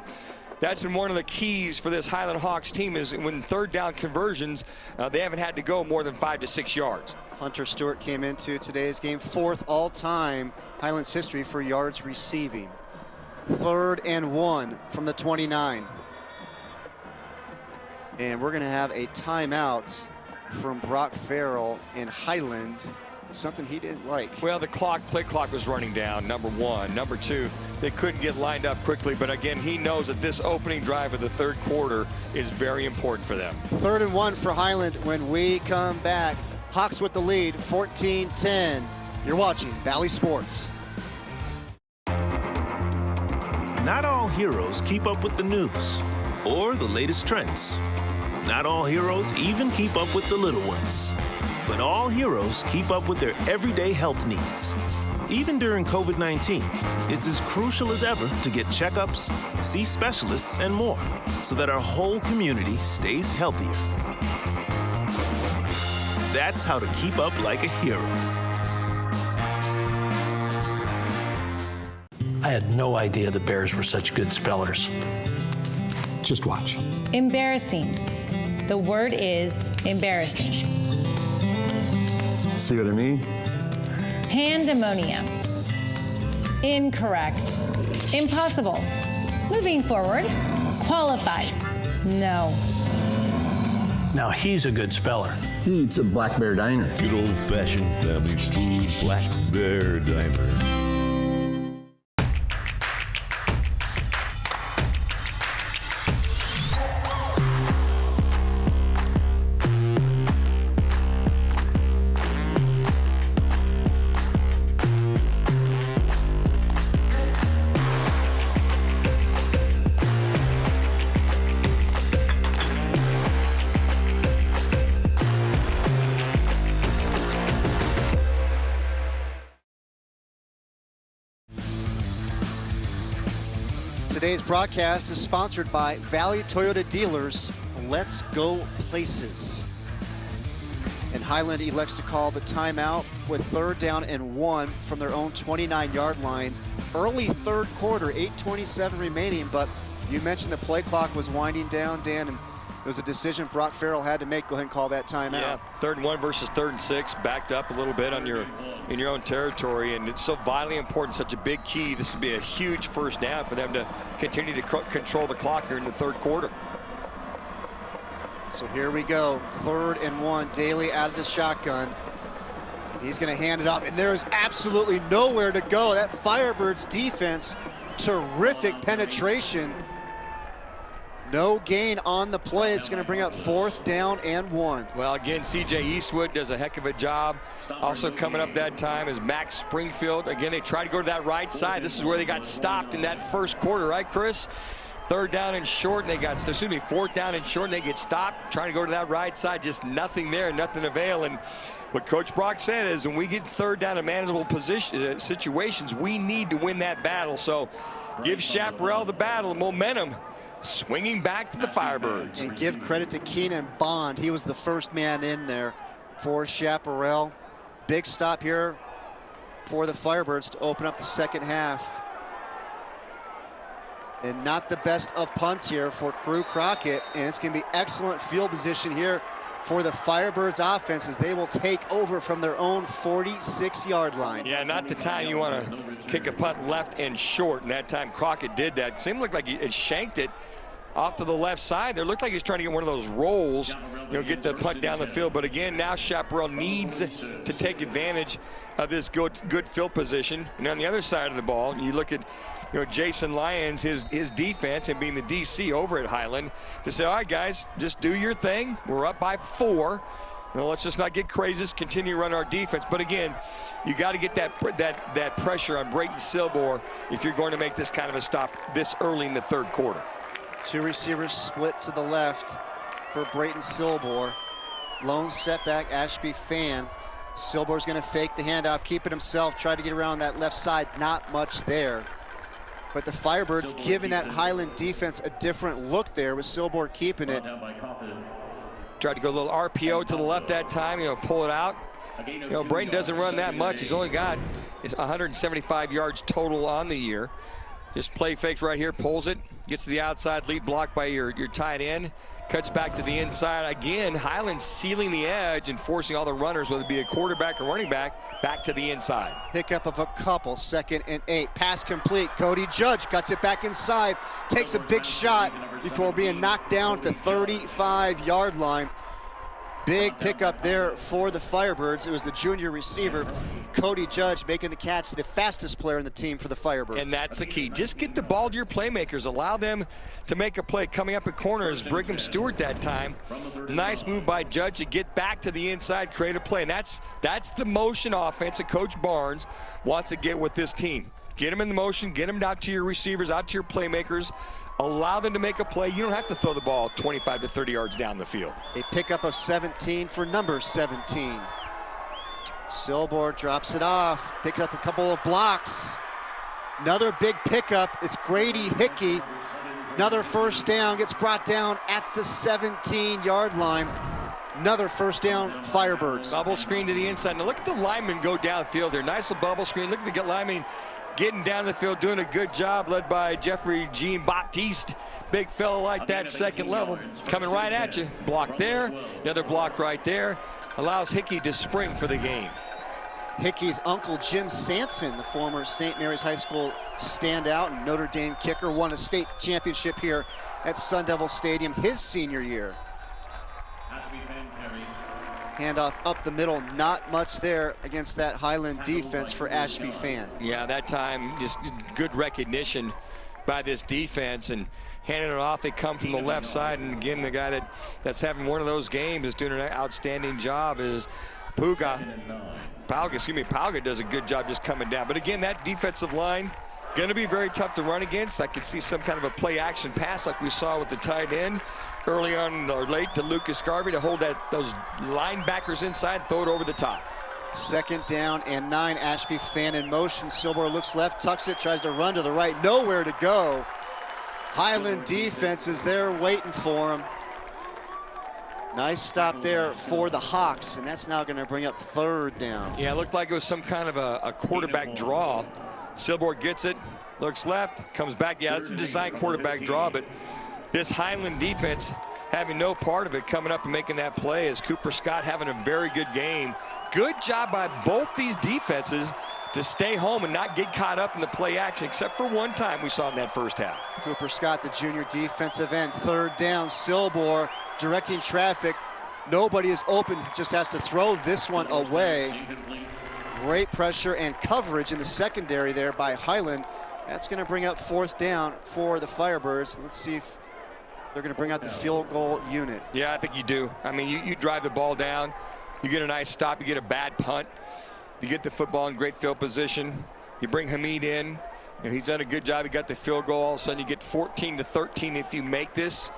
That's been one of the keys for this Highland Hawks team, is when third down conversions, they haven't had to go more than 5 to 6 yards. Hunter Stewart came into today's game 4th all-time Highlands history for yards receiving. 3rd and 1 from the 29. And we're going to have a timeout from Brock Farrell in Highland. Something he didn't like. Well, the play clock was running down, number one. Number two, they couldn't get lined up quickly. But again, he knows that this opening drive of the third quarter is very important for them. 3rd and 1 for Highland when we come back. Hawks with the lead, 14-10. You're watching Valley Sports. Not all heroes keep up with the news or the latest trends. Not all heroes even keep up with the little ones. But all heroes keep up with their everyday health needs. Even during COVID-19, it's as crucial as ever to get checkups, see specialists, and more, so that our whole community stays healthier. That's how to keep up like a hero. I had no idea the Bears were such good spellers. Just watch. Embarrassing. The word is embarrassing. See what I mean? Pandemonium. Incorrect. Impossible. Moving forward. Qualified. No. Now he's a good speller. He eats at Black Bear Diner. Good old-fashioned family food, Black Bear Diner. Today's broadcast is sponsored by Valley Toyota Dealers. Let's go places. And Highland elects to call the timeout with 3rd down and 1 from their own 29-yard line. Early 3rd quarter, 8:27 remaining, but you mentioned the play clock was winding down, Dan, and it was a decision Brock Farrell had to make. Go ahead and call that timeout. Yeah, 3rd and 1 versus 3rd and 6, backed up a little bit on in your own territory, and it's so vitally important, such a big key. This would be a huge 1st down for them to continue to control the clock here in the 3rd quarter. So here we go, 3rd and 1, Daly out of the shotgun. And he's gonna hand it off, and there's absolutely nowhere to go. That Firebirds defense, terrific penetration. No gain on the play. It's gonna bring up 4th down and 1. Well, again, CJ Eastwood does a heck of a job. Also coming up that time is Max Springfield. Again, they tried to go to that right side. This is where they got stopped in that 1st quarter, right, Chris? 3rd down and short, and they got, 4th down and short, and they get stopped trying to go to that right side. Just nothing there, nothing avail. And what Coach Brock said is when we get 3rd down in manageable situations, we need to win that battle. So give Chaparral the battle, momentum, swinging back to the Firebirds. And give credit to Keenan Bond. He was the first man in there for Chaparral. Big stop here for the Firebirds to open up the 2nd half. And not the best of punts here for Crew Crockett. And it's going to be excellent field position here for the Firebirds offense as they will take over from their own 46-yard line. Yeah, not the time you want to kick a punt left and short. And that time Crockett did that. It seemed like he shanked it off to the left side. There looked like he was trying to get one of those rolls, get the punt down the field. But again, now Chaparral needs to take advantage of this good field position. And on the other side of the ball, you look at Jason Lyons, his defense, and being the DC over at Highland, to say, all right, guys, just do your thing. We're up by 4. Let's just not get crazy. Just continue to run our defense. But again, you got to get that pressure on Brayton Silbor if you're going to make this kind of a stop this early in the 3rd quarter. 2 receivers split to the left for Brayton Silbor. Lone setback, Ashby Fan. Silbor's going to fake the handoff, keep it himself, try to get around that left side. Not much there. But the Firebirds giving that Highland defense a different look there with Silbor keeping it. Tried to go a little RPO to the left that time, pull it out. Brayton doesn't run that much. He's only got 175 yards total on the year. Just play fakes right here, pulls it, gets to the outside, lead blocked by your tight end, cuts back to the inside. Again, Highland sealing the edge and forcing all the runners, whether it be a quarterback or running back, back to the inside. Pickup of a couple, 2nd and 8. Pass complete. Cody Judge cuts it back inside, takes a big shot before being knocked down at the 35-yard line. Big pickup there for the Firebirds. It was the junior receiver, Cody Judge, making the catch, the fastest player in the team for the Firebirds. And that's the key. Just get the ball to your playmakers. Allow them to make a play. Coming up at corners, Brigham Stewart that time. Nice move by Judge to get back to the inside, create a play. And that's the motion offense that Coach Barnes wants to get with this team. Get them in the motion, get them out to your receivers, out to your playmakers. Allow them to make a play. You don't have to throw the ball 25 to 30 yards down the field. A pickup of 17 for number 17. Silbor drops it off, picks up a couple of blocks. Another big pickup. It's Grady Hickey. Another 1st down, gets brought down at the 17-yard line. Another 1st down, Firebirds. Bubble screen to the inside. Now look at the linemen go downfield there. Nice little bubble screen. Look at the linemen getting down the field, doing a good job, led by Jeffrey Jean Baptiste. Big fella like that, 2nd level. Coming right at you. Block there, another block right there. Allows Hickey to spring for the game. Hickey's uncle, Jim Sanson, the former St. Mary's High School standout and Notre Dame kicker, won a state championship here at Sun Devil Stadium his senior year. Handoff up the middle, not much there against that Highland defense for Ashby Fan. Yeah, that time just good recognition by this defense and handing it off. They come from the left side, and again, the guy that's having one of those games is doing an outstanding job is Pauga does a good job just coming down. But again, that defensive line going to be very tough to run against. I could see some kind of a play action pass like we saw with the tight end early on or late to Lucas Garvey to hold those linebackers inside, throw it over the top. 2nd down and 9. Ashby Fan in motion. Silbor looks left, tucks it, tries to run to the right. Nowhere to go. Highland defense is there waiting for him. Nice stop there for the Hawks, and that's now going to bring up 3rd down. Yeah, it looked like it was some kind of a quarterback draw. Silborg gets it, looks left, comes back. Yeah, it's a design quarterback draw, but this Highland defense having no part of it, coming up and making that play as Cooper Scott having a very good game. Good job by both these defenses to stay home and not get caught up in the play action, except for one time we saw in that first half. Cooper Scott, the junior defensive end, 3rd down. Silborg directing traffic. Nobody is open, just has to throw this one away. Great pressure and coverage in the secondary there by Highland. That's going to bring up 4th down for the Firebirds. Let's see if they're going to bring out the field goal unit. Yeah, I think you do. I mean, you drive the ball down, you get a nice stop, you get a bad punt, you get the football in great field position, you bring Hamid in, and he's done a good job. He got the field goal. All of a sudden, you get 14-13 if you make this,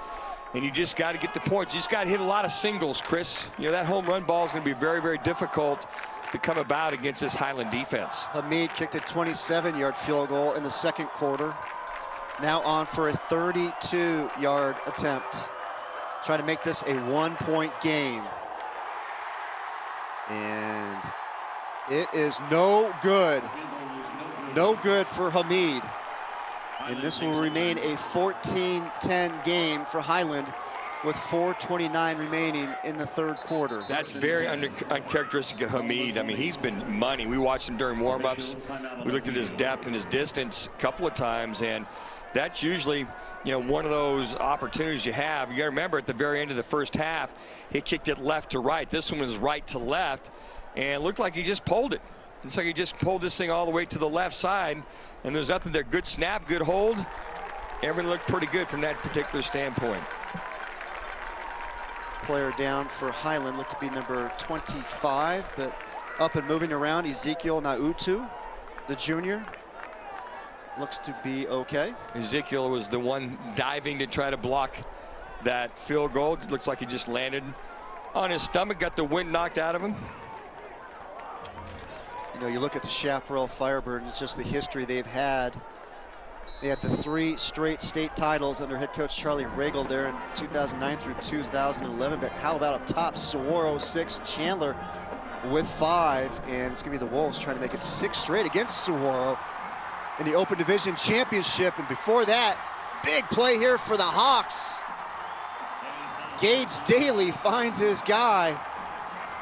and you just got to get the points. You just got to hit a lot of singles, Chris. You know, that home run ball is going to be very, very difficult to come about against this Highland defense. Hamid kicked a 27-yard field goal in the 2nd quarter. Now on for a 32-yard attempt. Trying to make this a 1-point game. And it is no good. No good for Hamid. And this will remain a 14-10 game for Highland with 4:29 remaining in the 3rd quarter. That's very uncharacteristic of Hamid. I mean, he's been money. We watched him during warm-ups. We looked at his depth and his distance a couple of times, and that's usually, you know, one of those opportunities you have. You got to remember at the very end of the first half, he kicked it left to right. This one was right to left, and it looked like he just pulled it. It's like he just pulled this thing all the way to the left side, and there's nothing there. Good snap, good hold. Everything looked pretty good from that particular standpoint. Player down for Highland looked to be number 25, but up and moving around, Ezekiel Nautu, the junior, looks to be okay. Ezekiel was the one diving to try to block that field goal. It looks like he just landed on his stomach, got the wind knocked out of him. You know, you look at the Chaparral Firebirds, it's just the history they've had. They had the 3 straight state titles under head coach Charlie Regal there in 2009 through 2011. But how about up top, Saguaro 6, Chandler with 5, and it's going to be the Wolves trying to make it 6 straight against Saguaro in the Open Division Championship. And before that, big play here for the Hawks. Gage Daly finds his guy.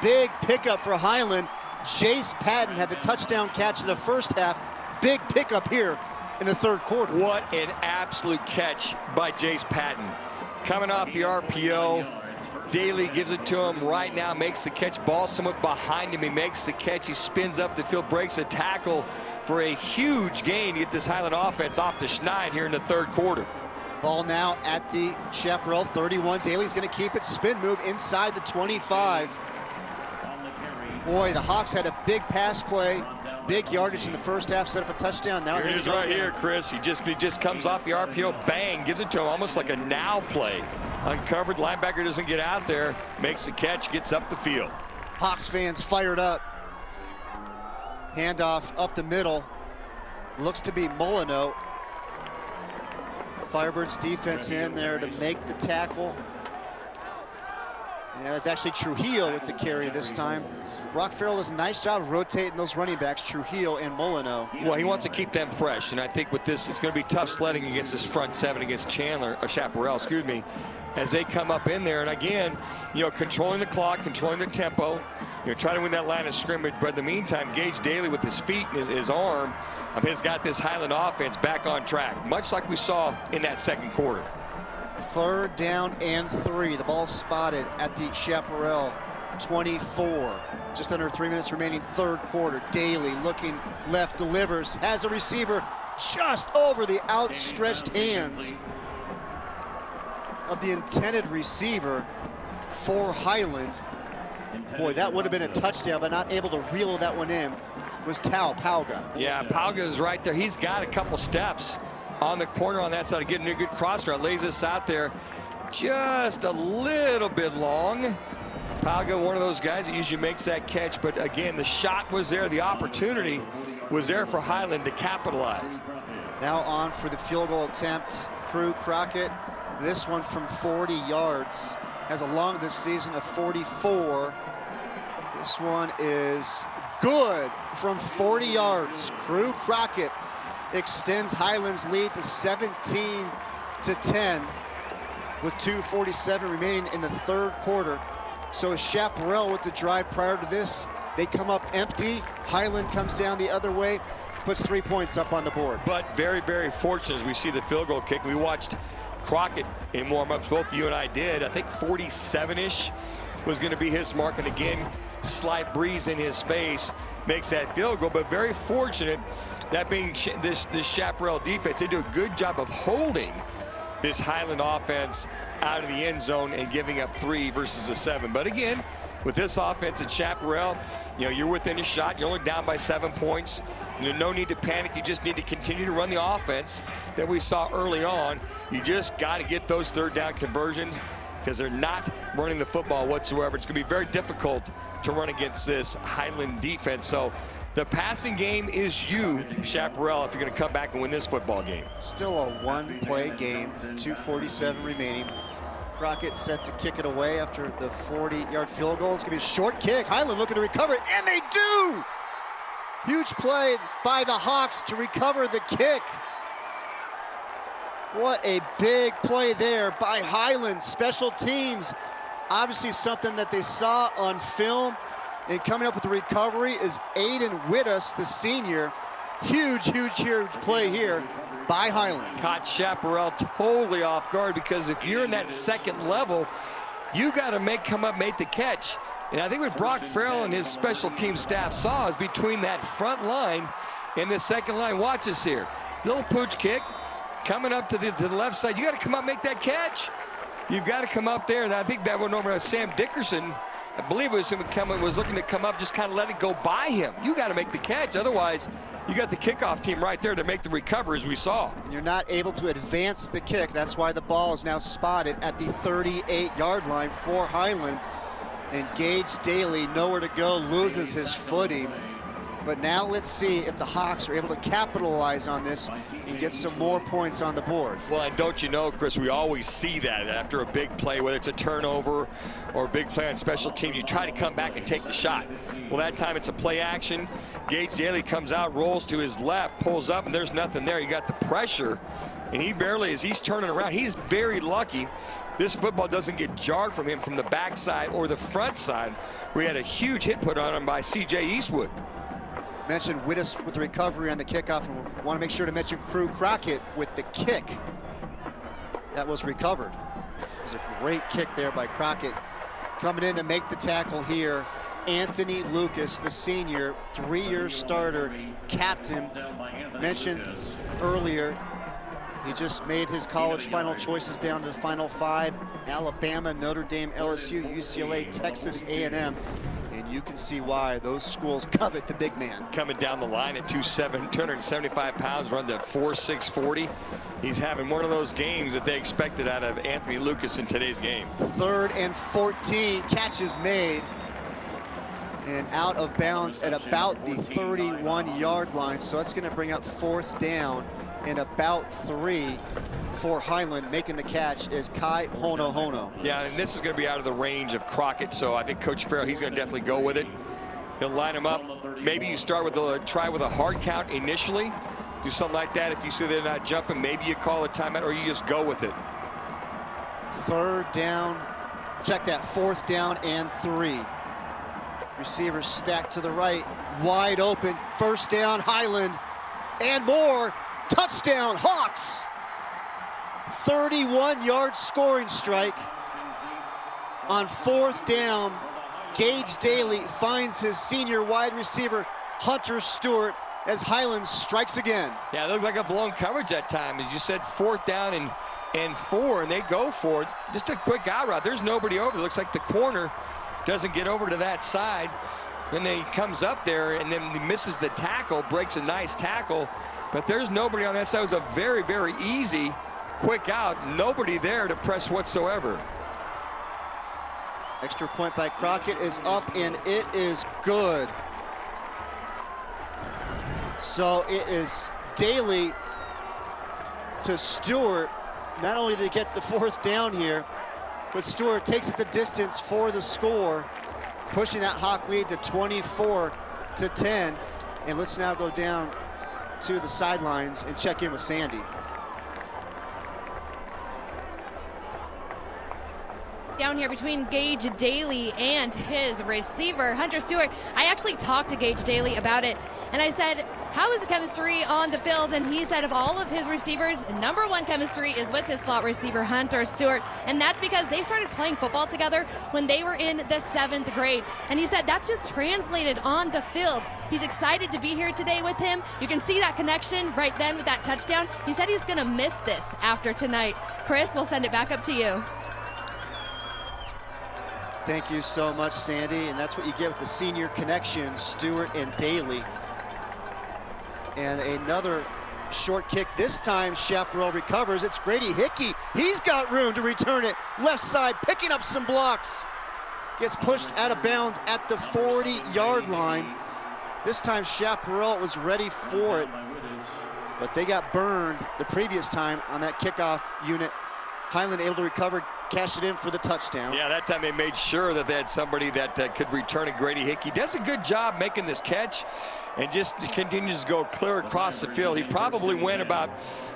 Big pickup for Highland. Jace Patton had the touchdown catch in the first half. Big pickup here in the 3rd quarter. What an absolute catch by Jace Patton. Coming off the RPO, Daly gives it to him right now, makes the catch, ball somewhat behind him, he makes the catch, he spins up the field, breaks a tackle for a huge gain to get this Highland offense off to Schneid here in the 3rd quarter. Ball now at the Chaparral 31. Daly's going to keep it, spin move inside the 25. Boy, the Hawks had a big pass play, big yardage in the first half, set up a touchdown. Now here it is right here, Chris. He just comes off the RPO, bang, gives it to him almost like a now play. Uncovered, linebacker doesn't get out there, makes the catch, gets up the field. Hawks fans fired up. Handoff up the middle. Looks to be Molyneux. Firebirds defense in there to make the tackle. And it was actually Trujillo with the carry this time. Brock Farrell does a nice job of rotating those running backs, Trujillo and Molyneux. Well, he wants to keep them fresh, and I think with this, it's going to be tough sledding against this front 7 against Chaparral, excuse me, as they come up in there. And again, you know, controlling the clock, controlling the tempo, you know, try to win that line of scrimmage. But in the meantime, Gage Daly with his feet and his arm, I mean, has got this Highland offense back on track, much like we saw in that 2nd quarter. 3rd down and 3. The ball spotted at the Chaparral 24. Just under 3 minutes remaining, 3rd quarter. Daly looking left, delivers, has a receiver just over the outstretched hands of the intended receiver for Highland. Boy, that would have been a touchdown, but not able to reel that one in was Tao Pauga. Yeah, Pauga is right there. He's got a couple steps on the corner on that side, getting a good cross route, lays this out there just a little bit long. Pauga, one of those guys that usually makes that catch, but again, the shot was there, the opportunity was there for Highland to capitalize. Now on for the field goal attempt, Crew Crockett. This one from 40 yards. Has a long this season of 44. This one is good from 40 yards. Crew Crockett extends Highland's lead to 17-10 with 2:47 remaining in the third quarter. So Chaparral with the drive prior to this, they come up empty. Highland comes down the other way, puts 3 points up on the board. But very, very fortunate as we see the field goal kick. We watched Crockett in warm-ups, both you and I did. I think 47-ish was going to be his mark. And again, slight breeze in his face makes that field goal. But very fortunate that being this Chaparral defense, they do a good job of holding this Highland offense out of the end zone and giving up 3 versus a 7. But again, with this offense at Chaparral, you're within a shot. You're only down by 7 points. No need to panic. You just need to continue to run the offense that we saw early on. You just got to get those third down conversions because they're not running the football whatsoever. It's going to be very difficult to run against this Highland defense. So the passing game is you, Chaparral, if you're going to come back and win this football game. Still a one-play game, 2:47 remaining. Crockett set to kick it away after the 40-yard field goal. It's going to be a short kick. Highland looking to recover it, and they do! Huge play by the Hawks to recover the kick. What a big play there by Highland. Special teams, obviously something that they saw on film. And coming up with the recovery is Aiden Wittus, the senior. Huge play here by Highland. Caught Chaparral totally off guard because if you're in that second level, you got to come up, make the catch. And I think what Brock Farrell and his special team staff saw is between that front line and the second line. Watch this here. Little pooch kick coming up to the left side. You got to come up, make that catch. You've got to come up there. And I think that went over to Sam Dickerson. I believe it was him was looking to come up, just kind of let it go by him. You got to make the catch. Otherwise, you got the kickoff team right there to make the recovery, as we saw. You're not able to advance the kick. That's why the ball is now spotted at the 38-yard line for Highland. And Gage Daly, nowhere to go, loses his footing. But now let's see if the Hawks are able to capitalize on this and get some more points on the board. Well, and don't you know, Chris, we always see that after a big play, whether it's a turnover or a big play on special teams, you try to come back and take the shot. Well, that time it's a play action. Gage Daly comes out, rolls to his left, pulls up, and there's nothing there. You got the pressure, and he barely, as he's turning around, he's very lucky this football doesn't get jarred from him from the backside or the front side, where he had a huge hit put on him by C.J. Eastwood. Mentioned Wittus with the recovery on the kickoff, and we want to make sure to mention Crew Crockett with the kick that was recovered. It was a great kick there by Crockett. Coming in to make the tackle here, Anthony Lucas, the senior, 3-year starter, captain. Mentioned earlier, he just made his college final choices down to the final 5. Alabama, Notre Dame, LSU, UCLA, Texas A&M. And you can see why those schools covet the big man. Coming down the line at 275 pounds, runs at 4.6 40. He's having one of those games that they expected out of Anthony Lucas in today's game. 3rd and 14, catches made. And out of bounds at about the 31-yard line. So that's going to bring up 4th down and about 3 for Highland. Making the catch is Kai Hono. Yeah, and this is going to be out of the range of Crockett. So I think Coach Farrell, he's going to definitely go with it. He'll line him up. Maybe you start with try with a hard count initially. Do something like that. If you see they're not jumping, maybe you call a timeout or you just go with it. 3rd down. Check that, 4th down and 3. Receivers stacked to the right, wide open. 1st down, Highland, and more. Touchdown, Hawks. 31-yard scoring strike. On 4th down, Gage Daly finds his senior wide receiver, Hunter Stewart, as Highland strikes again. Yeah, it looks like a blown coverage that time. As you said, 4th down and 4, and they go for it. Just a quick out route. There's nobody over. It looks like the corner doesn't get over to that side. Then he comes up there and then he misses the tackle, breaks a nice tackle, but there's nobody on that side. It was a very, very easy, quick out. Nobody there to press whatsoever. Extra point by Crockett is up, and it is good. So it is Daly to Stewart. Not only did they get the 4th down here, but Stewart takes it the distance for the score, pushing that Hawk lead to 24-10. And let's now go down to the sidelines and check in with Sandy. Down here between Gage Daly and his receiver, Hunter Stewart. I actually talked to Gage Daly about it, and I said, how is the chemistry on the field? And he said of all of his receivers, #1 chemistry is with his slot receiver, Hunter Stewart. And that's because they started playing football together when they were in the 7th grade. And he said that's just translated on the field. He's excited to be here today with him. You can see that connection right then with that touchdown. He said he's going to miss this after tonight. Chris, we'll send it back up to you. Thank you so much, Sandy. And that's what you get with the senior connection, Stewart and Daly. And another short kick. This time, Chaparral recovers. It's Grady Hickey. He's got room to return it. Left side, picking up some blocks. Gets pushed out of bounds at the 40-yard line. This time, Chaparral was ready for it, but they got burned the previous time on that kickoff unit. Highland able to recover, cash it in for the touchdown. Yeah, that time they made sure that they had somebody that could return it. Grady Hickey does a good job making this catch and just continues to go clear across the field. He probably went about,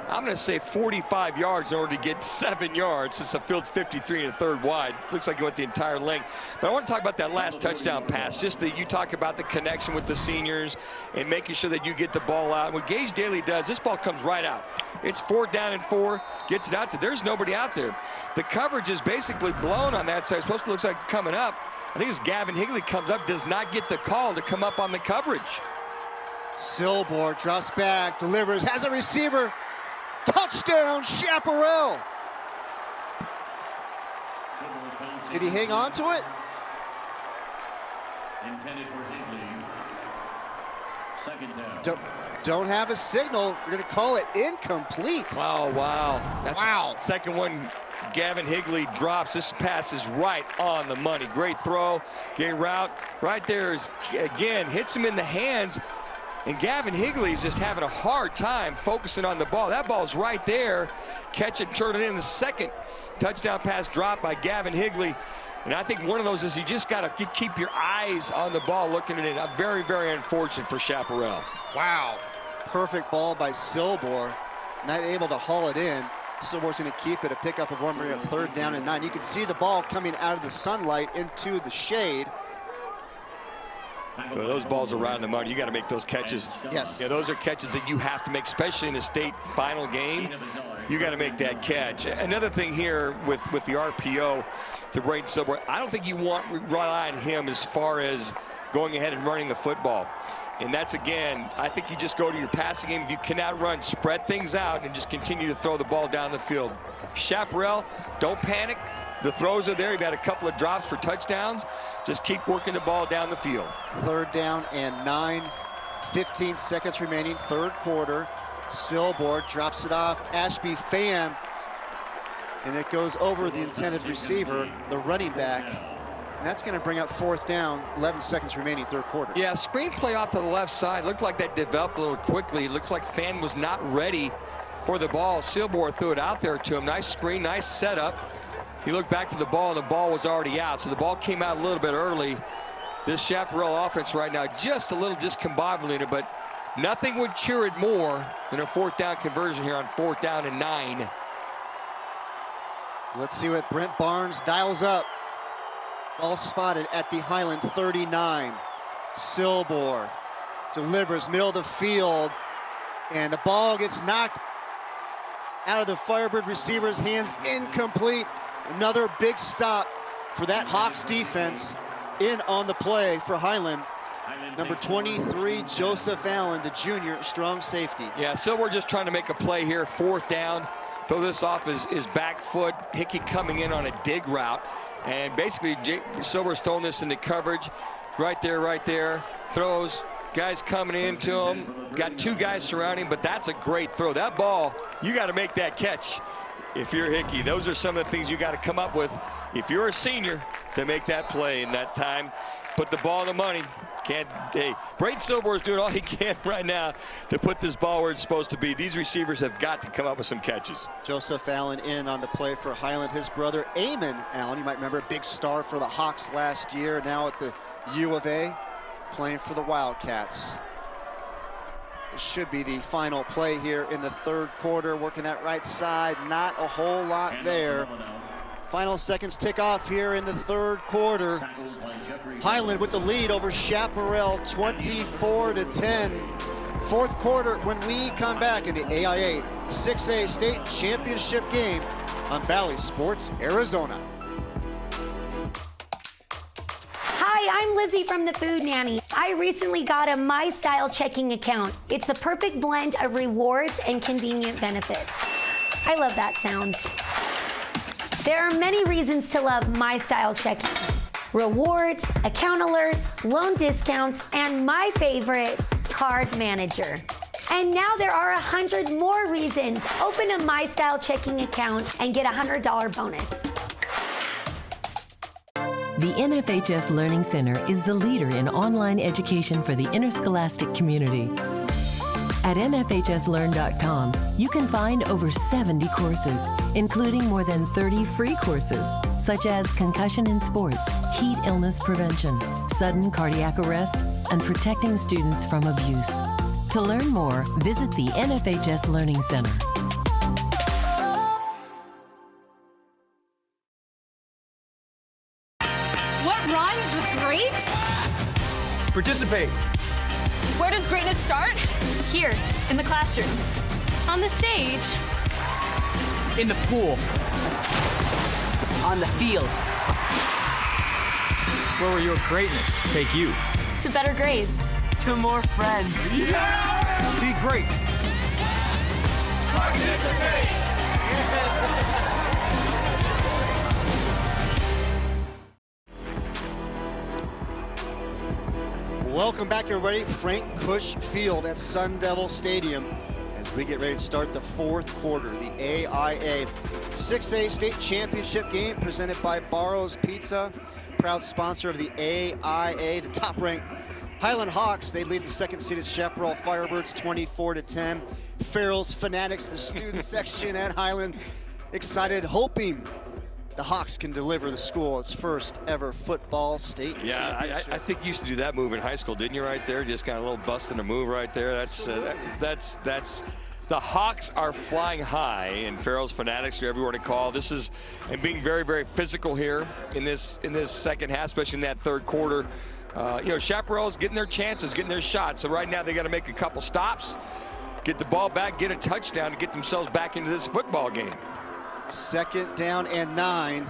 I'm going to say 45 yards in order to get 7 yards since the field's 53 and a third wide. Looks like he went the entire length. But I want to talk about that last touchdown pass. Just that you talk about the connection with the seniors and making sure that you get the ball out. What Gage Daly does, this ball comes right out. It's 4th down and 4, gets it out to, there's nobody out there. The coverage is basically blown on that side. It's supposed to look like coming up. I think it's Gavin Higley comes up, does not get the call to come up on the coverage. Silbor drops back, delivers, has a receiver. Touchdown, Chaparral. Did he hang on to it? Intended for Higley. 2nd down. Don't have a signal. We're going to call it incomplete. Wow. That's second one. Gavin Higley drops. This pass is right on the money. Great throw, great route. Right there is, again, hits him in the hands. And Gavin Higley is just having a hard time focusing on the ball. That ball's right there. Catch it, turn it in. The second touchdown pass dropped by Gavin Higley. And I think one of those is you just got to keep your eyes on the ball looking at it. Very, very unfortunate for Chaparral. Wow. Perfect ball by Silbor. Not able to haul it in. Silbor's going to keep it, a pickup of 1, bring up 3rd down and 9. You can see the ball coming out of the sunlight into the shade. Well, those balls are right in the money. You got to make those catches. Yes. Yeah, those are catches that you have to make, especially in a state final game. You got to make that catch. Another thing here with the RPO to Braden Silbor, I don't think you want to rely on him as far as going ahead and running the football. And that's, again, I think you just go to your passing game. If you cannot run, spread things out and just continue to throw the ball down the field. Chaparral, don't panic. The throws are there. You've had a couple of drops for touchdowns. Just keep working the ball down the field. 3rd down and 9, 15 seconds remaining, 3rd quarter. Silbor drops it off. Ashby Pham, and it goes over the intended receiver, the running back. And that's going to bring up 4th down, 11 seconds remaining, 3rd quarter. Yeah, screen play off to the left side. Looked like that developed a little quickly. Looks like Pham was not ready for the ball. Silbor threw it out there to him. Nice screen, nice setup. He looked back for the ball, and the ball was already out. So the ball came out a little bit early. This Chaparral offense right now, just a little discombobulated, but nothing would cure it more than a 4th down conversion here on 4th down and 9. Let's see what Brent Barnes dials up. Ball spotted at the Highland 39. Silbor delivers middle of the field, and the ball gets knocked out of the Firebird receiver's hands, incomplete. Another big stop for that Hawks defense. In on the play for Highland, number 23, Joseph Allen, the junior strong safety. Yeah, Silbor just trying to make a play here, 4th down. Throw this off his back foot. Hickey coming in on a dig route. And basically, Silbor's throwing this into coverage. Right there. Throws. Guys coming into him. Got 2 guys surrounding, but that's a great throw. That ball, you got to make that catch if you're Hickey. Those are some of the things you got to come up with if you're a senior to make that play in that time. Put the ball in the money. Hey, Brayton Silver is doing all he can right now to put this ball where it's supposed to be. These receivers have got to come up with some catches. Joseph Allen in on the play for Highland. His brother, Eamon Allen, you might remember, a big star for the Hawks last year, now at the U of A, playing for the Wildcats. This should be the final play here in the third quarter, working that right side. Not a whole lot there. Final seconds tick off here in the third quarter. Highland with the lead over Chaparral, 24-10. Fourth quarter when we come back in the AIA 6A State Championship game on Bally Sports Arizona. Hi, I'm Lizzie from the Food Nanny. I recently got a My Style checking account. It's the perfect blend of rewards and convenient benefits. I love that sound. There are many reasons to love My Style checking. Rewards, account alerts, loan discounts, and my favorite, card manager. And now there are 100 more reasons. Open a My Style checking account and get a $100 bonus. The NFHS Learning Center is the leader in online education for the interscholastic community. At nfhslearn.com, you can find over 70 courses, including more than 30 free courses, such as concussion in sports, heat illness prevention, sudden cardiac arrest, and protecting students from abuse. To learn more, visit the NFHS Learning Center. What rhymes with great? Participate. Where does greatness start? Here, in the classroom. On the stage. In the pool. On the field. Where will your greatness take you? To better grades. To more friends. Yeah! Be great. Participate! Welcome back, everybody. Frank Cush Field at Sun Devil Stadium as we get ready to start the fourth quarter. The AIA 6A State Championship game presented by Barrow's Pizza, proud sponsor of the AIA. The top-ranked Highland Hawks, they lead the second-seeded Chaparral Firebirds 24-10. Farrell's Fanatics, the student section at Highland, excited, hoping the Hawks can deliver the school its first ever football state championship. I think you used to do that move in high school, didn't you? Right there, just kind of a little busting a move right there. That's the Hawks are flying high, and Farrell's Fanatics are everywhere to call. This is and being very, very physical here in this second half, especially in that third quarter. You know, Chaparral's getting their chances, getting their shots. So right now they got to make a couple stops, get the ball back, get a touchdown to get themselves back into this football game. Second down and 9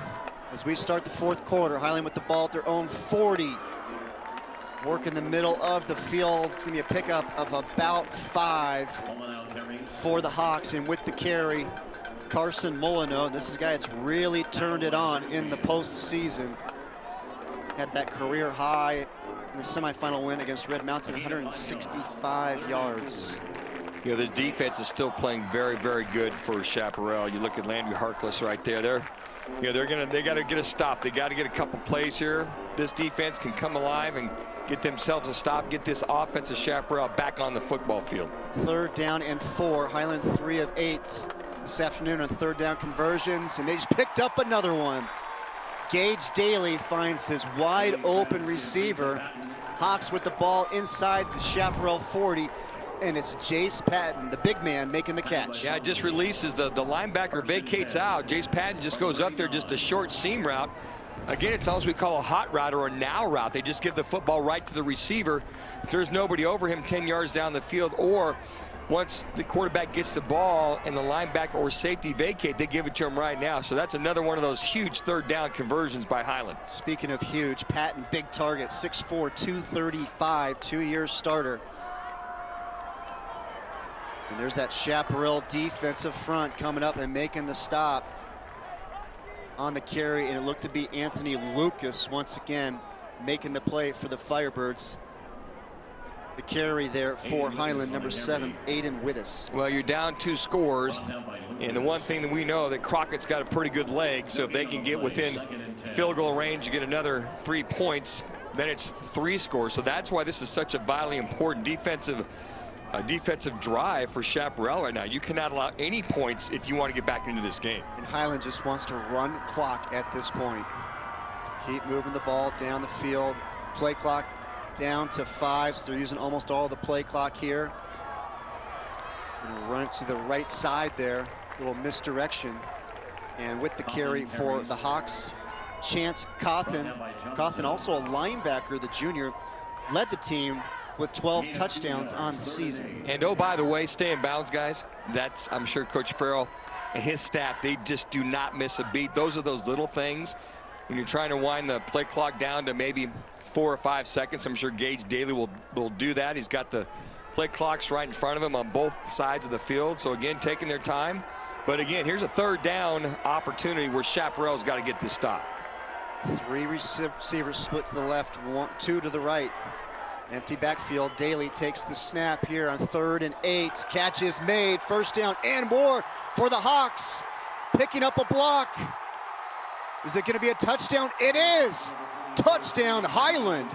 as we start the fourth quarter. Highland with the ball at their own 40. Work in the middle of the field. It's going to be a pickup of about 5 for the Hawks. And with the carry, Carson Molyneux. This is a guy that's really turned it on in the postseason. Had that career high in the semifinal win against Red Mountain, 165 yards. You know, the defense is still playing very, very good for Chaparral. You look at Landry Harkless right there. They got to get a stop. They got to get a couple plays here. This defense can come alive and get themselves a stop, get this offense of Chaparral back on the football field. Third down and 4. Highland 3 of 8 this afternoon on third down conversions, and they just picked up another one. Gage Daly finds his wide open receiver. Hawks with the ball inside the Chaparral 40. And it's Jace Patton, the big man, making the catch. Yeah, it just releases the linebacker, vacates out. Jace Patton just goes up there, just a short seam route. Again, it's almost we call a hot route or a now route. They just give the football right to the receiver. If there's nobody over him 10 yards down the field, or once the quarterback gets the ball and the linebacker or safety vacate, they give it to him right now. So that's another one of those huge third down conversions by Highland. Speaking of huge, Patton, big target, 6'4", 235, 2-year starter. And there's that Chaparral defensive front coming up and making the stop on the carry, and it looked to be Anthony Lucas once again making the play for the Firebirds. The carry there for Highland, number 7, Aiden Wittes. Well, you're down 2 scores, and the one thing that we know that Crockett's got a pretty good leg, so if they can get within field goal range, you get another 3 points, then it's 3 scores. So that's why this is such a vitally important defensive drive for Chaparral right now. You cannot allow any points if you want to get back into this game. And Highland just wants to run clock at this point. Keep moving the ball down the field. Play clock down to 5, so they're using almost all the play clock here. Gonna run it to the right side there. A little misdirection. And with the carry for the Hawks, Chance Cawthon. Cawthon, also a linebacker, the junior, led the team with 12 touchdowns on the season. And oh, by the way, stay in bounds, guys. That's, I'm sure Coach Farrell and his staff, they just do not miss a beat. Those are those little things. When you're trying to wind the play clock down to maybe 4 or 5 seconds, I'm sure Gage Daly will do that. He's got the play clocks right in front of him on both sides of the field. So again, taking their time. But again, here's a 3rd down opportunity where Chaparral's got to get this stop. 3 receivers split to the left, 2 to the right. Empty backfield. Daly takes the snap here on 3rd and 8. Catch is made. 1st down and more for the Hawks. Picking up a block. Is it going to be a touchdown? It is. Touchdown, Highland.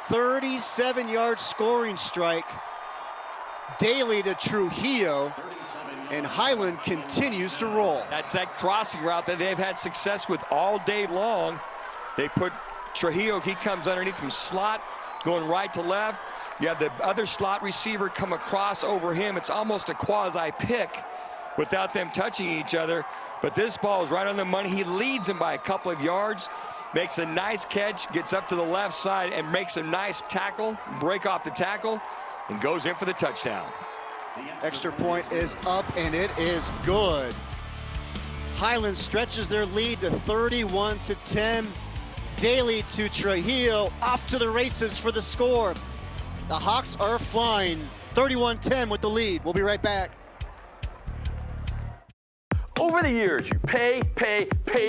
37-yard scoring strike. Daly to Trujillo. And Highland continues to roll. That's that crossing route that they've had success with all day long. They put Trujillo, he comes underneath from slot, going right to left. You have the other slot receiver come across over him. It's almost a quasi-pick without them touching each other. But this ball is right on the money. He leads him by a couple of yards, makes a nice catch, gets up to the left side and makes a nice tackle, break off the tackle, and goes in for the touchdown. Extra point is up, and it is good. Highland stretches their lead to 31-10. Daly to Trujillo, off to the races for the score. The Hawks are flying, 31-10 with the lead. We'll be right back. Over the years, you pay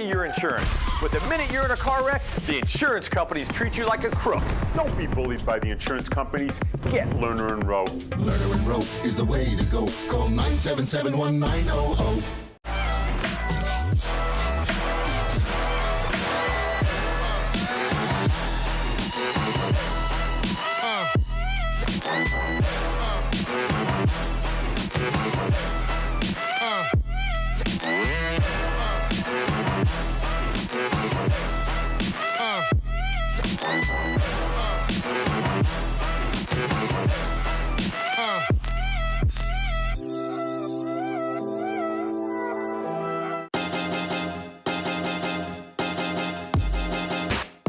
your insurance. But the minute you're in a car wreck, the insurance companies treat you like a crook. Don't be bullied by the insurance companies. Get Lerner and Rowe. Lerner and Rowe is the way to go. Call 977-1900.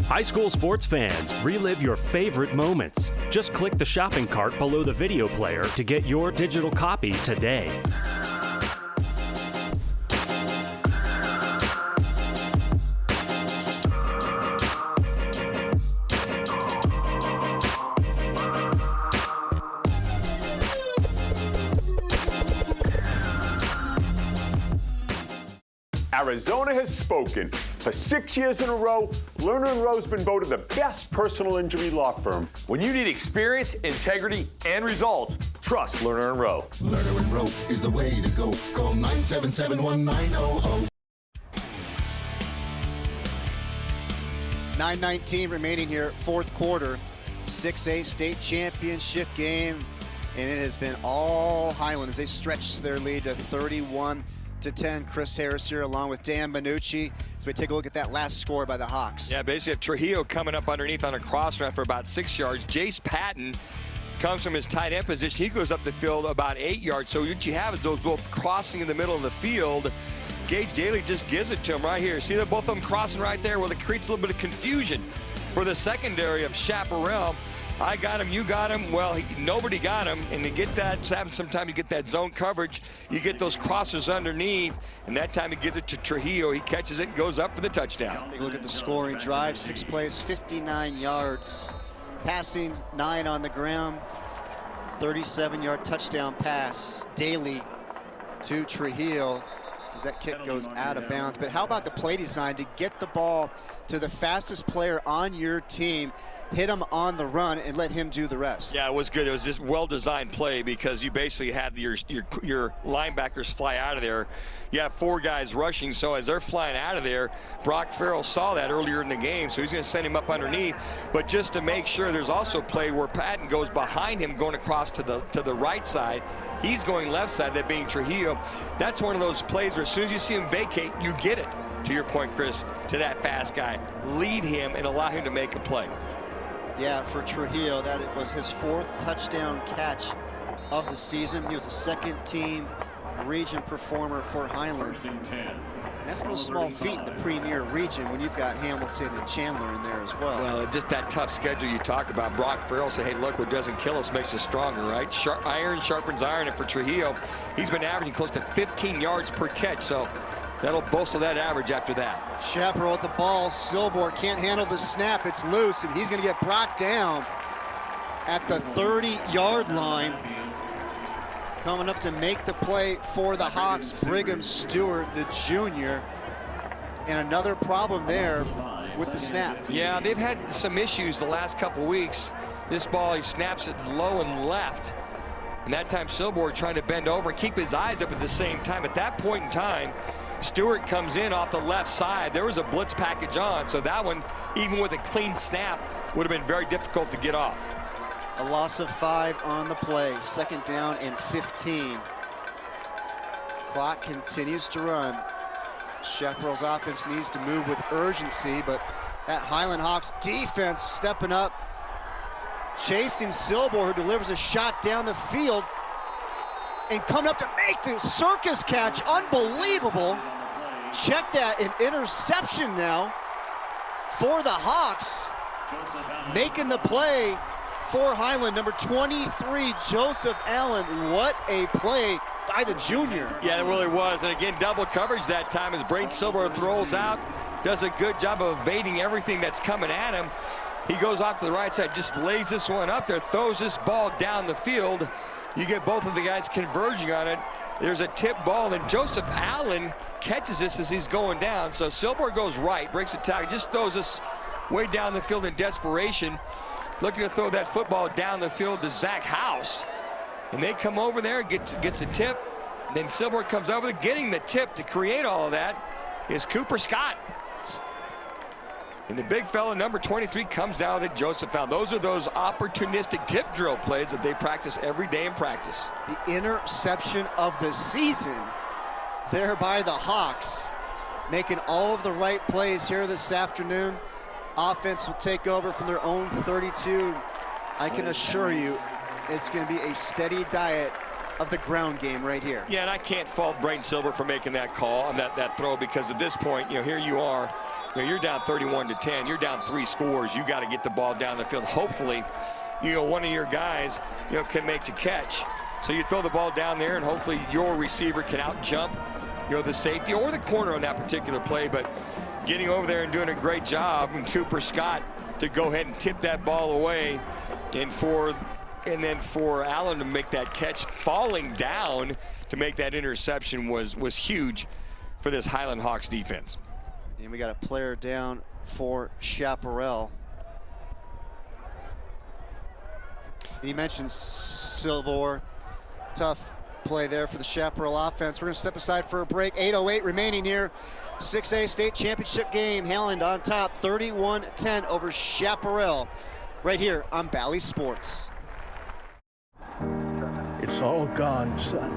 High school sports fans, relive your favorite moments. Just click the shopping cart below the video player to get your digital copy today. Arizona has spoken. For 6 years in a row, Lerner & Rowe's been voted the best personal injury law firm. When you need experience, integrity, and results, trust Lerner & Rowe. Lerner & Rowe is the way to go. Call 977-1900. 9:19 remaining here, 4th quarter. 6A state championship game, and it has been all Highland as they stretch their lead to 31-10. Chris Harris here along with Dan Minucci as we take a look at that last score by the Hawks. Yeah, basically have Trujillo coming up underneath on a cross route for about 6 yards. Jace Patton comes from his tight end position. He goes up the field about 8 yards. So what you have is those both crossing in the middle of the field. Gage Daly just gives it to him right here. See that both of them crossing right there? Well, it creates a little bit of confusion for the secondary of Chaparral. I got him, you got him. Well, nobody got him. And to get that, sometimes you get that zone coverage. You get those crosses underneath. And that time he gives it to Trujillo. He catches it, goes up for the touchdown. Take a look at the scoring drive. 6 plays, 59 yards. Passing, 9 on the ground. 37-yard touchdown pass. Daly to Trujillo. as that kick goes out of bounds. But how about the play design to get the ball to the fastest player on your team, hit him on the run, and let him do the rest? Yeah, it was good. It was just well-designed play because you basically had your linebackers fly out of there. You have 4 guys rushing, so as they're flying out of there, Brock Farrell saw that earlier in the game, so he's going to send him up underneath. But just to make sure, there's also a play where Patton goes behind him, going across to the right side. He's going left side, that being Trujillo. That's one of those plays where as soon as you see him vacate, you get it, to your point, Chris, to that fast guy. Lead him and allow him to make a play. Yeah, for Trujillo, that it was his 4th touchdown catch of the season. He was a second-team region performer for Highland. And that's no small feat in the Premier Region when you've got Hamilton and Chandler in there as well. Well, just that tough schedule you talk about. Brock Farrell said, hey, look, what doesn't kill us makes us stronger, right? Iron sharpens iron, and for Trujillo, he's been averaging close to 15 yards per catch, so that'll bolster that average after that. Chaparral at the ball. Silbor can't handle the snap. It's loose, and he's going to get brought down at the 30-yard line. Coming up to make the play for the Hawks, Brigham Stewart, the junior. And another problem there with the snap. Yeah, they've had some issues the last couple weeks. This ball, he snaps it low and left. And that time, Silbor trying to bend over and keep his eyes up at the same time. At that point in time, Stewart comes in off the left side. There was a blitz package on, so that one, even with a clean snap, would have been very difficult to get off. A loss of 5 on the play. 2nd down and 15. Clock continues to run. Chaparral's offense needs to move with urgency, but that Highland Hawks defense stepping up, chasing Silbor, who delivers a shot down the field, and coming up to make the circus catch. Unbelievable. Check that, an interception now for the Hawks. Making the play for Highland, number 23, Joseph Allen. What a play by the junior. Yeah, it really was. And again, double coverage that time as Braden Silbor throws out. Does a good job of evading everything that's coming at him. He goes off to the right side, just lays this one up there, throws this ball down the field. You get both of the guys converging on it. There's a tip ball, and Joseph Allen catches this as he's going down. So Silbor goes right, breaks the tackle, just throws this way down the field in desperation, looking to throw that football down the field to Zach House. And they come over there and gets a tip. Then Silbor comes over, getting the tip to create all of that is Cooper Scott. And the big fella, number 23, comes down with it, Joseph Allen. Those are those opportunistic tip drill plays that they practice every day in practice. The interception of the season there by the Hawks, making all of the right plays here this afternoon. Offense will take over from their own 32. I can assure you it's going to be a steady diet of the ground game right here. Yeah, and I can't fault Braden Silbor for making that call on that throw, because at this point, here you are. You're down 31-10. You're down 3 scores. You got to get the ball down the field. Hopefully, one of your guys, can make the catch. So you throw the ball down there, and hopefully your receiver can out jump, the safety or the corner on that particular play. But getting over there and doing a great job, and Cooper Scott to go ahead and tip that ball away, and then for Allen to make that catch, falling down to make that interception was huge for this Highland Hawks defense. And we got a player down for Chaparral. And he mentions Silbor. Tough play there for the Chaparral offense. We're going to step aside for a break. 8:08 remaining here. 6A state championship game. Highland on top, 31-10 over Chaparral. Right here on Bally Sports. It's all gone, son.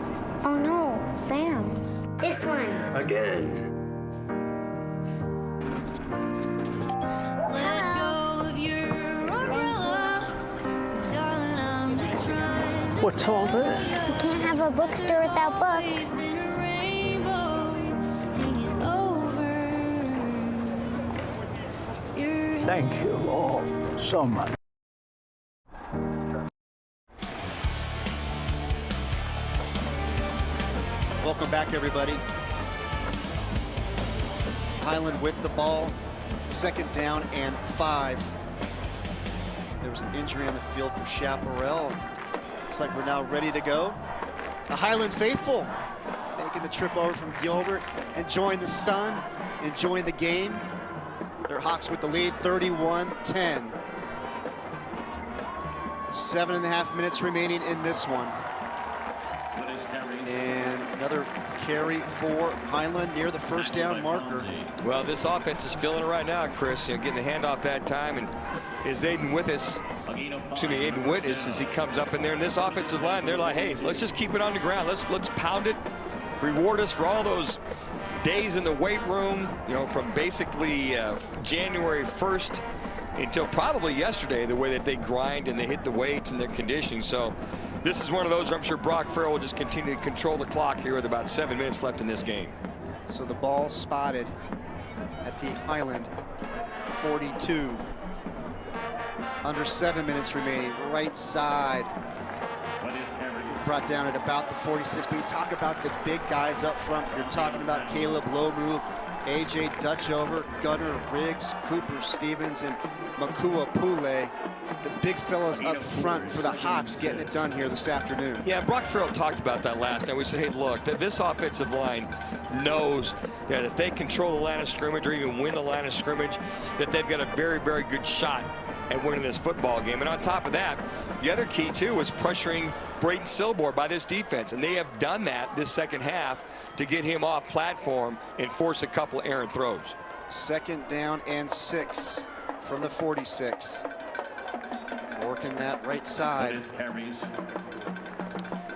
Oh no, Sam's. This one. Again. Let go of your umbrella, 'cause darling, I'm just trying to What's all this? You can't have a bookstore without books. Thank you all so much. Welcome back, everybody. Highland with the ball. 2nd down and 5. There was an injury on the field for Chaparral. Looks like we're now ready to go. The Highland faithful, they making the trip over from Gilbert, enjoying the sun, enjoying the game. Their Hawks with the lead, 31-10. 7.5 minutes remaining in this one. And another carry for Highland near the first down marker. Well, this offense is feeling it right now, Chris. Getting the handoff that time, and is Aiden Wittis, as he comes up in there. And this offensive line, they're like, hey, let's just keep it on the ground. Let's pound it. Reward us for all those days in the weight room, from basically January 1st until probably yesterday, the way that they grind and they hit the weights and their conditioning. So this is one of those where I'm sure Brock Farrell will just continue to control the clock here with about 7 minutes left in this game. So the ball spotted at the Highland 42. Under 7 minutes remaining, right side. Brought down at about the 46. But you talk about the big guys up front. You're talking about Caleb Lomu, AJ Dutchover, Gunnar Riggs, Cooper Stevens, and Makua Pule. The big fellas up front for the Hawks getting it done here this afternoon. Yeah, Brock Farrell talked about that last night. We said, hey, look, that this offensive line knows that if they control the line of scrimmage or even win the line of scrimmage, that they've got a very, very good shot at winning this football game. And on top of that, the other key too was pressuring Brayton Silbor by this defense, and they have done that this second half to get him off platform and force a couple errant throws. 2nd down and 6 from the 46. Working that right side.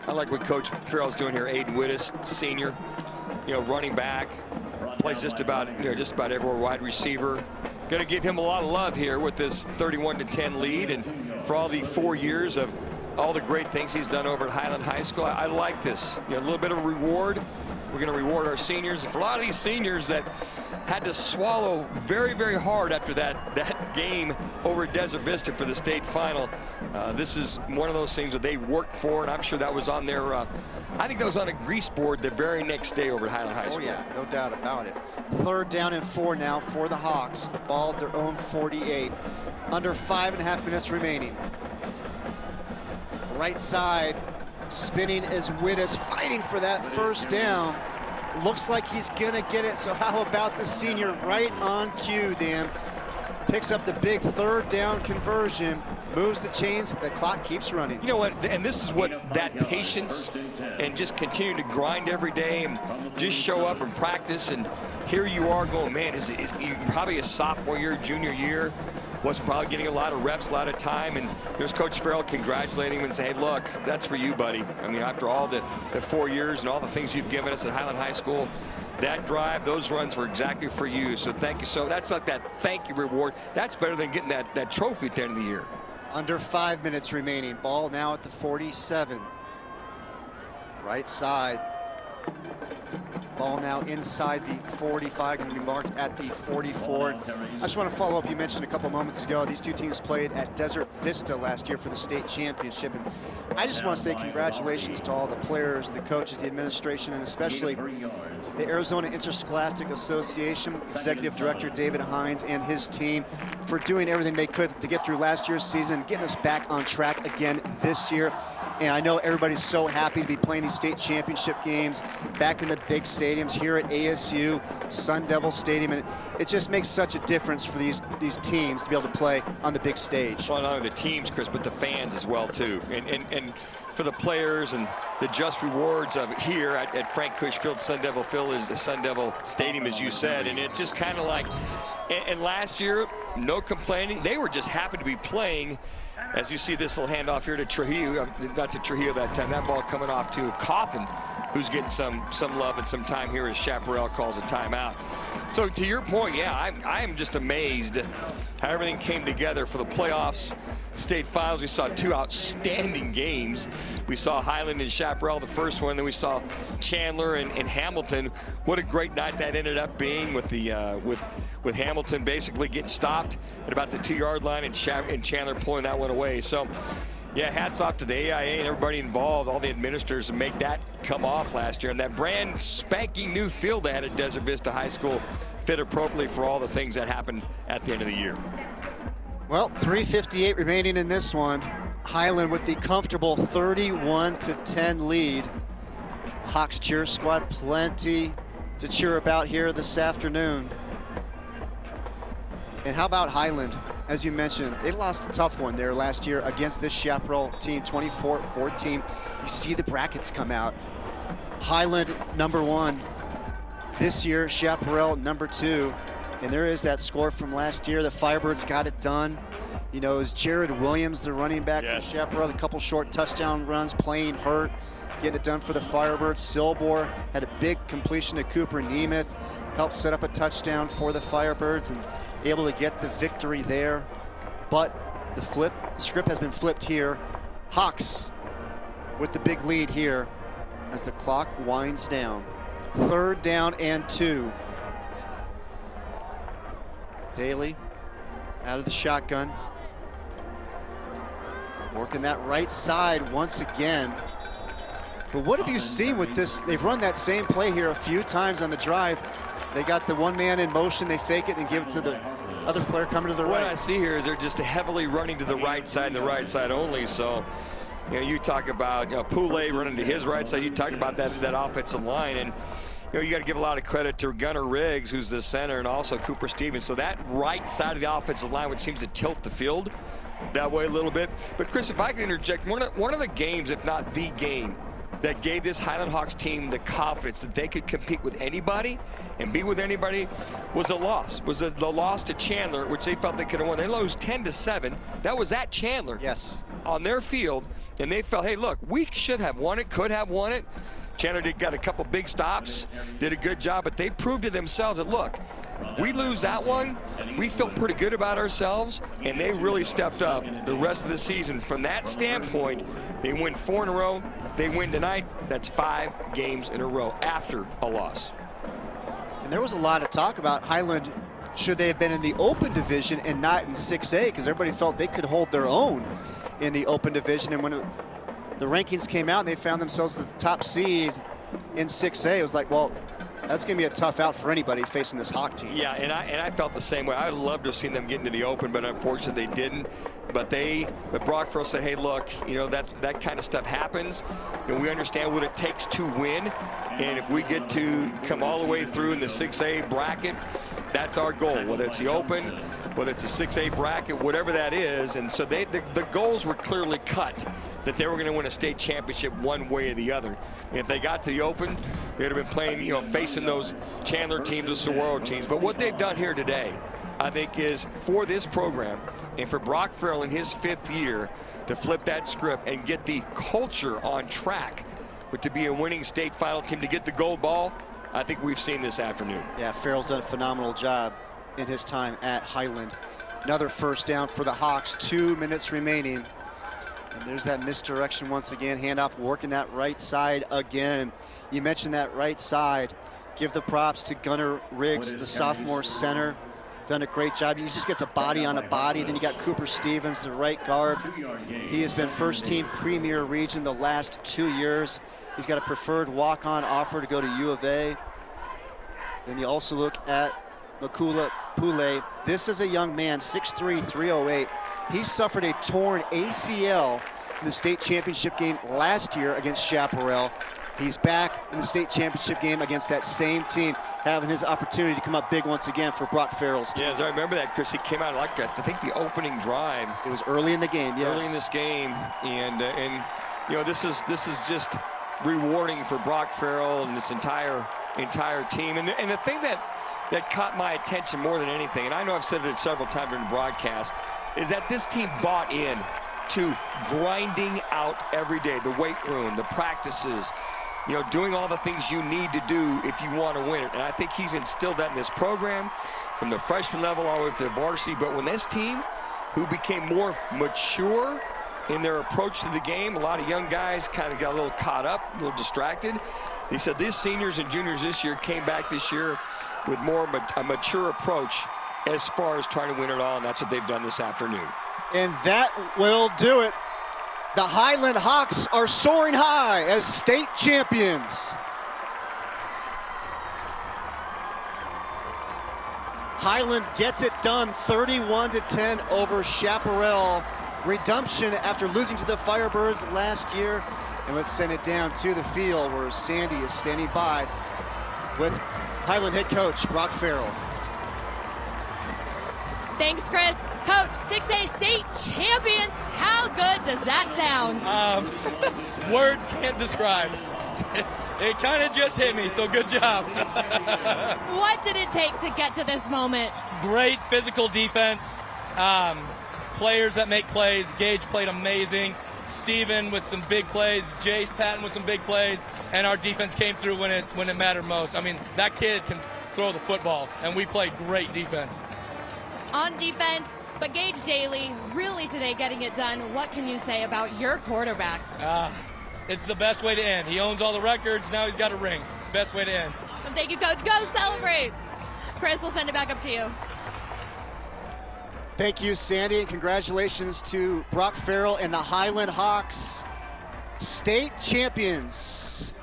I like what Coach Farrell's doing here. Aiden Wittis, senior, running back, plays just about everywhere, wide receiver. Going to give him a lot of love here with this 31-10 lead, and for all the 4 years of all the great things he's done over at Highland High School. I like this. A little bit of a reward. We're going to reward our seniors. For a lot of these seniors that had to swallow very, very hard after that game over at Desert Vista for the state final, this is one of those things that they worked for, and I'm sure that was on their, I think that was on a grease board the very next day over at Highland High School. Oh yeah, no doubt about it. 3rd down and 4 now for the Hawks. The ball at their own 48. Under 5.5 minutes remaining. Right side, spinning is Wittis, fighting for that first down. Looks like he's gonna get it, so how about the senior right on cue, Dan? Picks up the big 3rd down conversion, moves the chains, the clock keeps running. You know what, and this is what that patience and just continue to grind every day and just show up and practice, and here you are going, man, is you probably a sophomore year, junior year, wasn't probably getting a lot of reps, a lot of time, and there's Coach Farrell congratulating him and saying, hey, look, that's for you, buddy. I mean, after all the 4 years and all the things you've given us at Highland High School, that drive, those runs were exactly for you. So thank you. So that's like that thank you reward. That's better than getting that trophy at the end of the year. Under 5 minutes remaining. Ball now at the 47. Right side. Ball now inside the 45, going to be marked at the 44. I just want to follow up. You mentioned a couple moments ago, these two teams played at Desert Vista last year for the state championship. And I just want to say congratulations to all the players, the coaches, the administration, and especially the Arizona Interscholastic Association Executive Director David Hines and his team for doing everything they could to get through last year's season and getting us back on track again this year. And I know everybody's so happy to be playing these state championship games back in the big stadiums here at ASU, Sun Devil Stadium, and it just makes such a difference for these teams to be able to play on the big stage. Well, not only the teams, Chris, but the fans as well too, and for the players and the just rewards of here at Frank Cush Field. Sun Devil Field is the Sun Devil Stadium, as you said, and it's just kind of like, and last year, no complaining. They were just happy to be playing. As you see this little handoff here to Trujillo, not to Trujillo that time, that ball coming off to Coffin, who's getting some love and some time here as Chaparral calls a timeout. So to your point, yeah, I am just amazed how everything came together for the playoffs. State finals, we saw 2 outstanding games. We saw Highland and Chaparral, the first one, then we saw Chandler and Hamilton. What a great night that ended up being with the with Hamilton basically getting stopped at about the 2-yard line and Chandler pulling that one away. So yeah, hats off to the AIA and everybody involved, all the administrators, to make that come off last year. And that brand spanking new field they had at Desert Vista High School fit appropriately for all the things that happened at the end of the year. Well, 3:58 remaining in this one. Highland with the comfortable 31-10 lead. Hawks cheer squad, plenty to cheer about here this afternoon. And how about Highland? As you mentioned, they lost a tough one there last year against this Chaparral team, 24-14. You see the brackets come out. Highland #1 this year, Chaparral #2. And there is that score from last year. The Firebirds got it done. You know, it was Jared Williams, the running back from Chaparral, a couple short touchdown runs, playing hurt, getting it done for the Firebirds. Silbor had a big completion to Cooper Nemeth, helped set up a touchdown for the Firebirds and able to get the victory there. But the script has been flipped here. Hawks with the big lead here as the clock winds down. 3rd down and 2. Daly out of the shotgun. Working that right side once again. But what have you seen with this? They've run that same play here a few times on the drive. They got the one man in motion, they fake it and give it to the other player coming to the right. What I see here is they're just heavily running to the right side and the right side only. So, you know, you talk about, you know, Poulet running to his right side. You talk about that offensive line, and you know, you got to give a lot of credit to Gunnar Riggs, who's the center, and also Cooper Stevens. So that right side of the offensive line, which seems to tilt the field that way a little bit. But Chris, if I can interject, one of the games, if not the game, that gave this Highland Hawks team the confidence that they could compete with anybody and be with anybody was the loss to Chandler, which they felt they could have won. They lost 10-7. That was at Chandler. Yes. On their field, and they felt, hey, look, we should have won it, could have won it. Chandler got a couple big stops, did a good job, but they proved to themselves that, look, we lose that one, we feel pretty good about ourselves, and they really stepped up the rest of the season. From that standpoint, they win 4 in a row. They win tonight. That's 5 games in a row after a loss. And there was a lot of talk about Highland, should they have been in the open division and not in 6A, because everybody felt they could hold their own in the open division. And when the rankings came out and they found themselves the top seed in 6A, it was like, well, that's going to be a tough out for anybody facing this Hawk team. Yeah, and I felt the same way. I'd love to have seen them get into the open, but unfortunately they didn't. But Brock Farrell said, hey, look, you know, that kind of stuff happens. And we understand what it takes to win. And if we get to come all the way through in the 6A bracket, that's our goal, whether it's the open, whether it's a 6A bracket, whatever that is. And so the goals were clearly cut, that they were going to win a state championship one way or the other. And if they got to the open, they'd have been playing, you know, facing those Chandler teams, those Saguaro teams. But what they've done here today, I think, is for this program and for Brock Farrell in his 5th year to flip that script and get the culture on track, but to be a winning state final team, to get the gold ball, I think we've seen this afternoon. Yeah, Farrell's done a phenomenal job in his time at Highland. Another 1st down for the Hawks, 2 minutes remaining. And there's that misdirection once again. Handoff working that right side again. You mentioned that right side. Give the props to Gunnar Riggs, the sophomore center. Done a great job. He just gets a body on a body. Then you got Cooper Stevens, the right guard. He has been 1st team Premier Region the last 2 years. He's got a preferred walk-on offer to go to U of A. Then you also look at Makula Poulet. This is a young man, 6'3", 308. He suffered a torn ACL in the state championship game last year against Chaparral. He's back in the state championship game against that same team, having his opportunity to come up big once again for Brock Farrell's team. Yeah, as I remember that, Chris, he came out like, I think, the opening drive. It was early in the game, yes. Early in this game, and you know, this is just rewarding for Brock Farrell and this entire team. And the thing that caught my attention more than anything, and I know I've said it several times during the broadcast, is that this team bought in to grinding out every day, the weight room, the practices, you know, doing all the things you need to do if you want to win it. And I think he's instilled that in this program from the freshman level all the way up to the varsity. But when this team, who became more mature in their approach to the game, a lot of young guys kind of got a little caught up, a little distracted. He said these seniors and juniors this year came back this year with more of a mature approach as far as trying to win it all, and that's what they've done this afternoon. And that will do it. The Highland Hawks are soaring high as state champions. Highland gets it done 31-10 over Chaparral. Redemption after losing to the Firebirds last year. And let's send it down to the field where Sandy is standing by with Highland head coach Brock Farrell. Thanks, Chris. Coach, 6A state champions. How good does that sound? Words can't describe. It kind of just hit me, so good job. What did it take to get to this moment? Great physical defense. Players that make plays. Gage played amazing. Steven with some big plays. Jace Patton with some big plays. And our defense came through when it mattered most. I mean, that kid can throw the football, and we played great defense. On defense, but Gage Daly really today getting it done. What can you say about your quarterback? It's the best way to end. He owns all the records. Now he's got a ring. Best way to end. Awesome. Thank you, Coach. Go celebrate. Chris, we'll send it back up to you. Thank you, Sandy, and congratulations to Brock Farrell and the Highland Hawks, state champions.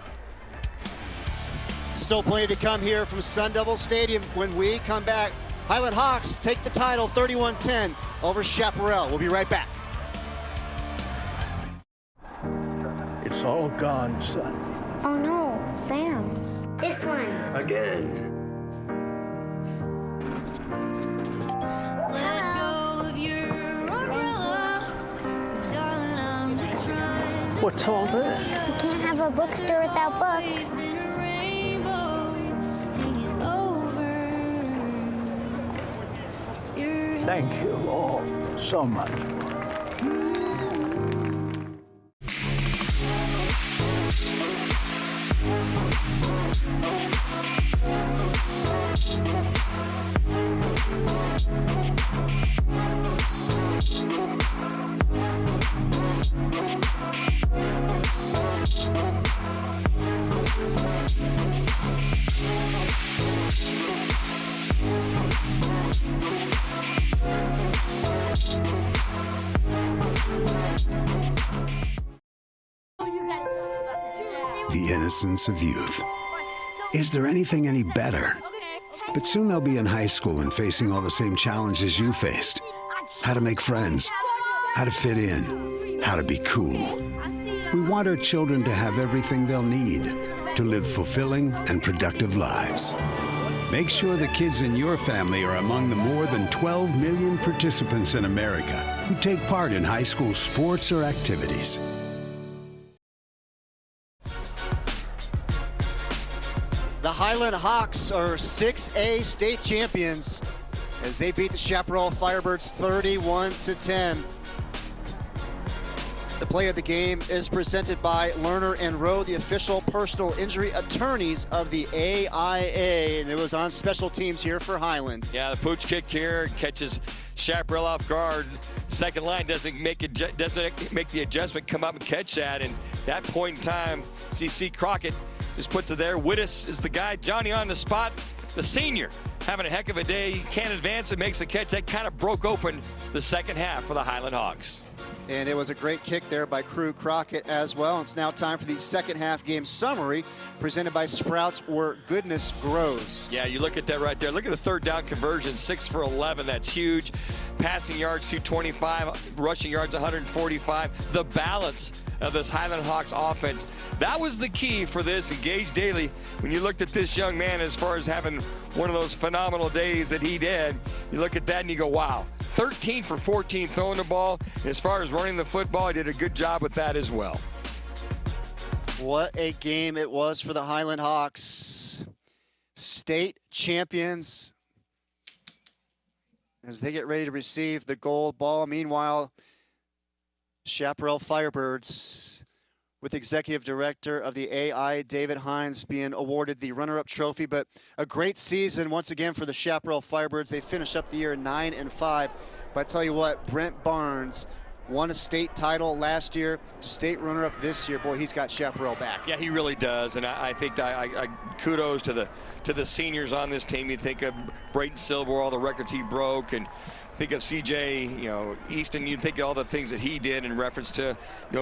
Still plenty to come here from Sun Devil Stadium. When we come back, Highland Hawks take the title 31-10 over Chaparral. We'll be right back. It's all gone, son. Oh no, Sam's. This one. Again. Let go of your umbrella, 'cause darling, I'm just trying to What's all this? You can't have a bookstore without books. Thank you all so much. The innocence of youth. Is there anything any better? But soon they'll be in high school and facing all the same challenges you faced. How to make friends, how to fit in, how to be cool. We want our children to have everything they'll need to live fulfilling and productive lives. Make sure the kids in your family are among the more than 12 million participants in America who take part in high school sports or activities. The Highland Hawks are 6A state champions as they beat the Chaparral Firebirds 31-10. The play of the game is presented by Lerner and Rowe, the official personal injury attorneys of the AIA, and it was on special teams here for Highland. Yeah, the pooch kick here catches Chaparral off guard. Second line doesn't make the adjustment, come up and catch that, and that point in time, CC Crockett just puts it there. Wittes is the guy. Johnny on the spot. The senior having a heck of a day. He can't advance and makes the catch. That kind of broke open the second half for the Highland Hawks. And it was a great kick there by Crew Crockett as well. It's now time for the second half game summary presented by Sprouts, where goodness grows. Yeah, you look at that right there. Look at the third down conversion, 6 for 11. That's huge. Passing yards 225, rushing yards 145. The balance of this Highland Hawks offense, that was the key for this. And Gage Daly, when you looked at this young man as far as having one of those phenomenal days that he did, you look at that and you go, wow. 13 for 14 throwing the ball. As far as running the football, he did a good job with that as well. What a game it was for the Highland Hawks. State champions as they get ready to receive the gold ball. Meanwhile, Chaparral Firebirds, with Executive Director of the AI, David Hines, being awarded the runner-up trophy. But a great season once again for the Chaparral Firebirds. They finished up the year 9-5. But I tell you what, Brent Barnes won a state title last year, state runner-up this year. Boy, he's got Chaparral back. Yeah, he really does, and I think that kudos to the seniors on this team. You think of Brayton Silver, all the records he broke, and think of CJ, Easton. You think of all the things that he did in reference to,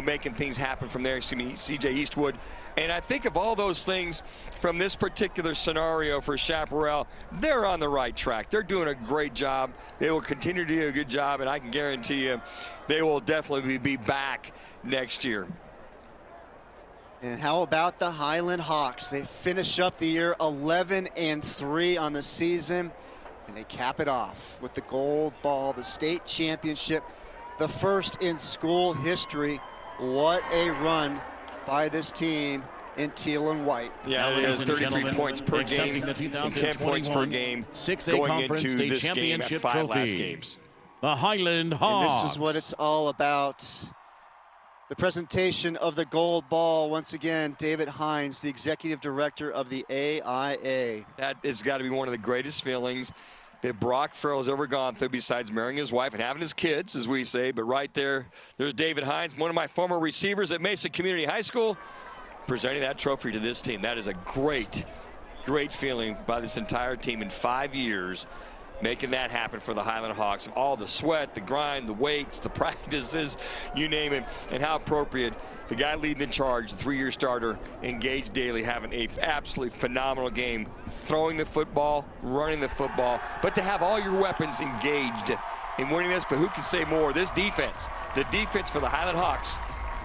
making things happen from there. CJ Eastwood, and I think of all those things from this particular scenario for Chaparral. They're on the right track. They're doing a great job. They will continue to do a good job, and I can guarantee you, they will definitely be back next year. And how about the Highland Hawks? They finish up the year 11-3 on the season, and they cap it off with the gold ball, the state championship, the first in school history. What a run by this team in teal and white. Yeah, it is 33 points per game and 10 points per game 6A going Conference into State this game at Championship 5 trophy. last games. The Highland And Hawks. this is what it's all about. The presentation of the gold ball. Once again, David Hines, the executive director of the AIA. That has got to be one of the greatest feelings that Brock Farrell's ever gone through, besides marrying his wife and having his kids, as we say. But right there's David Hines, one of my former receivers at Mesa Community High School, presenting that trophy to this team. That is a great, great feeling by this entire team in 5 years, making that happen for the Highland Hawks. All the sweat, the grind, the weights, the practices, you name it, and how appropriate. The guy leading the charge, the 3-year starter, Gage Daly, having an absolutely phenomenal game, throwing the football, running the football, but to have all your weapons engaged in winning this. But who can say more? This defense, the defense for the Highland Hawks,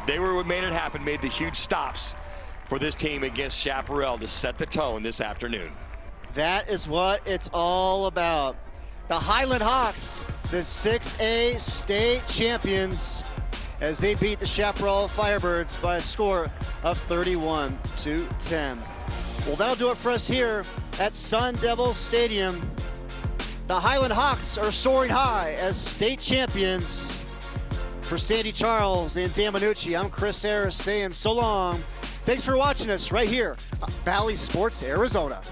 they were what made it happen, made the huge stops for this team against Chaparral to set the tone this afternoon. That is what it's all about. The Highland Hawks, the 6A state champions, as they beat the Chaparral Firebirds by a score of 31-10. Well, that'll do it for us here at Sun Devil Stadium. The Highland Hawks are soaring high as state champions. For Sandy Charles and Dan Minucci, I'm Chris Harris saying so long. Thanks for watching us right here on Valley Sports Arizona.